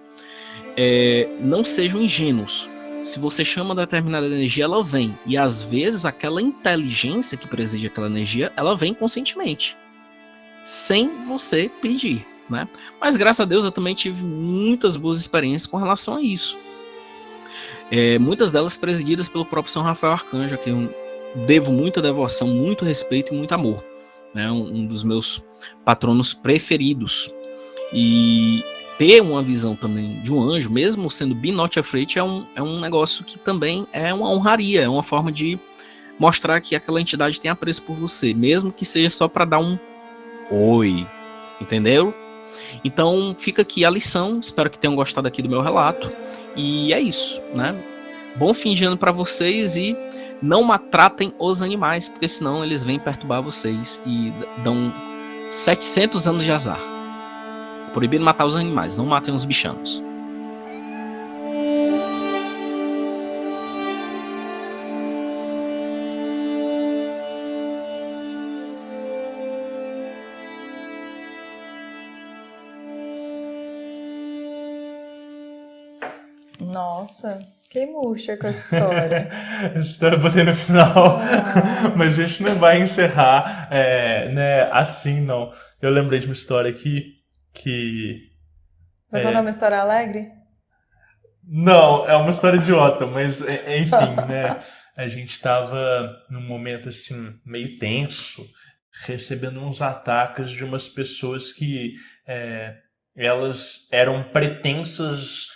M: sejam ingênuos. Se você chama determinada energia, ela vem. E às vezes aquela inteligência que preside aquela energia, ela vem conscientemente, sem você pedir, né? Mas graças a Deus eu também tive muitas boas experiências com relação a isso. Muitas delas presididas pelo próprio São Rafael Arcanjo, a quem eu devo muita devoção, muito respeito e muito amor. Um dos meus patronos preferidos. E ter uma visão também de um anjo, mesmo sendo Be Not Afraid, é um negócio que também é uma honraria, é uma forma de mostrar que aquela entidade tem apreço por você, mesmo que seja só para dar um oi, entendeu? Então fica aqui a lição, espero que tenham gostado aqui do meu relato, e é isso, né? Bom fim de ano para vocês e não maltratem os animais, porque senão eles vêm perturbar vocês e dão 700 anos de azar. Proibido matar os animais, não matem os bichanos.
D: Nossa, fiquei murcha com essa história.
C: Essa história eu botei no final, mas a gente não vai encerrar né, assim, não. Eu lembrei de uma história aqui que...
D: Vai contar uma história alegre?
C: Não, é uma história idiota, mas enfim, né? A gente estava num momento assim, meio tenso, recebendo uns ataques de umas pessoas que elas eram pretensas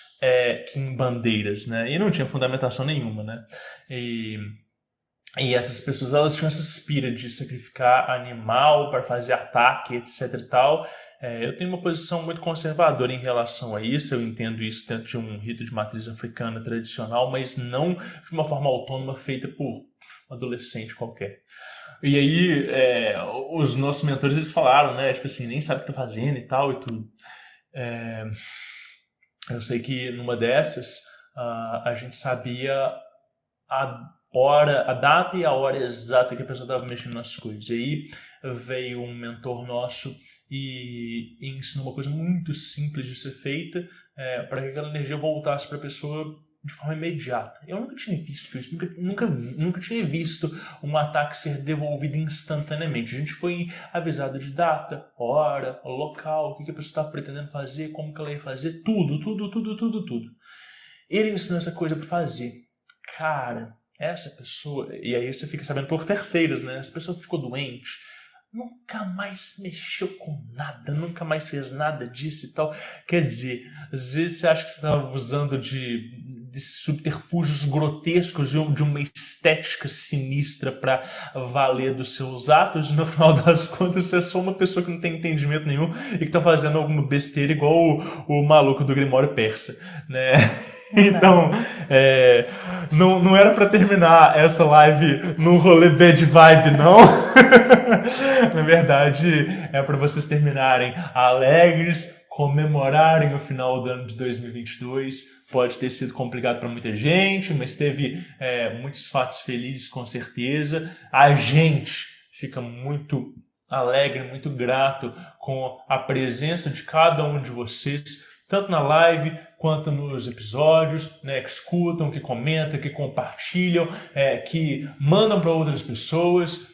C: quimbandeiras, né? E não tinha fundamentação nenhuma, né? E essas pessoas, elas tinham essa espira de sacrificar animal para fazer ataque, etc e tal. Eu tenho uma posição muito conservadora em relação a isso. Eu entendo isso dentro de um rito de matriz africana tradicional, mas não de uma forma autônoma feita por um adolescente qualquer. E aí, os nossos mentores, eles falaram, né? Tipo assim, nem sabe o que tá fazendo e tal e tudo. Eu sei que numa dessas, a gente sabia a data e a hora exata que a pessoa estava mexendo nas coisas. E aí veio um mentor nosso e ensinou uma coisa muito simples de ser feita para que aquela energia voltasse para a pessoa de forma imediata. Eu nunca tinha visto isso, nunca tinha visto um ataque ser devolvido instantaneamente. A gente foi avisado de data, hora, local, o que a pessoa estava pretendendo fazer, como que ela ia fazer, tudo. Ele ensinou essa coisa para fazer. Cara, essa pessoa, e aí você fica sabendo por terceiros, né? Essa pessoa ficou doente, nunca mais mexeu com nada, nunca mais fez nada disso e tal. Quer dizer, às vezes você acha que você está usando de subterfúgios grotescos, de uma estética sinistra para valer dos seus atos, e no final das contas você é só uma pessoa que não tem entendimento nenhum e que está fazendo alguma besteira igual o maluco do Grimório Persa, né? Então, não era pra terminar essa live num rolê bad vibe, não. Na verdade, é pra vocês terminarem alegres, comemorarem o final do ano de 2022. Pode ter sido complicado para muita gente, mas teve muitos fatos felizes, com certeza. A gente fica muito alegre, muito grato com a presença de cada um de vocês, tanto na live quanto nos episódios, né, que escutam, que comentam, que compartilham, que mandam para outras pessoas.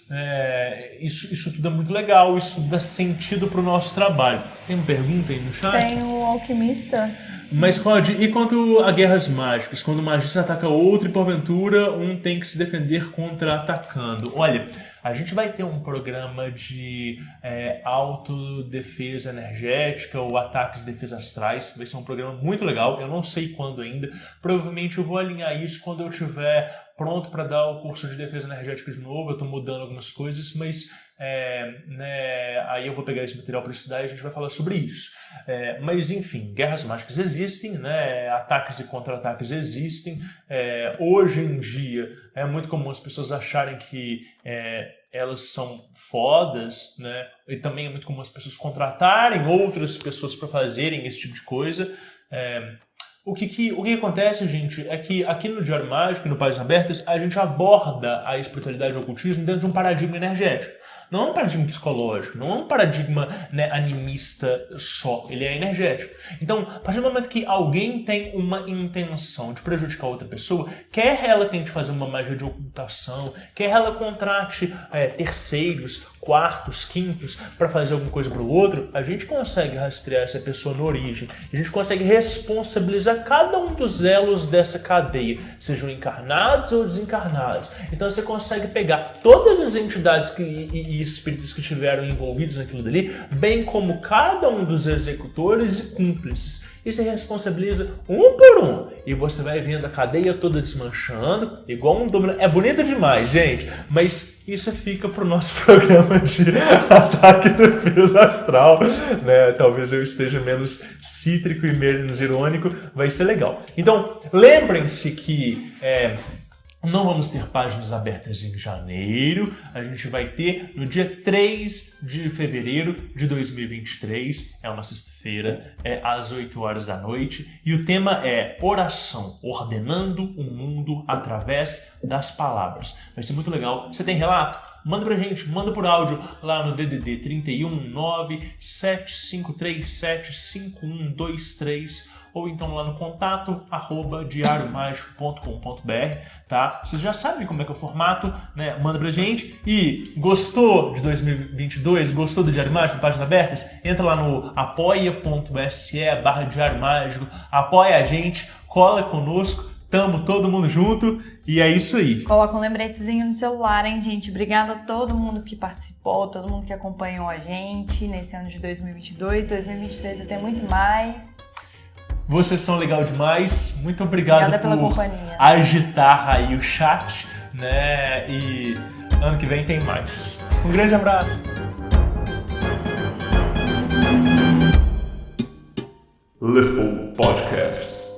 C: Isso tudo é muito legal, isso dá sentido para o nosso trabalho. Tem uma pergunta aí no chat?
D: Tem o alquimista.
C: Mas, Rod, e quanto a guerras mágicas? Quando o magista ataca outro e, porventura, um tem que se defender contra-atacando. Olha, a gente vai ter um programa de autodefesa energética ou ataques de defesa astrais. Vai ser um programa muito legal. Eu não sei quando ainda. Provavelmente eu vou alinhar isso quando eu tiver pronto para dar o curso de defesa energética de novo. Eu estou mudando algumas coisas, mas aí eu vou pegar esse material para estudar e a gente vai falar sobre isso. Mas enfim, guerras mágicas existem, né? Ataques e contra-ataques existem. Hoje em dia é muito comum as pessoas acharem que elas são fodas, né? E também é muito comum as pessoas contratarem outras pessoas para fazerem esse tipo de coisa. O que acontece, gente, é que aqui no Diário Mágico e no Páginas Abertas a gente aborda a espiritualidade e o ocultismo dentro de um paradigma energético. Não é um paradigma psicológico, não é um paradigma, né, animista só, ele é energético. Então, a partir do momento que alguém tem uma intenção de prejudicar outra pessoa, quer ela tente fazer uma magia de ocultação, quer ela contrate terceiros, quartos, quintos, para fazer alguma coisa para o outro, a gente consegue rastrear essa pessoa na origem. A gente consegue responsabilizar cada um dos elos dessa cadeia, sejam encarnados ou desencarnados. Então você consegue pegar todas as entidades e espíritos que estiveram envolvidos naquilo dali, bem como cada um dos executores e cúmplices. E você responsabiliza um por um. E você vai vendo a cadeia toda desmanchando, igual um domínio. É bonito demais, gente. Mas isso fica pro nosso programa de ataque e defesa astral, né? Talvez eu esteja menos cítrico e menos irônico. Vai ser legal. Então, lembrem-se que não vamos ter páginas abertas em janeiro. A gente vai ter no dia 3 de fevereiro de 2023. É uma sexta-feira, às 8 horas da noite. E o tema é oração, ordenando o mundo através das palavras. Vai ser muito legal. Você tem relato? Manda pra gente, manda por áudio lá no DDD 31 97537 5123. Ou então lá no contato @diariomagico.com.br, tá? Vocês já sabem como é que é o formato, né? Manda pra gente. E gostou de 2022? Gostou do Diário Mágico, Páginas Abertas? Entra lá no apoia.se/Diário Mágico, apoia a gente, cola conosco, tamo todo mundo junto e é isso aí.
D: Coloca um lembretezinho no celular, hein, gente? Obrigada a todo mundo que participou, todo mundo que acompanhou a gente nesse ano de 2022. 2023 vai ter muito mais.
C: Vocês são legal demais. Muito obrigado
D: pela
C: por
D: companhia.
C: Agitar aí o chat, né? E ano que vem tem mais. Um grande abraço.
N: Lefou Podcasts.